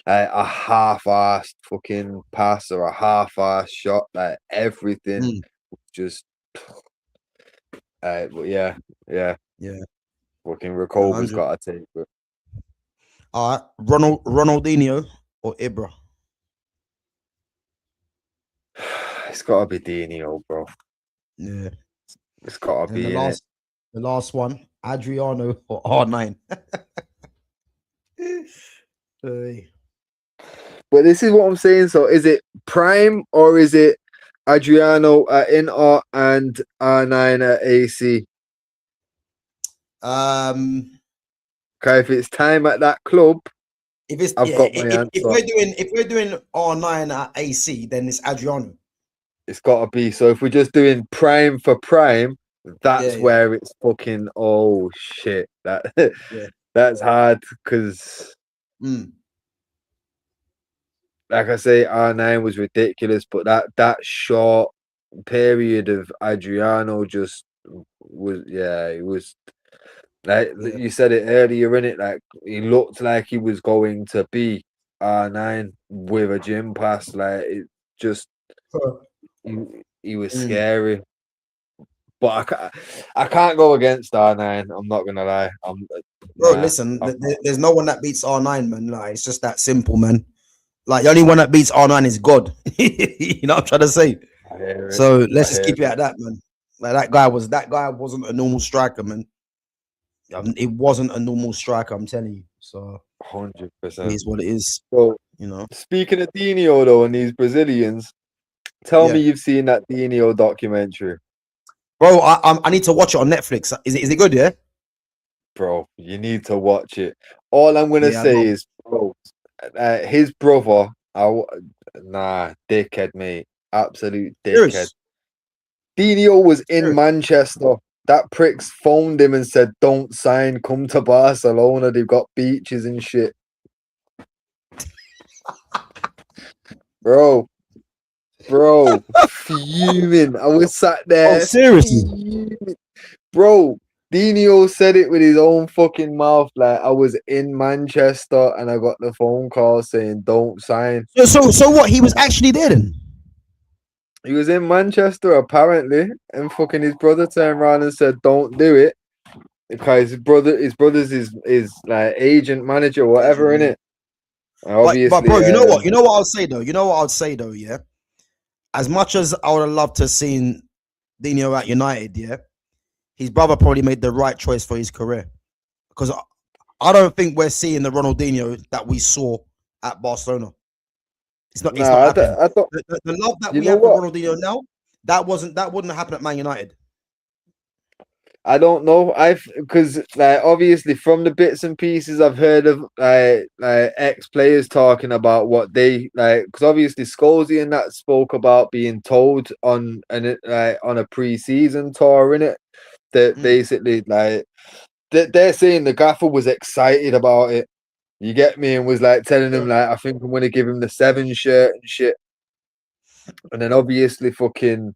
a half-assed fucking pass or a half-assed shot. Like everything just but yeah. Fucking Recoba's got to take it. All right, Ronaldinho or Ibra? It's got to be Dino, bro. Yeah, It's got to and be the last one, Adriano or R9. Hey. But this is what I'm saying. So is it Prime or is it Adriano at Inter and R9 at AC? Okay, if it's time at that club, I've got my answer. If we're doing R9 at AC, then it's Adriano. It's got to be. So if we're just doing Prime for Prime, that's where it's fucking. Oh shit! That's hard because. Like I say, R9 was ridiculous, but that short period of Adriano just was, it was like you said it earlier, in it, like he looked like he was going to be R9 with a gym pass, like it just he was scary. But I can't go against R9. I'm not gonna lie. Listen, there's no one that beats R9, man. Like it's just that simple, man. Like the only one that beats R9 is God. You know what I'm trying to say? So let's just keep it at that, man. Like that guy wasn't a normal striker, man. It wasn't a normal striker, I'm telling you. So 100%. It is what it is. So you know. Speaking of Dino though, and these Brazilians, tell me you've seen that Dino documentary. Bro, I need to watch it on Netflix. Is it good, yeah? Bro, you need to watch it. All I'm gonna say is, bro, his brother, dickhead, mate. Absolute dickhead. Dino was in Manchester. That prick's phoned him and said, don't sign, come to Barcelona. They've got beaches and shit. Bro, fuming. I was sat there. Oh, seriously? Fuming. Bro, Dino said it with his own fucking mouth. Like, I was in Manchester and I got the phone call saying, don't sign. So what? He was actually there then? He was in Manchester apparently, and fucking his brother turned around and said, "Don't do it," because his brother's is like agent, manager, whatever Agent, in yeah. it. But Obviously, bro, you know what? You know what I'll say though. You know what I'll say though. Yeah. As much as I would have loved to have seen Dino at United, yeah, his brother probably made the right choice for his career because I don't think we're seeing the Ronaldinho that we saw at Barcelona. It's not. It's not nah, happening. I thought, The love that you we know have for what? Ronaldinho now, that wouldn't happen at Man United. I don't know. I've because like obviously from the bits and pieces I've heard of like ex players talking about what they like because obviously Scholesy and that spoke about being told on a pre-season tour in it that Mm. basically like they're saying the gaffer was excited about it. You get me, and was like telling Yeah. him like I think I'm gonna give him the 7 shirt and shit. And then obviously fucking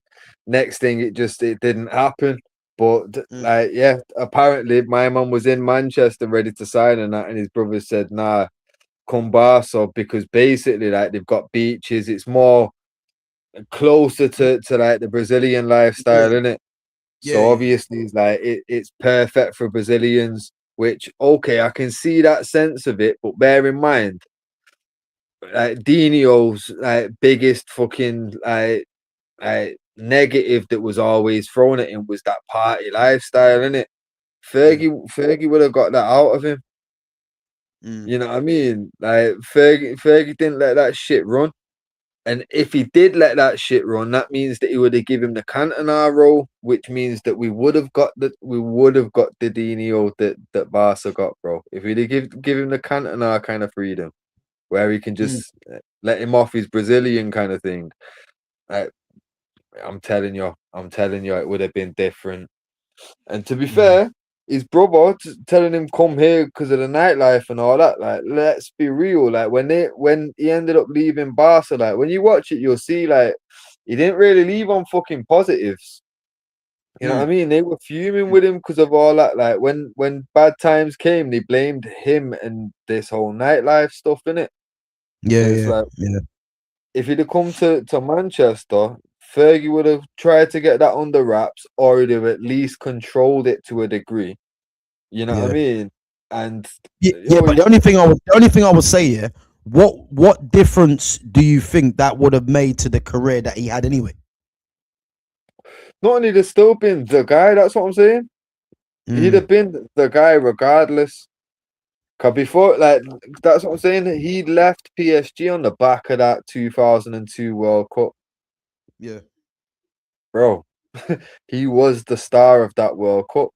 next thing it didn't happen. But Mm. like yeah, apparently my mum was in Manchester ready to sign and that, and his brother said, nah, come Barca because basically like they've got beaches, it's more closer to like the Brazilian Yeah. lifestyle, isn't it? Yeah. So Yeah. obviously it's like it's perfect for Brazilians, which okay, I can see that sense of it, but bear in mind, like Dino's like biggest fucking negative that was always thrown at him was that party lifestyle, innit? Yeah. Fergie would have got that out of him. Mm. You know what I mean? Like Fergie didn't let that shit run. And if he did let that shit run, that means that he would have given him the Cantona role, which means that we would have got the Dino that Barca got, bro. If we'd have give him the Cantona kind of freedom, where he can Mm. just let him off his Brazilian kind of thing. Like, I'm telling you, it would have been different. And to be Mm. fair, his brother telling him come here because of the nightlife and all that. Like, let's be real. Like when he ended up leaving Barca, like when you watch it, you'll see like he didn't really leave on fucking positives. You know what I Mm. mean? They were fuming with him because of all that. Like when bad times came, they blamed him and this whole nightlife stuff in it. Yeah. So it's Yeah. like Yeah. if he'd have come to Manchester, Fergie would have tried to get that under wraps, or he'd have at least controlled it to a degree. You know what I Yeah. mean? And Yeah, yeah, yo, but the only thing I would say, yeah, what difference do you think that would have made to the career that he had anyway? not only the still been the guy. That's what I'm saying. He'd Mm. have been the guy regardless. Cause before, like, that's what I'm saying. He left PSG on the back of that 2002 World Cup, Yeah. bro. He was the star of that World Cup.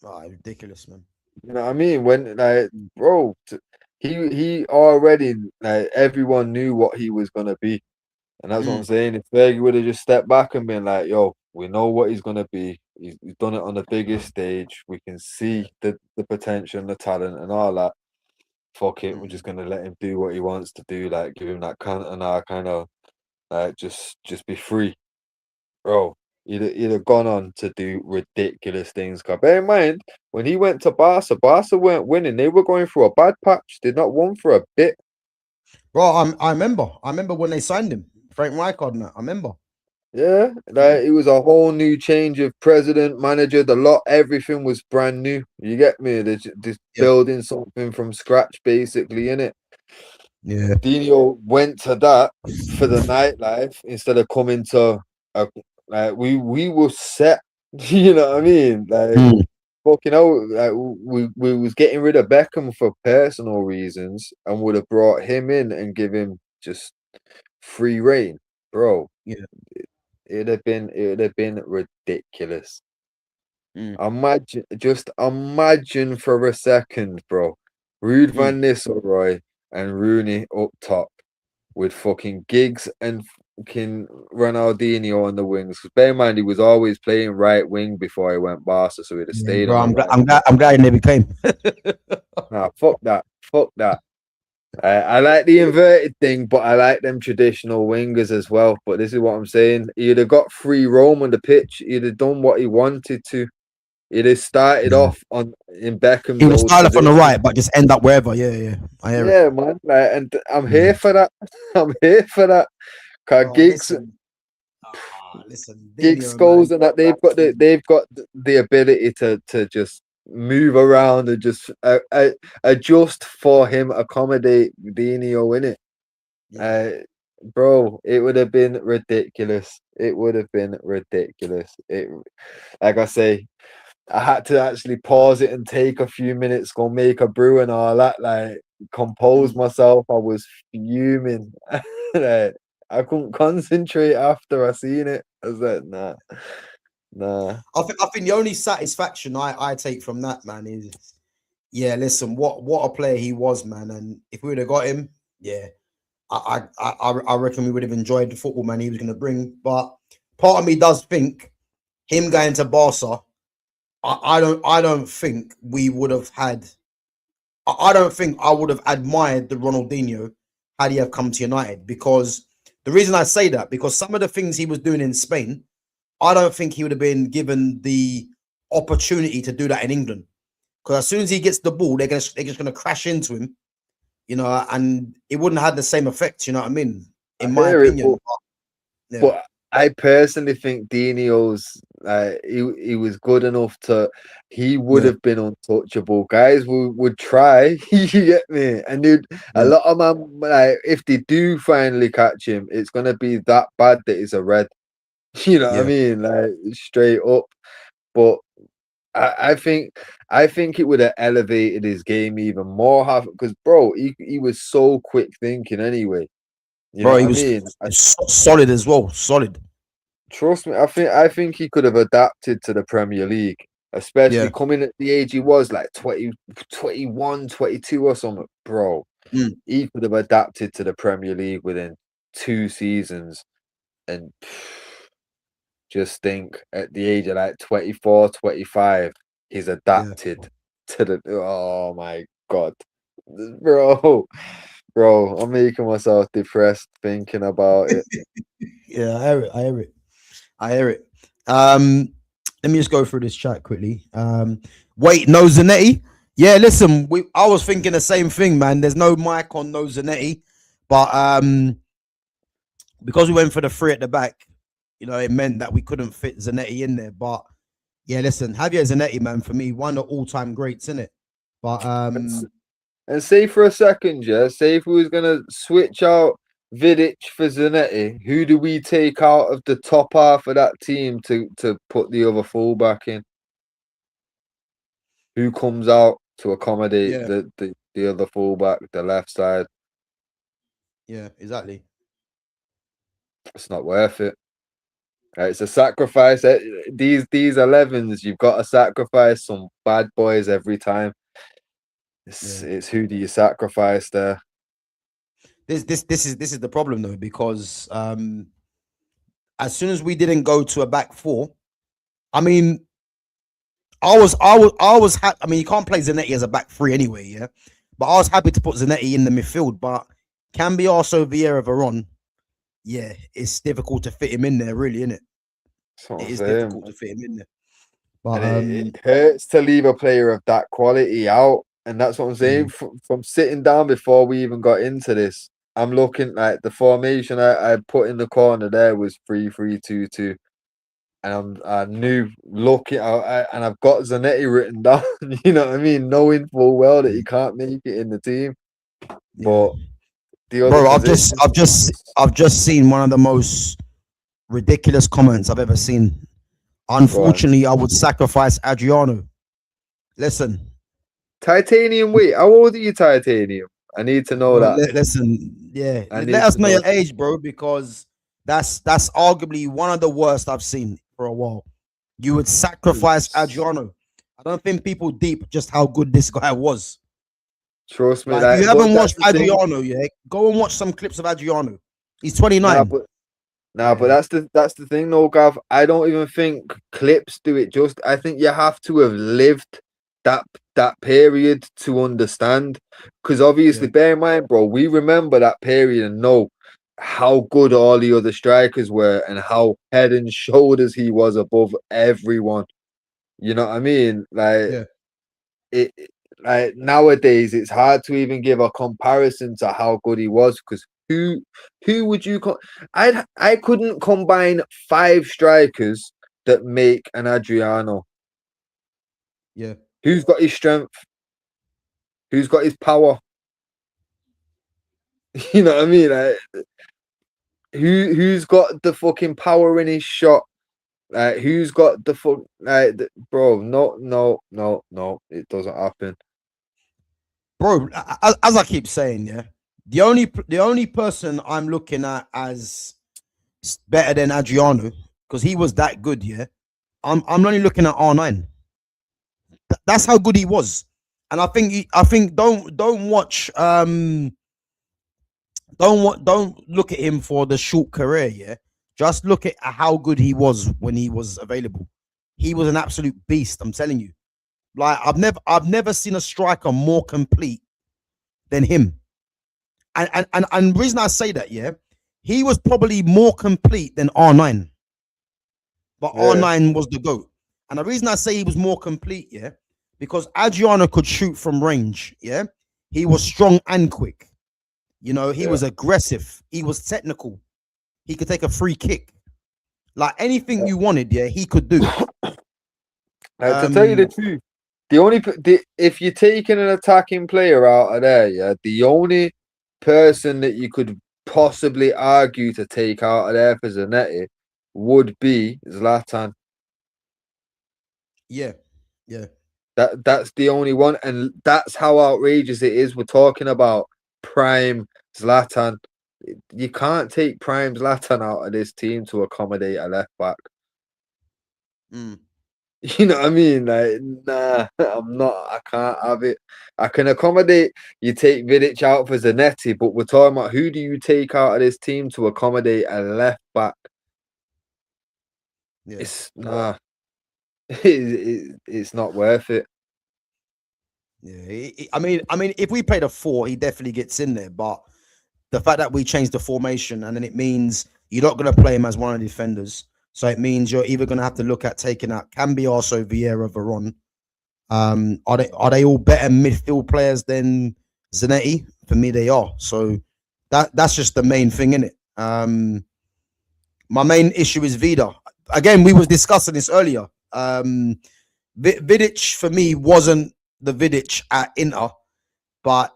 Ah, ridiculous, man. You know what I mean? When like, Mm. bro, he already like everyone knew what he was gonna be, and that's what I'm Mm. saying. If Fergie would have just stepped back and been like, "Yo, we know what he's gonna be. He's done it on the biggest stage. We can see the potential and the talent and all that. Fuck it, we're Mm. just gonna let him do what he wants to do. Like, give him that kind of like just be free, bro." He'd have gone on to do ridiculous things. Cause bear in mind, when he went to Barca weren't winning. They were going through a bad patch. Did not won for a bit. Bro, I remember when they signed him, Frank Rijkaard and that. I remember. Yeah, Yeah. like it was a whole new change of president, manager, the lot, everything was brand new. You get me? They're just Yeah. building something from scratch, basically, in it. Yeah. Dino went to that for the nightlife instead of coming to a like we were set. You know what I mean? Like Mm. fucking hell, like we was getting rid of Beckham for personal reasons and would have brought him in and give him just free reign, bro. Yeah. It would have been ridiculous. Mm. Just imagine for a second, bro. Rude Mm. Van Nistelrooy and Rooney up top with fucking Giggs and fucking Ronaldinho on the wings. Because bear in mind, he was always playing right wing before he went Barca, so he'd have Yeah, stayed bro, on the I'm glad, right I'm wing. glad, I'm glad he never came. Nah, fuck that. Fuck that. I like the inverted thing, but I like them traditional wingers as well. But this is what I'm saying. He'd have got free roam on the pitch. He'd have done what he wanted to. He'd have started Yeah. off in Beckham's He would old start off on the position. right, but just end up wherever. Yeah, yeah. I hear it. Yeah, man. Like, and I'm Yeah. here for that. I'm here for that. Cause Oh, Giggs, listen. Listen, Giggs Dino, man. goals and that they've got the ability to just move around and just adjust for him, accommodate Dino in it. Yeah, Bro, it would have been ridiculous. It would have been ridiculous. It, like I say, I had to actually pause it and take a few minutes, go make a brew and all that, like compose myself. I was fuming. Like, I couldn't concentrate after I seen it. I was like, nah. I think the only satisfaction I take from that, man, is yeah. Listen, what a player he was, man. And if we would have got him, yeah, I reckon we would have enjoyed the football man he was going to bring. But part of me does think him going to Barca. I don't think we would have had. I don't think I would have admired the Ronaldinho had he have come to United, because the reason I say that, because some of the things he was doing in Spain, I don't think he would have been given the opportunity to do that in England. Because as soon as he gets the ball, they're just gonna crash into him, and it wouldn't have had the same effect. You know what I mean? I In my hear it, opinion. Yeah, but I personally think Dino's he was good enough to he would yeah, have been untouchable. Guys would try, you get me? And dude, a yeah, lot of man, like if they do finally catch him, it's gonna be that bad that he's a red. You know what I yeah. mean? Like straight up. But I think it would have elevated his game even more. Because bro, he was so quick thinking anyway. You know Bro, what he I was mean? solid as well. Solid. Trust me, I think he could have adapted to the Premier League, especially Yeah. coming at the age he was, like 20, 21, 22 or something. Bro, Mm. he could have adapted to the Premier League within 2 seasons. And just think at the age of like 24, 25, he's Yeah. adapted to the oh my god. Bro, I'm making myself depressed thinking about it. Yeah, I hear it. I hear it. Let me just go through this chat quickly. Wait, no Zanetti. Yeah, listen, I was thinking the same thing, man. There's no mic on no Zanetti, but because we went for the three at the back, it meant that we couldn't fit Zanetti in there. But yeah, listen, Javier Zanetti, man, for me, one of the all-time greats, in it. But And say for a second, yeah, say if we was gonna switch out Vidic for Zanetti, who do we take out of the top half of that team to put the other fullback in? Who comes out to accommodate yeah, the other fullback, the left side? yeah, exactly. It's not worth it. It's a sacrifice. These 11s, you've got to sacrifice some bad boys every time. Yeah. It's who do you sacrifice there? This is the problem though, because as soon as we didn't go to a back four, I mean, I mean, you can't play Zanetti as a back three anyway, yeah. But I was happy to put Zanetti in the midfield. But can be also Vieira Veron. Yeah, it's difficult to fit him in there, really, isn't it? That's what It I'm is saying. difficult to fit him in there. But And it hurts to leave a player of that quality out. And that's what I'm yeah, saying. From sitting down before we even got into this, I'm looking like the formation I put in the corner there was 3-3-2-2. And I knew looking and I've got Zanetti written down, you know what I mean, knowing full well that he can't make it in the team. yeah, But the other bro. I've just, position, I've just, I've just seen one of the most ridiculous comments I've ever seen. go on. Unfortunately, I would sacrifice Adriano. Listen, Titanium, wait, how old are you, Titanium? I need to know bro, that. listen, yeah. I Let need us to know know. your age, bro, because that's arguably one of the worst I've seen for a while. You would sacrifice Adriano. I don't think people deep just how good this guy was. Trust me, Like, if you like, but haven't that's watched the thing. Adriano, yeah, go and watch some clips of Adriano. He's Nah, 29. but but Yeah, that's the thing, though, Gav. I don't even think clips do it just. I think you have to have lived that period to understand. Because yeah, obviously, bear in mind, bro, we remember that period and know how good all the other strikers were and how head and shoulders he was above everyone. You know what I mean? Like yeah, it like nowadays, it's hard to even give a comparison to how good he was because who would you? I couldn't combine 5 strikers that make an Adriano. Yeah. Who's got his strength? Who's got his power? You know what I mean? Like, who's got the fucking power in his shot? Like, who's got the fuck? Like, bro, no, it doesn't happen. Bro, as I keep saying, yeah, the only person I'm looking at as better than Adriano, because he was that good, yeah. I'm only looking at R9. That's how good he was. And I think don't watch don't look at him for the short career, yeah. Just look at how good he was when he was available. He was an absolute beast, I'm telling you. Like, I've never seen a striker more complete than him. And the reason I say that, yeah, he was probably more complete than R9. But Yeah. R9 was the GOAT. And the reason I say he was more complete, yeah, because Adriano could shoot from range, yeah. He was strong and quick. You know, he was aggressive. He was technical. He could take a free kick. Like, anything you wanted, yeah, he could do. To tell you the truth, if you're taking an attacking player out of there, yeah, the only person that you could possibly argue to take out of there for Zanetti would be Zlatan. Yeah. That's the only one, and that's how outrageous it is. We're talking about prime Zlatan. You can't take prime Zlatan out of this team to accommodate a left back. You know what I mean? Like, nah, I'm not. I can't have it. I can accommodate you take Vidic out for Zanetti, but we're talking about who do you take out of this team to accommodate a left back? Yeah. It's nah. It's not worth it. Yeah. I mean, if we played a 4, he definitely gets in there. But the fact that we changed the formation, and then it means you're not going to play him as one of the defenders. So it means you're either going to have to look at taking out Cambi, also Vieira, Veron. Are they all better midfield players than Zanetti? For me, they are. So that's just the main thing, in it. My main issue is Vida. Again, we was discussing this earlier. Vidic for me wasn't the Vidic at Inter, but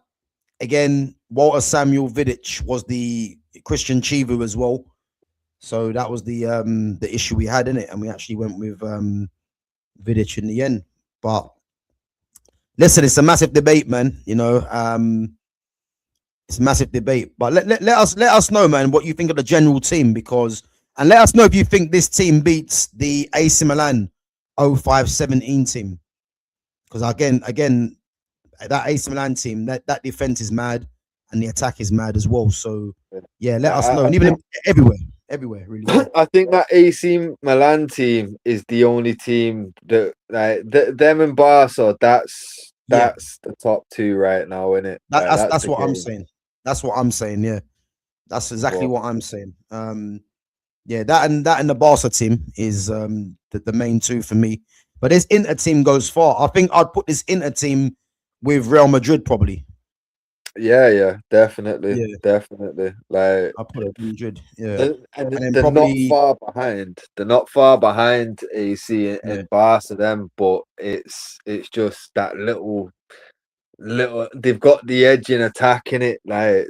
again, Walter Samuel Vidic was the Christian Chivu as well. So that was the issue we had in it, and we actually went with Vidic in the end. But listen, it's a massive debate, man. You know, it's a massive debate. But let us know, man, what you think of the general team, because, and let us know if you think this team beats the AC Milan 05-17 team. Because again, that AC Milan team, that defense is mad and the attack is mad as well. So yeah, let us know. And even everywhere, really. I think that AC Milan team is the only team that, like, them and Barca, that's the top 2 right now, isn't it? That's what I'm saying. That's what I'm saying. Yeah, that's exactly what I'm saying. Yeah, that and the Barca team is the main 2 for me. But this Inter team goes far. I think I'd put this Inter team with Real Madrid probably. Yeah, definitely. Like, I put it Madrid. Yeah, they're probably not far behind. They're not far behind AC and Barca them, but it's just that little. They've got the edge in attacking it, like,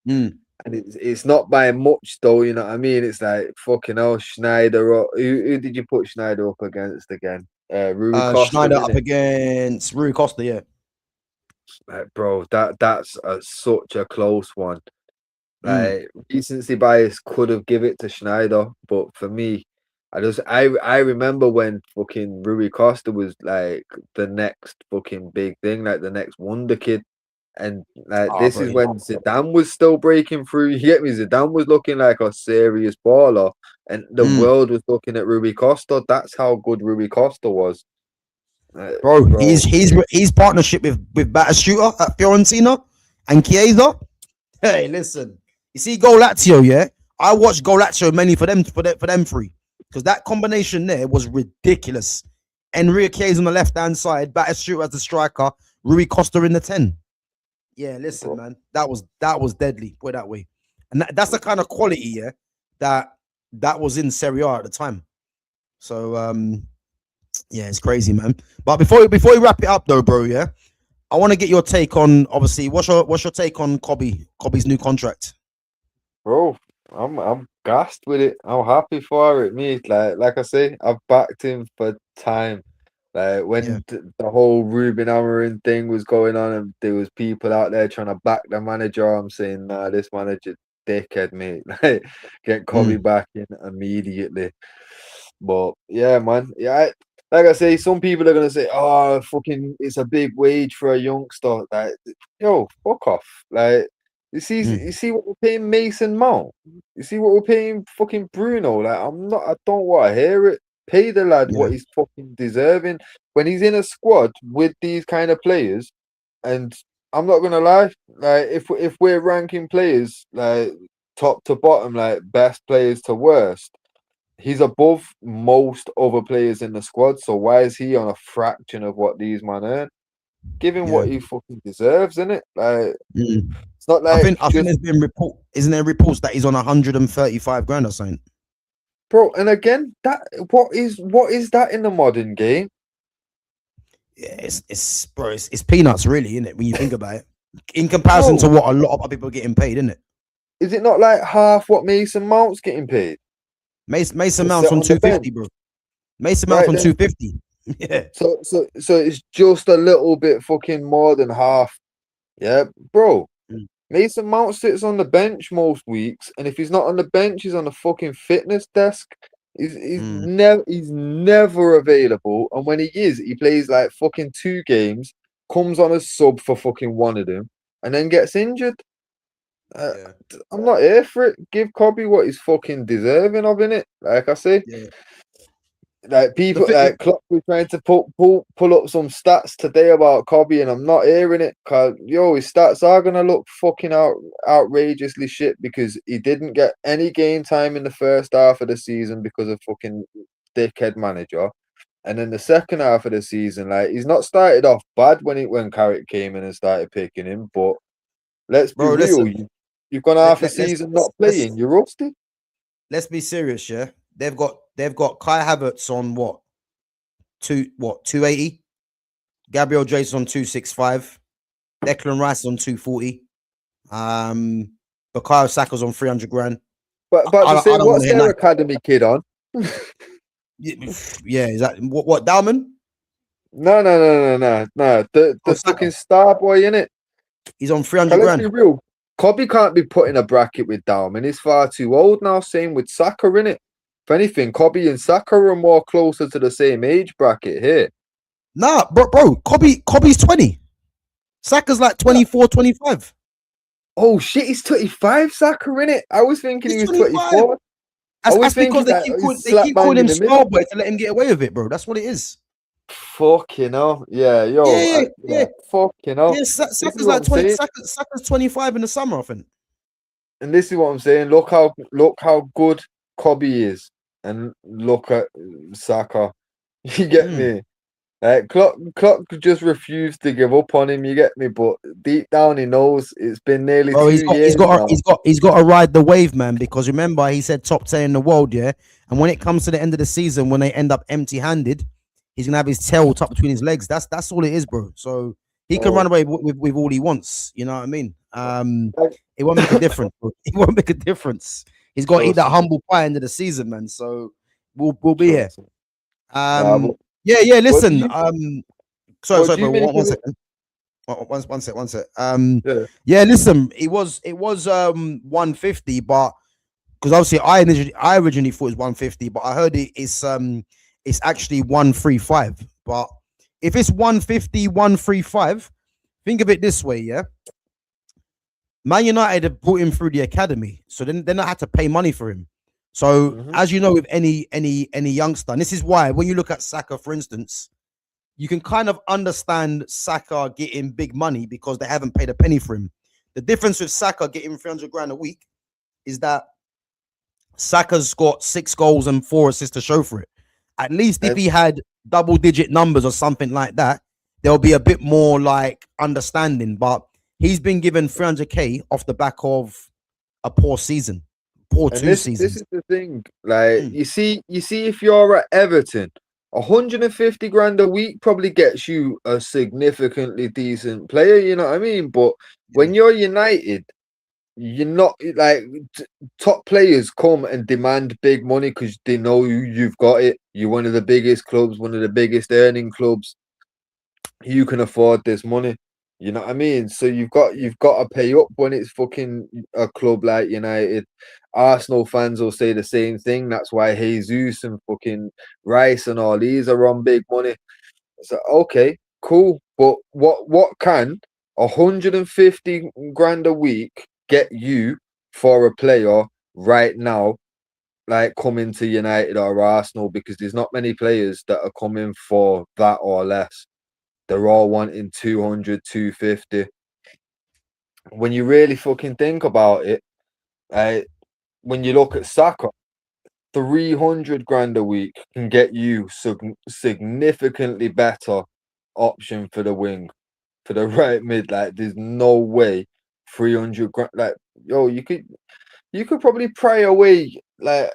and it's not by much though. You know what I mean? It's like, fucking hell, Schneider. Who did you put Schneider up against again? Rui Costa. Schneider up against Rui Costa. Yeah. Like, bro, that's such a close one. Like, recency bias could have give it to Schneider, but for me, I remember when fucking Rui Costa was like the next fucking big thing, like the next wonder kid, and like this is when Zidane was still breaking through. You get me? Zidane was looking like a serious baller, and the world was looking at Rui Costa. That's how good Rui Costa was. Bro, his partnership with Batistuta at Fiorentina and Chiesa. Hey, listen, you see Go Lazio, yeah? I watched Go Lazio mainly for them 3, because that combination there was ridiculous. Enrique Chiesa on the left hand side, Batistuta as the striker, Rui Costa in the 10. Yeah, listen, man, that was deadly. Put it that way. and that's the kind of quality, yeah, that was in Serie A at the time. So yeah, it's crazy, man. But before we wrap it up, though, bro, yeah, I want to get your take on, obviously, what's your take on Kobe's new contract? Bro, I'm gassed with it. I'm happy for it, mate. Like I say, I've backed him for time. Like when the whole Ruben Amorim thing was going on, and there was people out there trying to back the manager. I'm saying, nah, this manager dickhead, mate. Like, get Kobe back in immediately. But yeah, man, yeah. Like I say, some people are gonna say, "Oh, fucking, it's a big wage for a youngster." Like, yo, fuck off. Like, you see what we're paying Mason Mount. You see what we're paying fucking Bruno. Like, I don't want to hear it. Pay the lad what he's fucking deserving when he's in a squad with these kind of players. And I'm not gonna lie, like if we're ranking players like top to bottom, like best players to worst, he's above most other players in the squad. So why is he on a fraction of what these men earn? Give him what he fucking deserves, innit? Like it's not like I think there's been isn't there reports that he's on 135 grand or something? Bro, and again, that what is that in the modern game? Yeah, it's peanuts, really, isn't it? When you think about it, in comparison to what a lot of people are getting paid, isn't it? Is it not like half what Mason Mount's getting paid? Mason Mount's on 250, bro. Mason Mount's on 250. Yeah. So it's just a little bit fucking more than half. Yeah, bro. Mason Mount sits on the bench most weeks, and if he's not on the bench, he's on the fucking fitness desk. He's never available, and when he is, he plays like fucking 2 games, comes on a sub for fucking one of them, and then gets injured. I'm not here for it. Give Kobe what he's fucking deserving of, innit? Like I say. Like people, like Klopp was trying to pull up some stats today about Kobe, and I'm not hearing it because his stats are gonna look fucking outrageously shit because he didn't get any game time in the first half of the season because of fucking dickhead manager, and then the second half of the season, like he's not started off bad when Carrick came in and started picking him, but let's be real, you've gone half a season not playing, you're rusty. Let's be serious, yeah. They've got Kai Havertz on 280, Gabriel Jesus on 265, Declan Rice on 240, Bukayo Saka's on 300 grand. But what's their academy kid on? Yeah, is that what Dalman? No. The fucking star boy, innit? He's on 300 grand. Let's be real. Kobe can't be put in a bracket with Dalman. He's far too old now. Same with Saka, innit? If anything, Kobe and Saka are more closer to the same age bracket here. Nah, bro. Kobe's 20. Saka's like 24, 25. Oh shit, he's 25, Saka, innit? I was thinking he was 24. That's because they keep calling him small boy to let him get away with it, bro. That's what it is. Fucking hell. Yeah, yo. Yeah. Fucking hell. Yeah, Saka's like 20. Saka's 25 in the summer, I think. And this is what I'm saying. Look how good Kobe is. And look at Saka. You get me? Klopp just refused to give up on him. You get me? But deep down, he knows it's been nearly 2 years. He's got to ride the wave, man. Because remember, he said top 10 in the world, yeah. And when it comes to the end of the season, when they end up empty-handed, he's gonna have his tail tucked between his legs. That's all it is, bro. So he can run away with all he wants. You know what I mean? It won't make a difference. Bro. It won't make a difference. He's got to eat that humble pie end of the season, man. So we'll be here. Listen. Sorry, bro. One second. Listen. It was 150, but because obviously I originally thought it was 150, but I heard it's actually 135. But if it's 150, 135, think of it this way, yeah. Man United have brought him through the academy, so then they not had to pay money for him. So as you know, with any youngster, and this is why when you look at Saka, for instance, you can kind of understand Saka getting big money because they haven't paid a penny for him. The difference with Saka getting 300 grand a week is that Saka's got 6 goals and 4 assists to show for it. At least if he had double-digit numbers or something like that, there'll be a bit more like understanding. But he's been given 300k off the back of a poor season, poor And two this seasons. is the thing. Like Mm. you see if you're at Everton, 150 grand a week probably gets you a significantly decent player. You know what I mean? But when you're United, you're not like top players come and demand big money because they know you've got it. You're one of the biggest clubs, one of the biggest earning clubs. You can afford this money. You know what I mean? So you've got to pay up when it's fucking a club like United. Arsenal fans will say the same thing. That's why Jesus and fucking Rice and all these are on big money. So okay, cool. But what can 150 grand a week get you for a player right now, like coming to United or Arsenal? Because there's not many players that are coming for that or less. They're all wanting 200, 250. When you really fucking think about it, when you look at Saka, 300 grand a week can get you significantly better option for the wing, for the right mid. Like, there's no way 300 grand. Like, yo, you could probably pray away. Like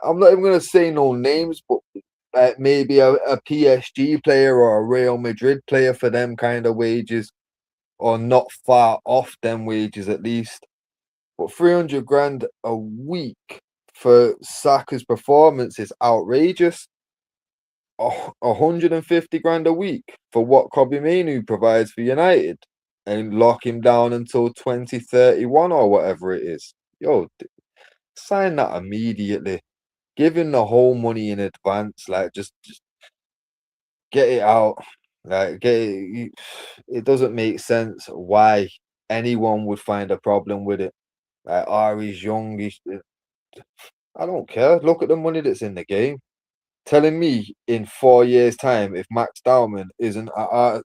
I'm not even gonna say no names, but like maybe a PSG player or a Real Madrid player for them kind of wages, or not far off them wages at least. But 300 grand a week for Saka's performance is outrageous. 150 grand a week for what Kobe Manu provides for United, and lock him down until 2031 or whatever it is. Yo, sign that immediately. Give him the whole money in advance. Like, just get it out. Like, get it. It doesn't make sense why anyone would find a problem with it. Like, he's young. I don't care. Look at the money that's in the game. Telling me in 4 years' time, if Max Dowman isn't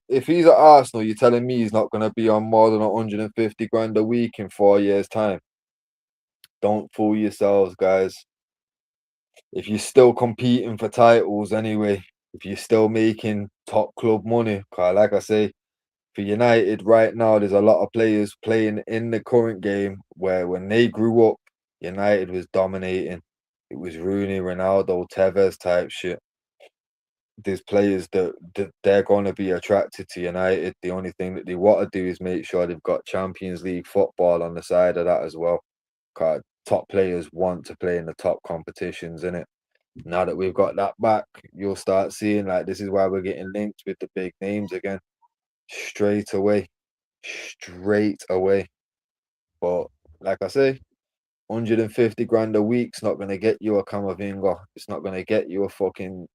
if he's at Arsenal, you're telling me he's not going to be on more than 150 grand a week in 4 years' time. Don't fool yourselves, guys. If you're still competing for titles anyway, if you're still making top club money, cause like I say, for United right now, there's a lot of players playing in the current game where when they grew up, United was dominating. It was Rooney, Ronaldo, Tevez type shit. There's players that they're going to be attracted to United. The only thing that they want to do is make sure they've got Champions League football on the side of that as well. Cause top players want to play in the top competitions, innit? Now that we've got that back, you'll start seeing, like, this is why we're getting linked with the big names again. Straight away. But like I say, 150 grand a week's not going to get you a Camavinga. It's not going to get you a fucking,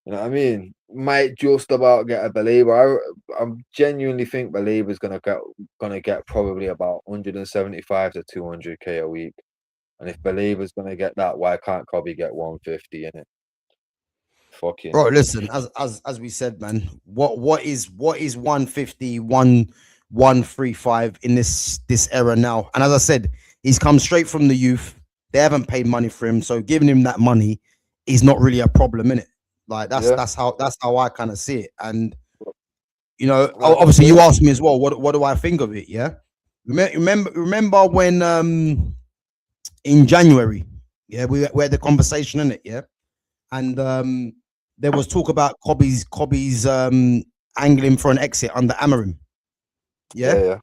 you know what I mean? Might just about get a Belieber. I genuinely think Belieber's going to get probably about 175 to 200k a week. And if Belieber's going to get that, why can't Kobe get 150 in it? Fucking Bro, listen, as we said, man, what is 150, 135 in this era now? And as I said, he's come straight from the youth. They haven't paid money for him, so giving him that money is not really a problem, in it. Like, that's how I kind of see it. And you know, obviously you asked me as well, what do I think of it? Yeah. Remember when in January, yeah, we had the conversation in it, yeah. And there was talk about Kobe's angling for an exit under Amorim. Yeah.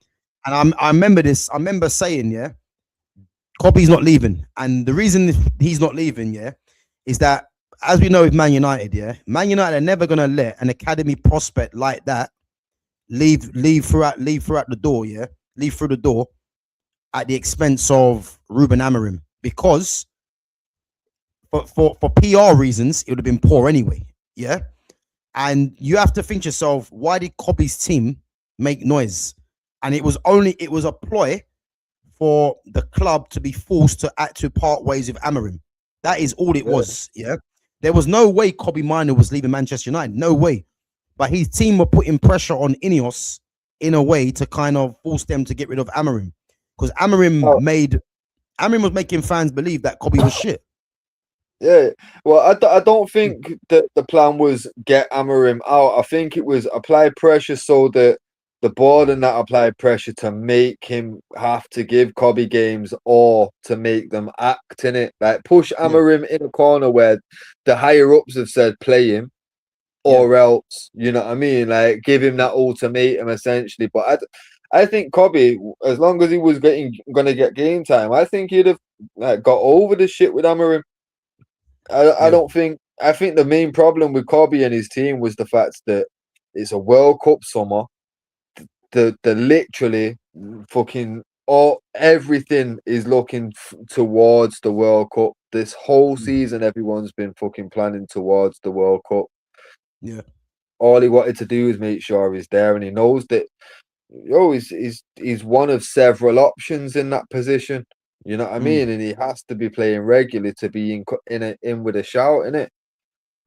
And I remember this. I remember saying, yeah, Kobe's not leaving. And the reason he's not leaving, yeah, is that, as we know with Man United, yeah, Man United are never gonna let an academy prospect like that leave throughout the door, yeah, leave through the door at the expense of Ruben Amorim, because for PR reasons, it would have been poor anyway. Yeah. And you have to think to yourself, why did Kobe's team make noise? And it was a ploy for the club to be forced to part ways with Amorim. That is all it was. Yeah. There was no way Kobe Manu was leaving Manchester United. No way. But his team were putting pressure on Ineos in a way to kind of force them to get rid of Amorim. Because Amorim was making fans believe that Kobe was shit. Yeah, well, I don't think that the plan was get Amorim out. I think it was apply pressure so that the board and that applied pressure to make him have to give Kobe games or to make them act in it. Like push Amarim in a corner where the higher ups have said play him or else, you know what I mean? Like give him that ultimatum essentially. But I think Kobe, as long as he was gonna get game time, I think he'd have got over the shit with Amarim. I don't think. I think the main problem with Kobe and his team was the fact that it's a World Cup summer. The literally fucking everything is looking towards the World Cup. This whole season, everyone's been fucking planning towards the World Cup. Yeah. All he wanted to do is make sure he's there, and he knows that. He's one of several options in that position. You know what I mean? And he has to be playing regularly to be in with a shout in it.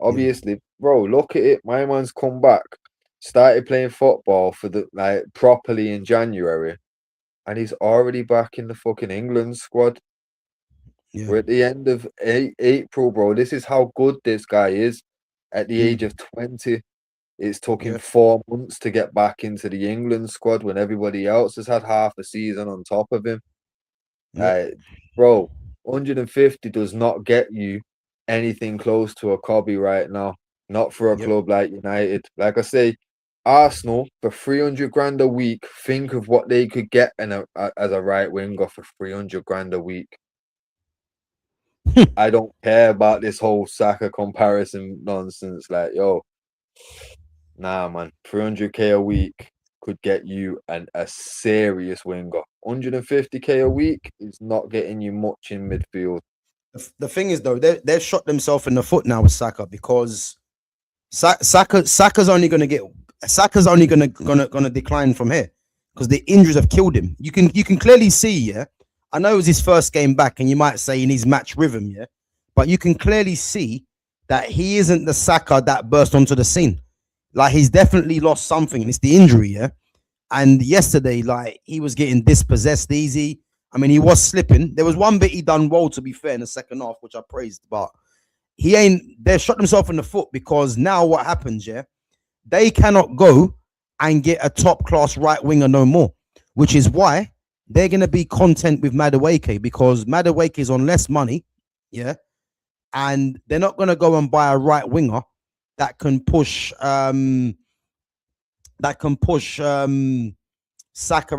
Obviously, bro, look at it. My man's come back, started playing football for the properly in January, and he's already back in the fucking England squad. Yeah. We're at the end of April, bro. This is how good this guy is at the age of 20. It's took him 4 months to get back into the England squad when everybody else has had half a season on top of him. Bro, 150 does not get you anything close to a Kobe right now. Not for a club like United. Like I say, Arsenal for 300 grand a week. Think of what they could get as a right winger for 300 grand a week. I don't care about this whole Saka comparison nonsense. Like, yo, nah, man, 300k a week could get you a serious winger. 150k a week is not getting you much in midfield. The thing is, though, they've shot themselves in the foot now with Saka because Saka's only going to decline from here because the injuries have killed him. You can clearly see, I know it was his first game back, and you might say in his match rhythm, but you can clearly see that he isn't the Saka that burst onto the scene. Like he's definitely lost something, and it's the injury, And yesterday, like he was getting dispossessed easy. I mean, he was slipping. There was one bit he done well, to be fair, in the second half, which I praised, but they shot themselves in the foot because now what happens, they cannot go and get a top class right winger no more, which is why they're going to be content with Madueke because Madueke is on less money, and they're not going to go and buy a right winger that can push Saka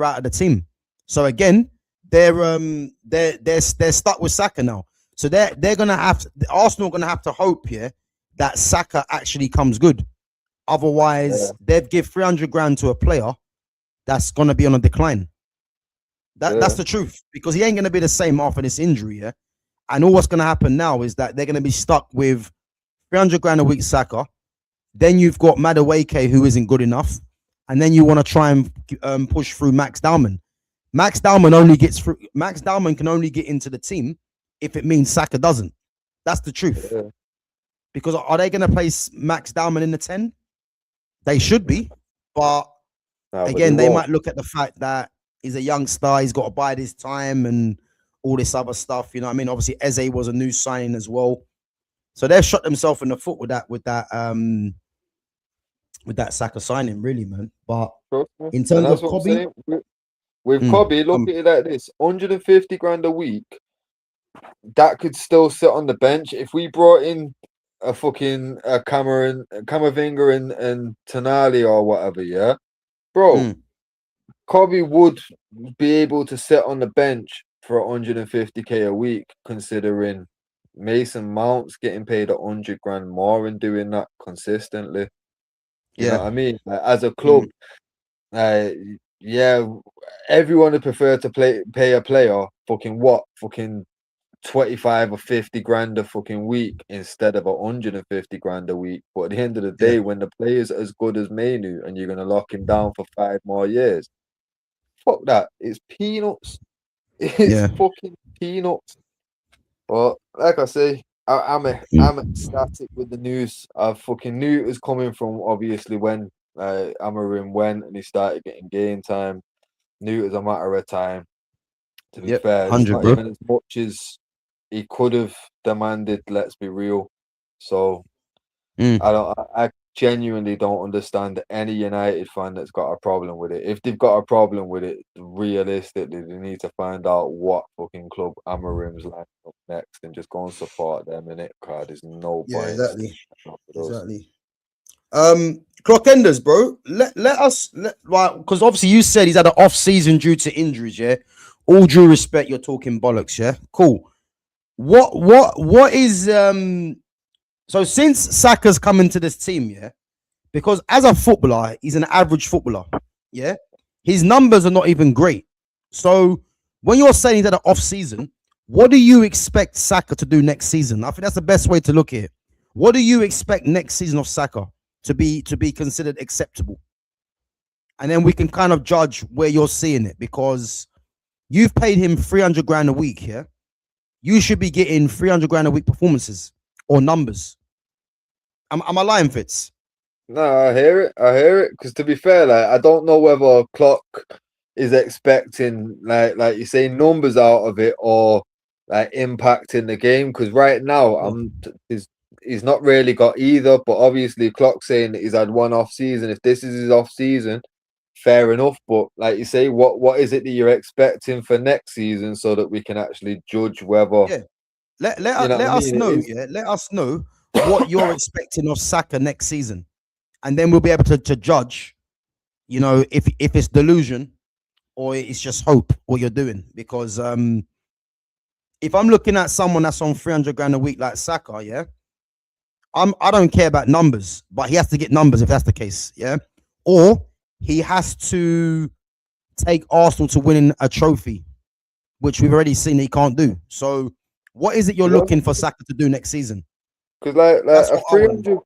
out of the team. So again, they're stuck with Saka now. So they're gonna have to, Arsenal gonna have to hope that Saka actually comes good. Otherwise, they'd give 300 grand to a player that's gonna be on a decline. That's the truth because he ain't gonna be the same after this injury. And all what's gonna happen now is that they're gonna be stuck with 300 grand a week Saka. Then you've got Madueke who isn't good enough, and then you want to try and push through Max Dalman. Max Dalman can only get into the team if it means Saka doesn't. That's the truth. Because are they going to place Max Dalman in the 10? They should be, but again, they might look at the fact that he's a young star, he's got to bide his time and all this other stuff. You know what I mean? Obviously, Eze was a new signing as well. So they've shot themselves in the foot with that Saka signing, really, man. But in terms of Kobe, with Kobe, look at it like this: 150 grand a week, that could still sit on the bench. If we brought in a fucking Camavinga and Tonali or whatever, bro, Kobe would be able to sit on the bench for 150k a week, considering Mason Mount's getting paid 100 grand more and doing that consistently. You know what I mean? Like, as a club, everyone would prefer to pay a player fucking 25 or 50 grand a fucking week instead of 150 grand a week. But at the end of the day, when the player's as good as Mainu and you're gonna lock him down for 5 more years, fuck that. It's peanuts. It's fucking peanuts. But like I say, I'm ecstatic with the news. I fucking knew it was coming from obviously when Amarim went and he started getting game time. Knew it was a matter of time. To be fair, it's not even as much as he could have demanded. Let's be real. So I genuinely don't understand any United fan that's got a problem with it. If they've got a problem with it, realistically, they need to find out what fucking club Amarim's lining up next and just go and support them in it. Cause there's no Yeah, point. exactly. Not with us. Exactly. Clockenders, bro. Let us right, because obviously you said he's had an off season due to injuries. Yeah. All due respect, you're talking bollocks. Yeah. Cool. What is So since Saka's come into this team, yeah, because as a footballer, he's an average footballer. Yeah. His numbers are not even great. So when you're saying he's had an off season, what do you expect Saka to do next season? I think that's the best way to look at it. What do you expect next season of Saka to be considered acceptable? And then we can kind of judge where you're seeing it, because you've paid him 300 grand a week. Yeah, you should be getting 300 grand a week performances or numbers. Am I lying, Fitz? No, I hear it. I hear it. Because to be fair, like I don't know whether Clock is expecting like you say numbers out of it or like impacting the game. Because right now, he's not really got either. But obviously, Clock's saying that he's had one off season. If this is his off season, fair enough. But like you say, what is it that you're expecting for next season so that we can actually judge whether? Yeah. Let us know. Yeah, let us know what you're expecting of Saka next season, and then we'll be able to judge, you know, if it's delusion or it's just hope what you're doing. Because if I'm looking at someone that's on 300 grand a week like Saka, yeah, I don't care about numbers, but he has to get numbers if that's the case, yeah, or he has to take Arsenal to winning a trophy, which we've already seen he can't do. So what is it you're looking for Saka to do next season? Because like a 300,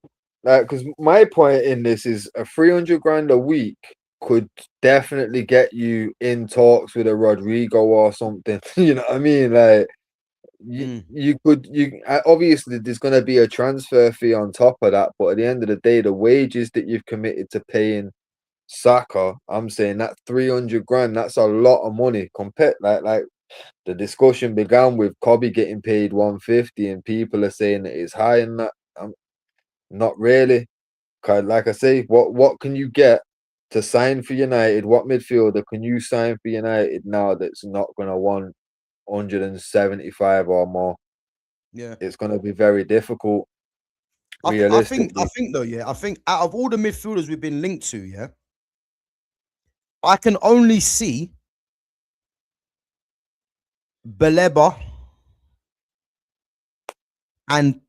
like, because my point in this is a 300 grand a week could definitely get you in talks with a Rodrigo or something. You know what I mean? Like you could obviously there's going to be a transfer fee on top of that, but at the end of the day, the wages that you've committed to paying Saka, I'm saying that 300 grand, that's a lot of money compared like the discussion began with Kobe getting paid 150 and people are saying that it's high in that. Not really. Cause like I say, what can you get to sign for United? What midfielder can you sign for United now that's not gonna want 175 or more? Yeah, it's gonna be very difficult. I Realistically, think though, yeah, I think out of all the midfielders we've been linked to, yeah, I can only see Baleba and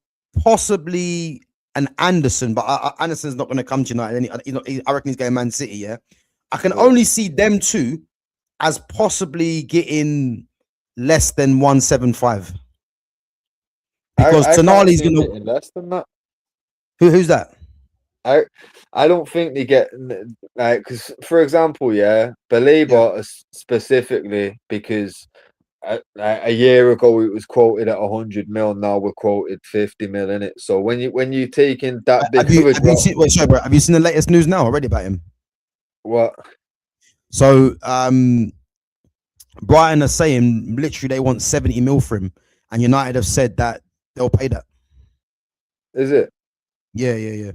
possibly an Anderson, but Anderson's not going to come to United. I reckon he's going Man City. Yeah, I can only see them two as possibly getting less than 175 because Tonali's going to less than that. Who's that? I don't think they get like because for example, yeah, Baleba specifically because. A year ago it was quoted at 100 mil. Now we're quoted 50 mil in it. So when you taking that big of a drop, sorry, bro, have you seen the latest news now already about him? What? So Brighton are saying literally they want 70 mil for him, and United have said that they'll pay that. Is it? Yeah.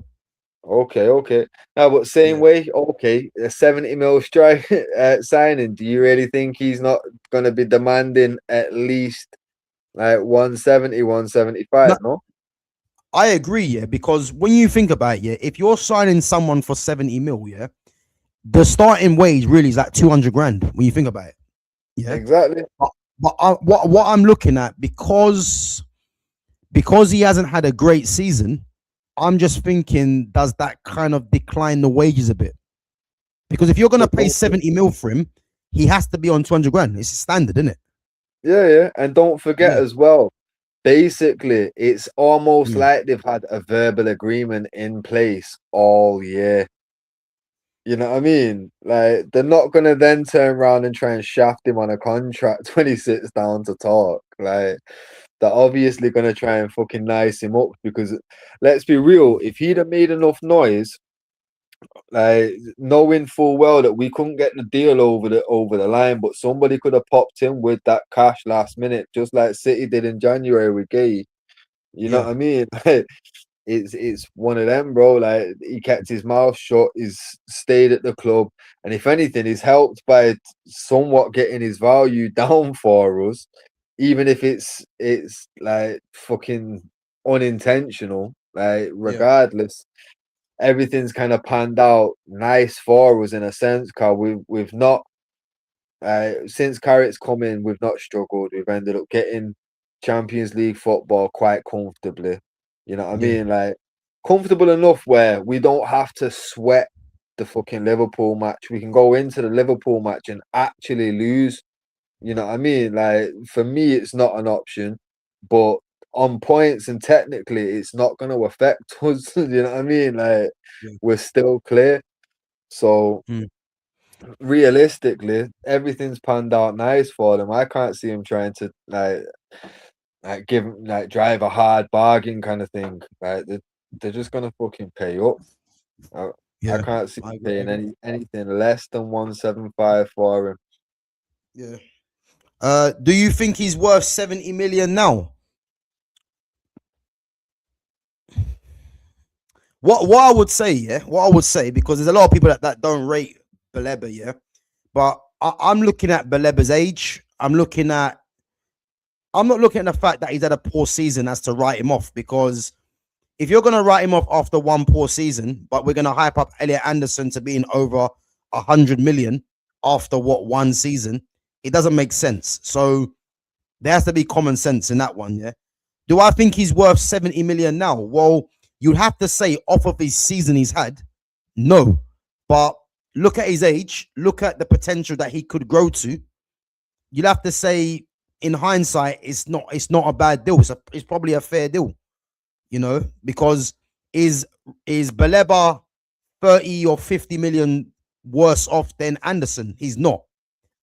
Okay. Now, but same way, okay, a 70 mil strike signing. Do you really think he's not going to be demanding at least like 170, 175? No, I agree. Yeah, because when you think about it, yeah, if you're signing someone for 70 mil, yeah, the starting wage really is like 200 grand when you think about it. Yeah, exactly. But what I'm looking at because he hasn't had a great season. I'm just thinking, does that kind of decline the wages a bit? Because if you're going to pay 70 mil for him, he has to be on 200 grand. It's standard, isn't it? Yeah. And don't forget as well, basically, it's almost like they've had a verbal agreement in place all year. You know what I mean? Like, they're not going to then turn around and try and shaft him on a contract when he sits down to talk. Like, they're obviously going to try and fucking nice him up because, let's be real, if he'd have made enough noise, like knowing full well that we couldn't get the deal over the line, but somebody could have popped him with that cash last minute, just like City did in January with Gay. You know what I mean? it's one of them, bro. Like, he kept his mouth shut, he's stayed at the club, and if anything, he's helped by somewhat getting his value down for us, even if it's like fucking unintentional. Like, Yeah. regardless, everything's kind of panned out nice for us in a sense, because we've not since Carrick's come in, we've not struggled. We've ended up getting Champions League football quite comfortably. You know what I Yeah. mean? Like, comfortable enough where we don't have to sweat the fucking Liverpool match. We can go into the Liverpool match and actually lose. You know what I mean? Like, for me, it's not an option, but on points and technically, it's not going to affect us. You know what I mean? Like, Yeah. we're still clear. So Mm. realistically, everything's panned out nice for them. I can't see him trying to like give like drive a hard bargain kind of thing. Like, they're just gonna fucking pay up. I Yeah. can't see I him agree. I paying agree. anything less than 175 for him. Yeah. Do you think he's worth 70 million now? What I would say, yeah, what I would say, because there's a lot of people that don't rate Baleba, yeah. But I'm looking at Baleba's age. I'm not looking at the fact that he's had a poor season as to write him off, because if you're gonna write him off after one poor season, but we're gonna hype up Elliot Anderson to being over 100 million after what, one season, it doesn't make sense. So there has to be common sense in that one, yeah. Do I think he's worth 70 million now? Well, you'd have to say off of his season he's had, no. But look at his age, look at the potential that he could grow to. You'd have to say, in hindsight, it's not a bad deal. It's probably a fair deal, you know, because is Baleba 30 or 50 million worse off than Anderson? He's not.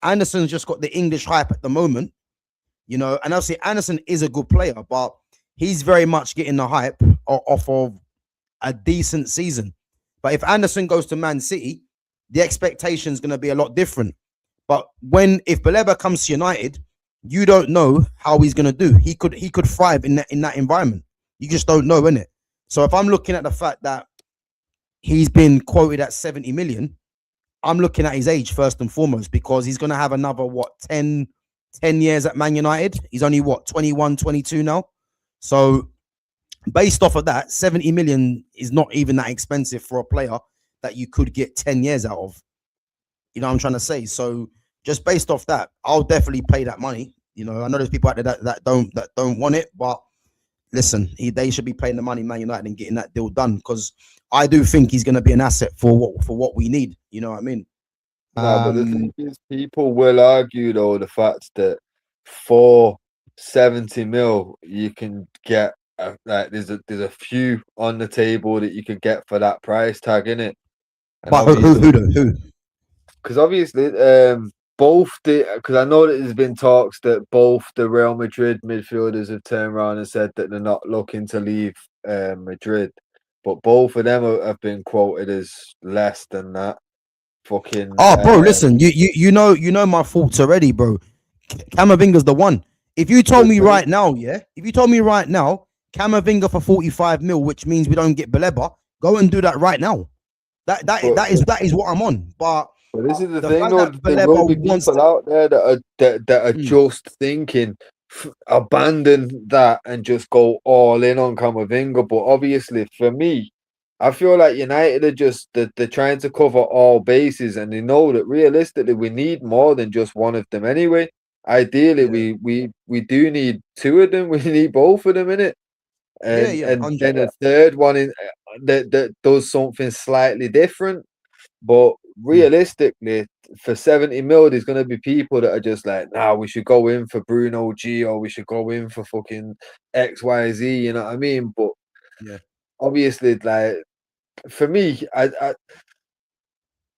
Anderson's just got the English hype at the moment, you know, and obviously Anderson is a good player, but he's very much getting the hype off of a decent season. But if Anderson goes to Man City, the expectation is going to be a lot different. But if Baleba comes to United, you don't know how he's going to do. He could thrive in that environment. You just don't know, innit? So if I'm looking at the fact that he's been quoted at 70 million, I'm looking at his age first and foremost, because he's going to have another, what, 10 years at Man United. He's only, what, 21, 22 now. So based off of that, 70 million is not even that expensive for a player that you could get 10 years out of. You know what I'm trying to say? So just based off that, I'll definitely pay that money. You know, I know there's people out there that don't want it, but listen, they should be paying the money, Man United, and getting that deal done, because I do think he's going to be an asset for what we need. You know what I mean? No, but the thing is, people will argue though the fact that for 70 mil you can get like there's a few on the table that you could get for that price tag in it, and But who? because obviously both because I know that there's been talks that both the Real Madrid midfielders have turned around and said that they're not looking to leave Madrid, but both of them have been quoted as less than that. Fucking Oh, bro, listen, you know my thoughts already, bro. Camavinga's the one. If you told me right now, Camavinga for 45 mil, which means we don't get Baleba, go and do that right now. That is what I'm on. But this is the the thing, fact though. that There will be Baleba wants people to, out there that are just thinking abandon that and just go all in on Camavinga. But obviously, for me, I feel like United are just they're trying to cover all bases, and they know that realistically we need more than just one of them anyway. Ideally, yeah, we do need two of them. We need both of them in it, yeah, and yeah, and 100. then a third one in that does something slightly different. But realistically, for 70 mil, there's going to be people that are just like, nah, we should go in for Bruno G, or we should go in for fucking XYZ, you know what I mean? But Yeah, obviously, like, for me,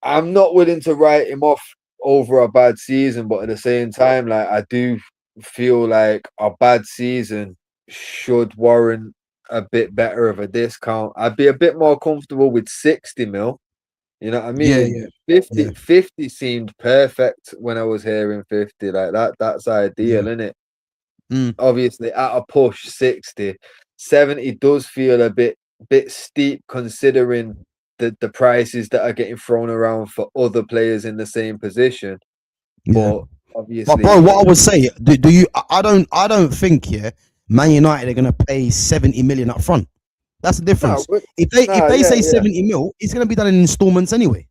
I'm not willing to write him off over a bad season, but at the same time, like, I do feel like a bad season should warrant a bit better of a discount. I'd be a bit more comfortable with 60 mil. You know what I yeah, mean? yeah, 50, yeah, 50 seemed perfect when I was hearing 50. Like that's yeah. ideal, isn't it? Mm, Obviously, at a push, 60. 70 does feel a bit bit steep considering the prices that are getting thrown around for other players in the same position. Yeah. But But obviously, bro, what I would say, do you? I don't think Man United are gonna pay 70 million up front. That's the nah, difference. If they say yeah. 70 mil, it's gonna be done in installments anyway.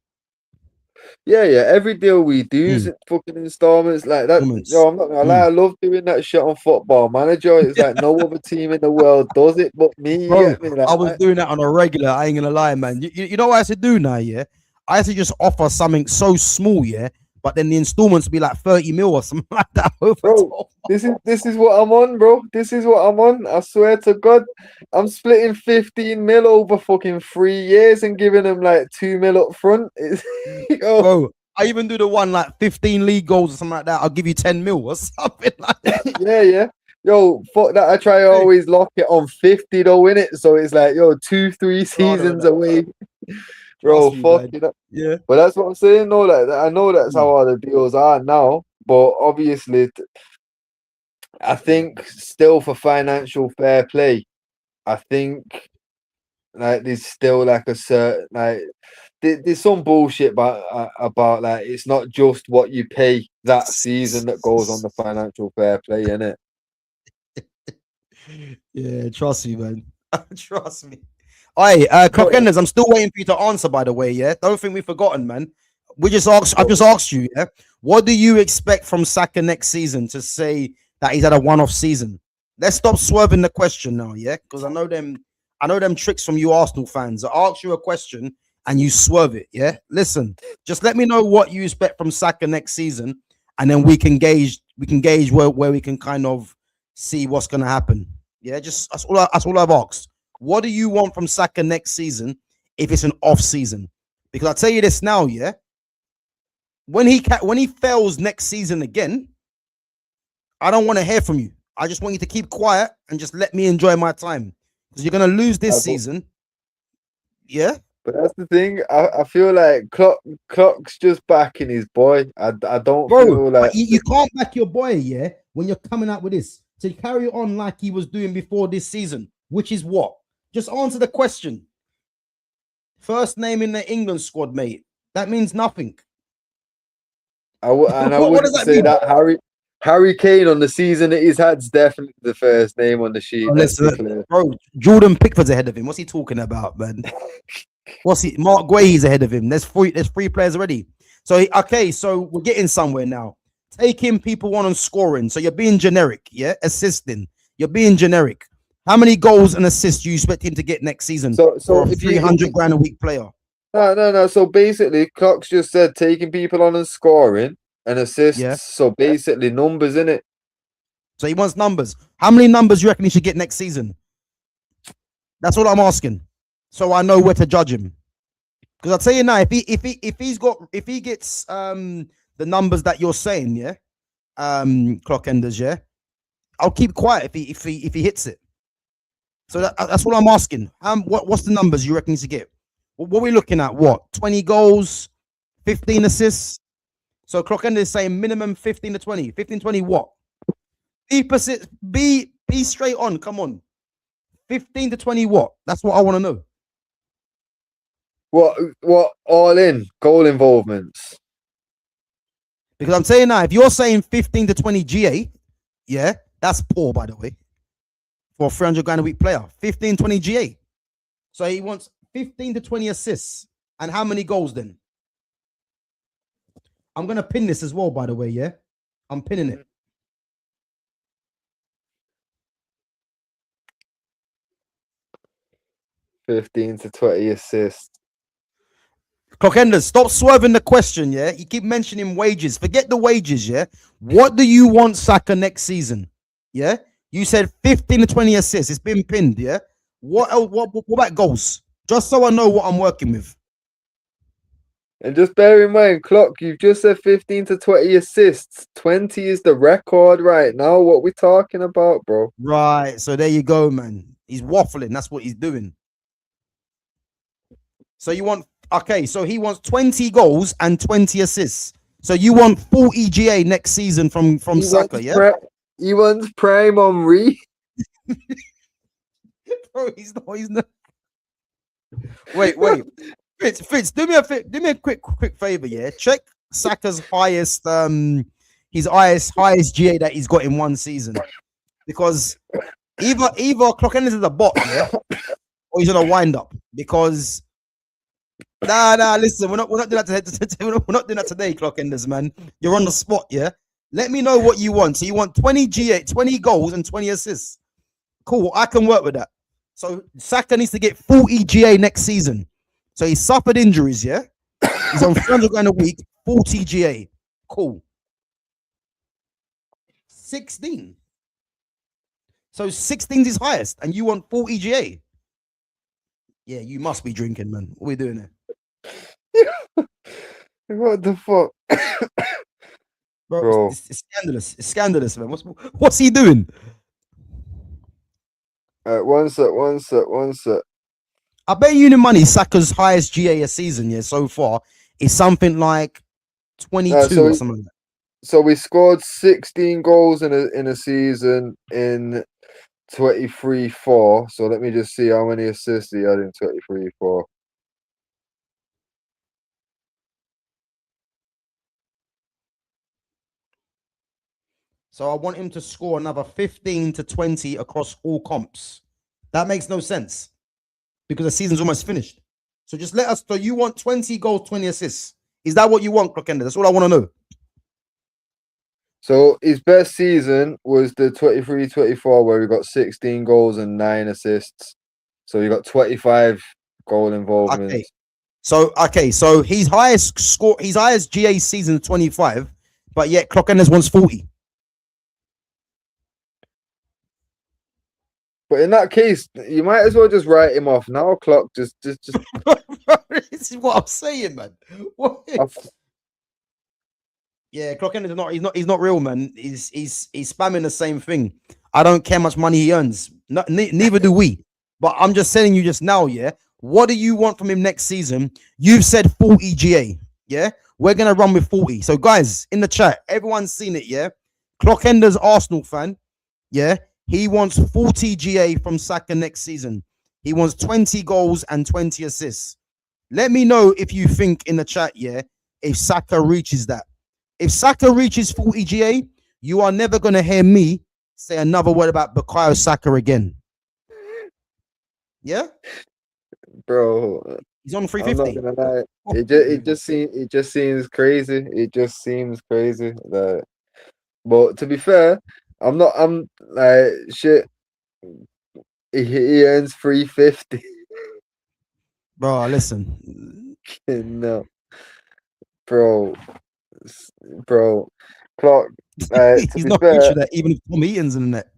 Yeah, yeah. Every deal we do is Mm, fucking installments like that. installments. Yo, I'm not gonna lie, Mm. I love doing that shit on Football Manager. It's like no other team in the world does it but me. You Bro, get me? I was doing that on a regular. I ain't gonna lie, man. You know what I have to do now, yeah? I have to just offer something so small, yeah, but then the installments be like 30 mil or something like that over Bro, 12. this is what I'm on, bro. This is what I'm on. I swear to God, I'm splitting 15 mil over fucking 3 years and giving them like 2 mil up front. It's, yo, Bro, I even do the one like 15 league goals or something like that. I'll give you 10 mil or something like that. yeah, yeah. Yo, fuck that. I try to always lock it on 50 though, innit? So it's like, yo, 2, 3 Harder than seasons that. away. Bro, Trust me, fuck man. it up. Yeah. But that's what I'm saying. No, like I know that's how Mm. all the deals are now. But obviously, I think still for financial fair play, I think like there's still like a certain like there's some bullshit about like it's not just what you pay that season that goes on the financial fair play, innit? Yeah, trust me, man. Trust me. Hey, But Clockenders, I'm still waiting for you to answer, by the way. Yeah, don't think we've forgotten, man. We just asked. I've just asked you. Yeah, what do you expect from Saka next season to say that he's had a one-off season? Let's stop swerving the question now. Yeah, because I know them. I know them tricks from you Arsenal fans. I ask you a question and you swerve it. Yeah, listen. Just let me know what you expect from Saka next season, and then we can gauge. We can gauge where we can kind of see what's going to happen. Yeah, just that's all I've asked. What do you want from Saka next season if it's an off season? Because I'll tell you this now, yeah. When he fails next season again, I don't want to hear from you. I just want you to keep quiet and just let me enjoy my time. Because you're gonna lose this but, season. Yeah. but that's the thing. I feel like Clock's just backing his boy. I don't Bro, feel but like you can't back your boy, yeah, when you're coming out with this. So you carry on like he was doing before this season, which is what? Just answer the question. First name in the England squad, mate. That means nothing. I What does wouldn't that say mean? that Harry Kane on the season that he's had's definitely the first name on the sheet. Oh, Let's be listen, clear. bro, Jordan Pickford's ahead of him. What's he talking about, man? What's he? Mark Guehi's ahead of him. There's three players already. So okay, so we're getting somewhere now. Taking people on and scoring. So you're being generic, yeah? Assisting. You're being generic. How many goals and assists do you expect him to get next season for a If 300 grand a week player? no. So basically, Clock's just said taking people on and scoring and Yeah. assists. So basically, numbers in it. So he wants numbers. How many numbers do you reckon he should get next season? That's all I'm asking. So I know where to judge him. Because I'll tell you now, if he gets the numbers that you're saying, yeah, clock enders, yeah, I'll keep quiet if he hits it. So that's what I'm asking. What's the numbers you reckon he should get? What are we looking at? What 20 goals, 15 assists? So clock enders is saying minimum 15 to 20. 15, 20 what? Be straight on. Come on. 15 to 20 what? That's what I want to know. What all in goal involvements? Because I'm saying now, if you're saying 15 to 20 GA, yeah, that's poor, by the way, for a 300 grand a week player. 15, 20 GA. So he wants 15 to 20 assists. And how many goals then? I'm going to pin this as well, by the way, yeah? I'm pinning it. $15 to 20 assists. Clockenders, stop swerving the question, yeah? You keep mentioning wages. Forget the wages, yeah? What do you want Saka next season? Yeah? You said 15 to 20 assists. It's been pinned, yeah? What about goals? Just so I know what I'm working with. And just bear in mind, Clock, you've just said 15 to 20 assists. 20 is the record right now. What we talking about, bro? Right. So there you go, man. He's waffling. That's what he's doing. So you want, okay, so he wants 20 goals and 20 assists. So you want 40 GA next season from Saka, yeah? He wants prime Henry. Bro, he's not. Wait. Fitz, do me a quick favor, yeah. Check Saka's highest his highest GA that he's got in one season. Because either Clock Enders is a bot, yeah, or he's on a wind up. Because listen, we're not doing that today. We're not doing that today, Clock Enders, man. You're on the spot, yeah. Let me know what you want. So you want 20 GA, 20 goals and 20 assists. Cool, I can work with that. So Saka needs to get 40 GA next season. So he suffered injuries, yeah? He's on 300 grand a week, 40 GA. Cool. 16. So 16 is his highest, and you want 40 GA. Yeah, you must be drinking, man. What are we doing here? What the fuck? Bro. It's scandalous. It's scandalous, man. What's he doing? One sec. I bet you the money Saka's highest GA a season, yeah, so far is something like 22 or something like that. So we scored 16 goals in a season in 23-4. So let me just see how many assists he had in 23-4. So I want him to score another 15 to 20 across all comps. That makes no sense because the season's almost finished. So just let us know. You want 20 goals, 20 assists. Is that what you want, Clockender? That's all I want to know. So his best season was the 23-24 where we got 16 goals and 9 assists. So you got 25 goal involvements. So his highest GA season is 25, but yet Clockenders wants 40. But in that case, you might as well just write him off now. Clock, just. This is what I'm saying, man. Yeah, Clockend is he's not real, man. He's spamming the same thing. I don't care how much money he earns. Neither do we. But I'm just telling you just now, yeah. What do you want from him next season? You've said 40 GA. Yeah, we're gonna run with 40. So guys, in the chat, everyone's seen it, yeah. Clockender's Arsenal fan, yeah. He wants 40 GA from Saka next season. He wants 20 goals and 20 assists. Let me know if you think in the chat, yeah, if Saka reaches that. If Saka reaches 40 GA, you are never going to hear me say another word about Bukayo Saka again. Yeah? Bro. He's on 350. I'm not gonna lie. It just seems crazy. It just seems crazy. But to be fair, I'm like shit. He earns 350. Bro, listen. No. Bro. Clock. He's not fair, that even if Tom Eaton's in it.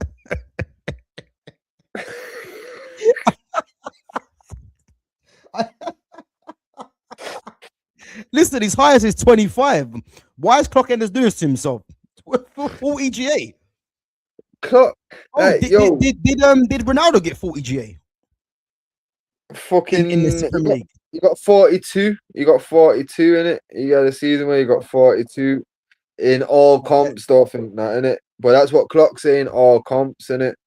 Listen, his highest is 25. Why is Clockenders doing this to himself? 40 GA. Clock. Did Ronaldo get 40 GA? Fucking in this Premier League. You got 42. You got 42 in it. You had a season where you got 42 in all comps stuff and that in it. But that's what Clock's saying, all comps in it.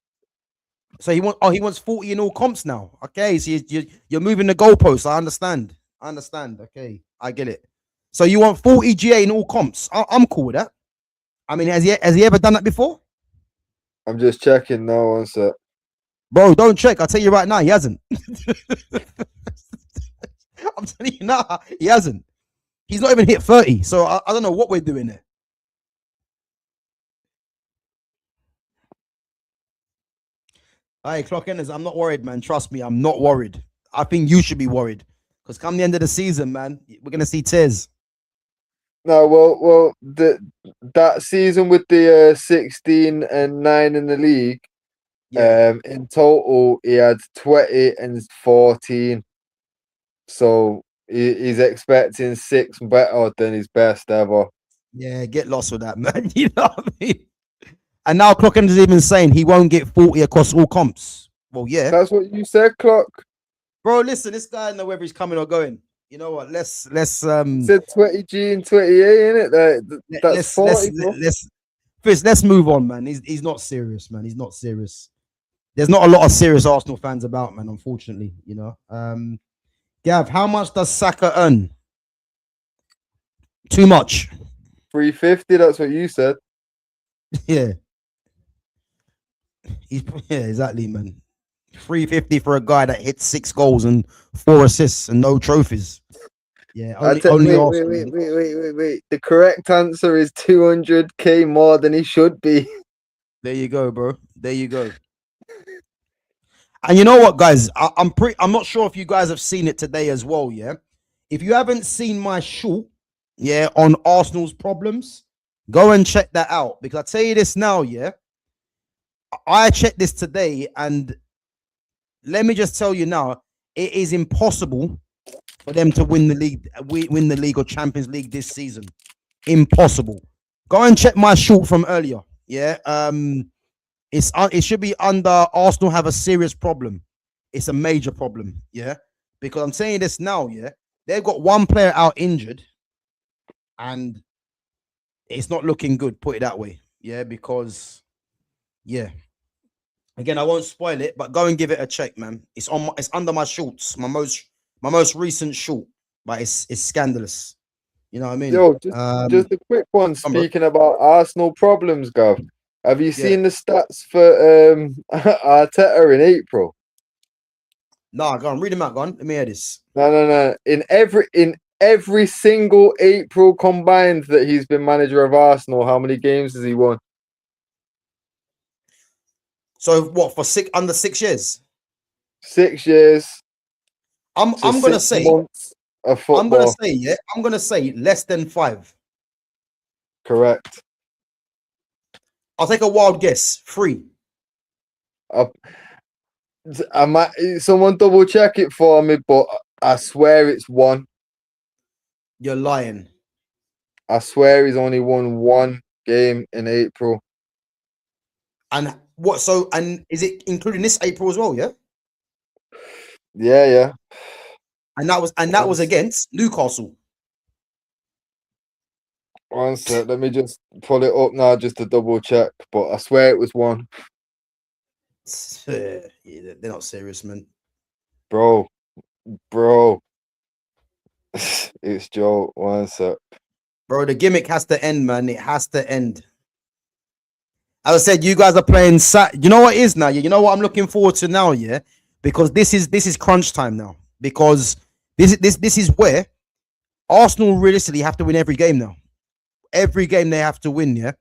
So he wants 40 in all comps now. Okay, so you're moving the goalposts. I understand. Okay, I get it. So you want 40 GA in all comps. I'm cool with that. I mean, has he ever done that before? I'm just checking now, one sec. Bro, don't check. I'll tell you right now, he hasn't. I'm telling you now, he hasn't. He's not even hit 30. So I don't know what we're doing there. Hey, Clockenders, I'm not worried, man. Trust me, I'm not worried. I think you should be worried. Because come the end of the season, man, we're going to see tears. No, well, that season with the 16 and 9 in the league, in total, he had 20 and 14. So he's expecting 6 better than his best ever. Yeah, get lost with that, man. You know what I mean? And now Clockend is even saying he won't get 40 across all comps. Well, yeah. That's what you said, Clock. Bro, listen, this guy, I don't know whether he's coming or going. You know what? Let's said 20G and 28 in it. That's 40. Let's move on, man. He's not serious, man. He's not serious. There's not a lot of serious Arsenal fans about, man, unfortunately, you know. Gav, how much does Saka earn? Too much. 350. That's what you said. Yeah. Yeah, exactly, man. 350 for a guy that hit 6 goals and 4 assists and no trophies. Yeah, only Wait, Arsenal. wait. The correct answer is 200k more than he should be. There you go, bro. There you go. And you know what, guys? I'm not sure if you guys have seen it today as well. Yeah, if you haven't seen my short, yeah, on Arsenal's problems, go and check that out. Because I tell you this now, yeah, I checked this today, and let me just tell you now, it is impossible for them to win the league or Champions League this season. Impossible. Go and check my short from earlier. Yeah. It should be under Arsenal have a serious problem. It's a major problem. Yeah. Because I'm saying this now. Yeah. They've got one player out injured, and it's not looking good. Put it that way. Yeah. Because, yeah. Again, I won't spoil it, but go and give it a check, man. It's under my shorts, my most recent short, but it's scandalous. You know what I mean? Yo, just a quick one. Speaking about Arsenal problems, Gav, have you seen the stats for Arteta in April? No, go on, read them out. Go on, let me hear this. No. In every single April combined that he's been manager of Arsenal, how many games has he won? So what, for under 6 years? 6 years. I'm gonna say months of football. I'm gonna say less than 5. Correct. I'll take a wild guess. 3. I might someone double check it for me, but I swear it's 1. You're lying. I swear he's only won 1 game in April. And what? So, and is it including this April as well? Yeah. Yeah. And that was against Newcastle. One sec, let me just pull it up now just to double check. But I swear it was 1. Yeah, they're not serious, man. Bro. It's Joe. One sec. Bro, the gimmick has to end, man. It has to end. As I said, you guys are playing you know what it is now? You know what I'm looking forward to now, yeah? Because this is crunch time now. Because this is where Arsenal realistically have to win every game now. Every game they have to win, yeah?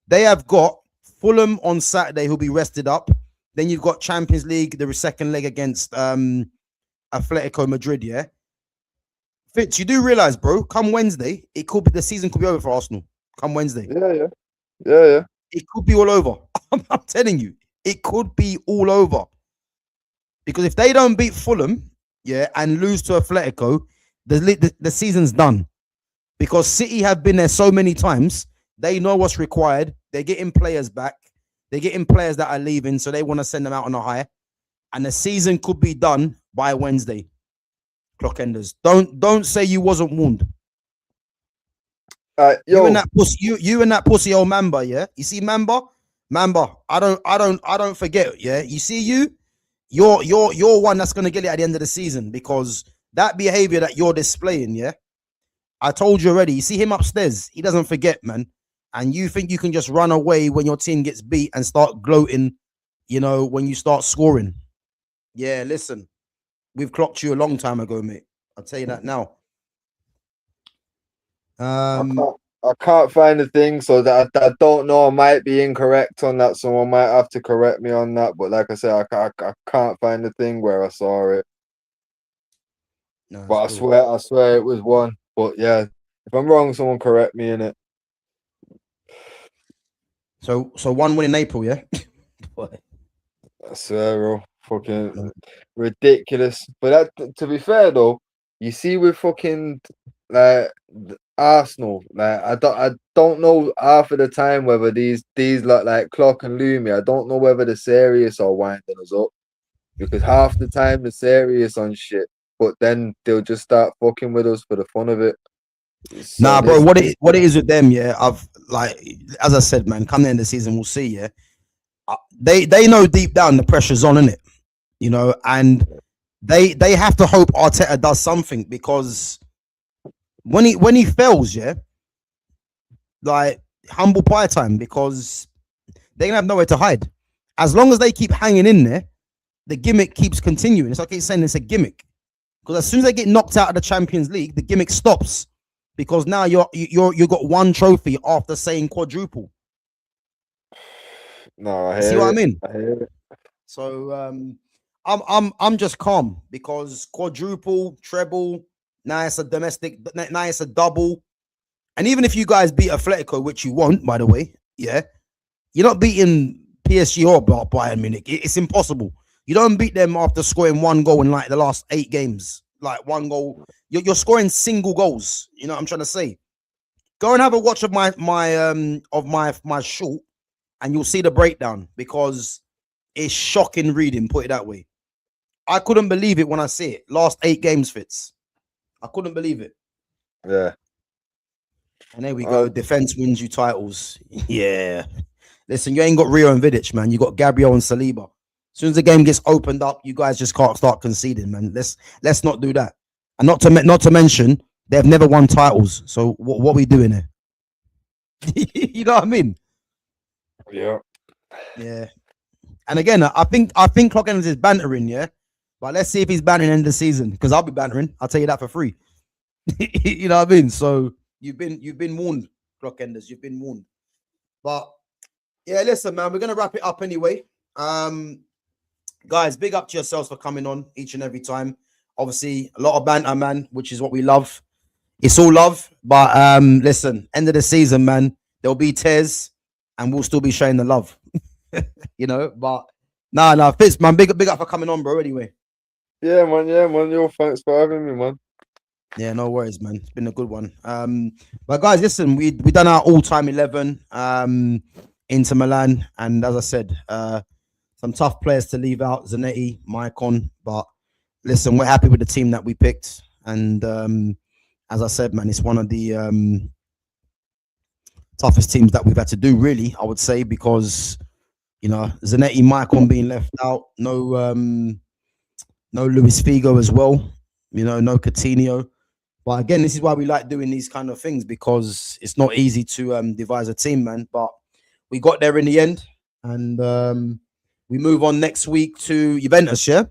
They have got Fulham on Saturday who'll be rested up. Then you've got Champions League, the second leg against Atletico Madrid, yeah? Fitz, you do realize, bro, come Wednesday, the season could be over for Arsenal. Come Wednesday. Yeah. It could be all over. I'm telling you, it could be all over. Because if they don't beat Fulham, yeah, and lose to Atletico, the season's done. Because City have been there so many times, they know what's required. They're getting players back. They're getting players that are leaving, so they want to send them out on a high. And the season could be done by Wednesday. Clock enders. Don't say you wasn't warned. You and that pussy old Mamba, yeah. You see Mamba, I don't forget, yeah. You see you're one that's gonna get it at the end of the season because that behavior that you're displaying, yeah. I told you already. You see him upstairs, he doesn't forget, man. And you think you can just run away when your team gets beat and start gloating, you know, when you start scoring. Yeah, listen, we've clocked you a long time ago, mate. I'll tell you that now. I can't find the thing, so that I don't know. I might be incorrect on that. Someone might have to correct me on that. But like I said, I can't find the thing where I saw it. No, but I swear it was 1. But yeah, if I'm wrong, someone correct me in it. So 1 win in April, yeah. I swear, bro, fucking ridiculous. But that, to be fair though, you see with fucking like Arsenal, like I don't know half of the time whether these like Clock and Loomy, I don't know whether they're serious or winding us up, because half the time they're serious on shit, but then they'll just start fucking with us for the fun of it. So nah, bro, what it is with them, yeah. I've like, as I said, man, come the end of the season, we'll see, yeah. They know deep down the pressure's on, innit? You know, and they have to hope Arteta does something, because when he fails, yeah, like humble pie time, because they're gonna have nowhere to hide. As long as they keep hanging in there, the gimmick keeps continuing. It's like he's saying it's a gimmick, because as soon as they get knocked out of the Champions League, the gimmick stops, because now you got one trophy after saying quadruple. No, I See hear what I it. mean? I hear it. So I'm just calm, because quadruple, treble, now it's a domestic, now it's a double. And even if you guys beat Atletico, which you won't, by the way, yeah, you're not beating PSG or Bayern Munich. It's impossible. You don't beat them after scoring one goal in like the last 8 games. Like one goal, you're scoring single goals. You know what I'm trying to say? Go and have a watch of my short, and you'll see the breakdown, because it's shocking reading. Put it that way. I couldn't believe it when I see it. Last 8 games, Fitz. I couldn't believe it. Yeah. And there we go. Defense wins you titles. Yeah. Listen, you ain't got Rio and Vidic, man. You got Gabriel and Saliba. As soon as the game gets opened up, you guys just can't start conceding, man. Let's not do that. And not to mention, they've never won titles. So what are we doing here? You know what I mean? Yeah. Yeah. And again, I think Clockenders is bantering, yeah. But let's see if he's bantering end of the season, because I'll be bantering. I'll tell you that for free. You know what I mean? So you've been warned, Clockenders. You've been warned. But yeah, listen, man, we're gonna wrap it up anyway. Guys, big up to yourselves for coming on each and every time. Obviously, a lot of banter, man, which is what we love. It's all love, but listen, end of the season, man, there'll be tears, and we'll still be showing the love. You know, but nah, Fitz, man, big up for coming on, bro. Anyway. Yeah, man. Yo, thanks for having me, man. Yeah, no worries, man. It's been a good one. But guys, listen, we done our all-time 11, Inter Milan, and as I said, some tough players to leave out, Zanetti, Maicon, but listen, we're happy with the team that we picked, and as I said, man, it's one of the toughest teams that we've had to do, really, I would say, because you know, Zanetti, Maicon being left out, no Luis Figo as well, you know, no Coutinho. But again, this is why we like doing these kind of things, because it's not easy to devise a team, man. But we got there in the end, and we move on next week to Juventus, yeah?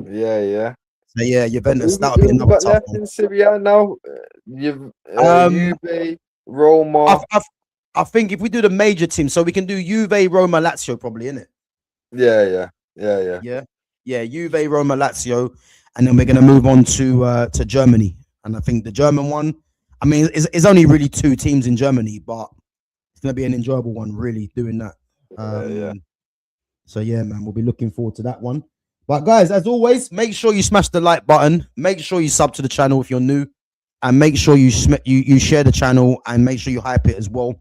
Yeah. So, yeah, Juventus. That'll be Who another got tough left one. in Syria now? Juve, Roma. I think if we do the major team, so we can do Juve, Roma, Lazio, probably, innit? Yeah. Yeah, Juve, Roma, Lazio, and then we're gonna move on to Germany. And I think the German one, I mean, it's only really 2 teams in Germany, but it's gonna be an enjoyable one, really, doing that. Yeah. So yeah, man, we'll be looking forward to that one. But guys, as always, make sure you smash the like button. Make sure you sub to the channel if you're new, and make sure you share the channel, and make sure you hype it as well.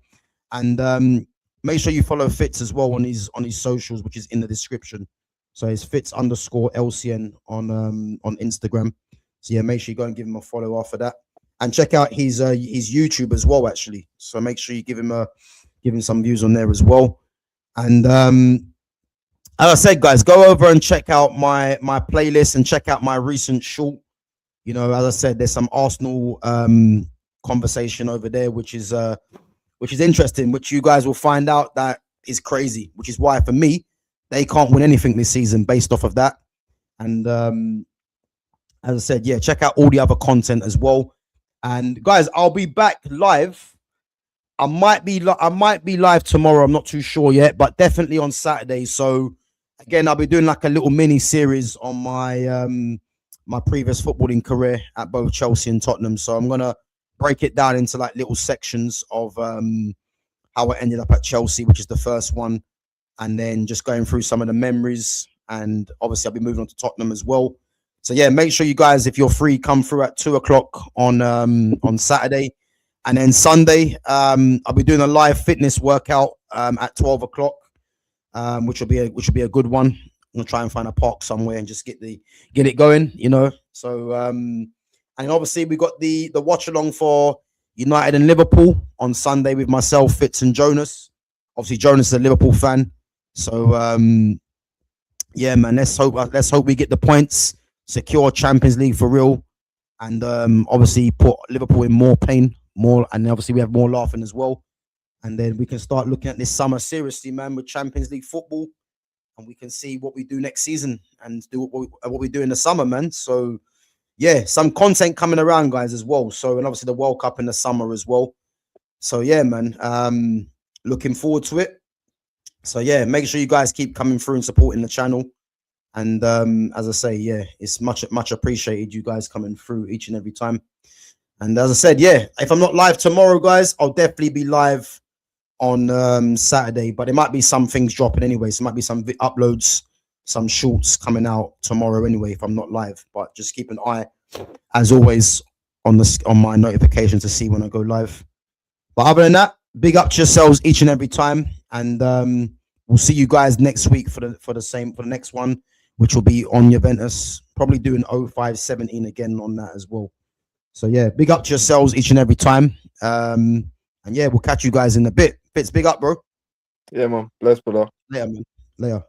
And make sure you follow Fitz as well on his socials, which is in the description. So it's Fitz_LCN on Instagram. So yeah, make sure you go and give him a follow after that, and check out his YouTube as well, actually. So make sure you give him some views on there as well. And as I said, guys, go over and check out my playlist and check out my recent short. You know, as I said, there's some Arsenal conversation over there, which is interesting, which you guys will find out that is crazy, which is why for me, they can't win anything this season based off of that. And as I said, yeah, check out all the other content as well. And guys, I'll be back live. I might be live tomorrow. I'm not too sure yet, but definitely on Saturday. So again, I'll be doing like a little mini series on my my previous footballing career at both Chelsea and Tottenham. So I'm gonna break it down into like little sections of how I ended up at Chelsea, which is the first one, and then just going through some of the memories. And obviously, I'll be moving on to Tottenham as well. So yeah, make sure you guys, if you're free, come through at 2:00 on Saturday, and then Sunday, I'll be doing a live fitness workout at 12:00, which will be a good one. I'm gonna try and find a park somewhere and just get it going, you know. So and obviously we got the watch along for United and Liverpool on Sunday with myself, Fitz, and Jonas. Obviously, Jonas is a Liverpool fan, so yeah, man. Let's hope we get the points secure Champions League for real, and obviously put Liverpool in more pain, and obviously we have more laughing as well. And then we can start looking at this summer seriously, man, with Champions League football, and we can see what we do next season and do what we do in the summer, man. So yeah, some content coming around, guys, as well. So, and obviously the World Cup in the summer as well. So yeah, man, looking forward to it. So yeah, make sure you guys keep coming through and supporting the channel. And as I say, yeah, it's much appreciated, you guys coming through each and every time. And as I said, yeah, if I'm not live tomorrow, guys, I'll definitely be live on Saturday, but there might be some things dropping anyway. So there might be some uploads, some shorts coming out tomorrow anyway if I'm not live. But just keep an eye, as always, on my notifications to see when I go live. But other than that, big up to yourselves each and every time, and we'll see you guys next week for the next one, which will be on Juventus. Probably doing 05-17 again on that as well. So yeah, big up to yourselves each and every time. And yeah, we'll catch you guys in a bit. Fitz, big up, bro. Yeah, man. Bless, brother. Later, man. Later.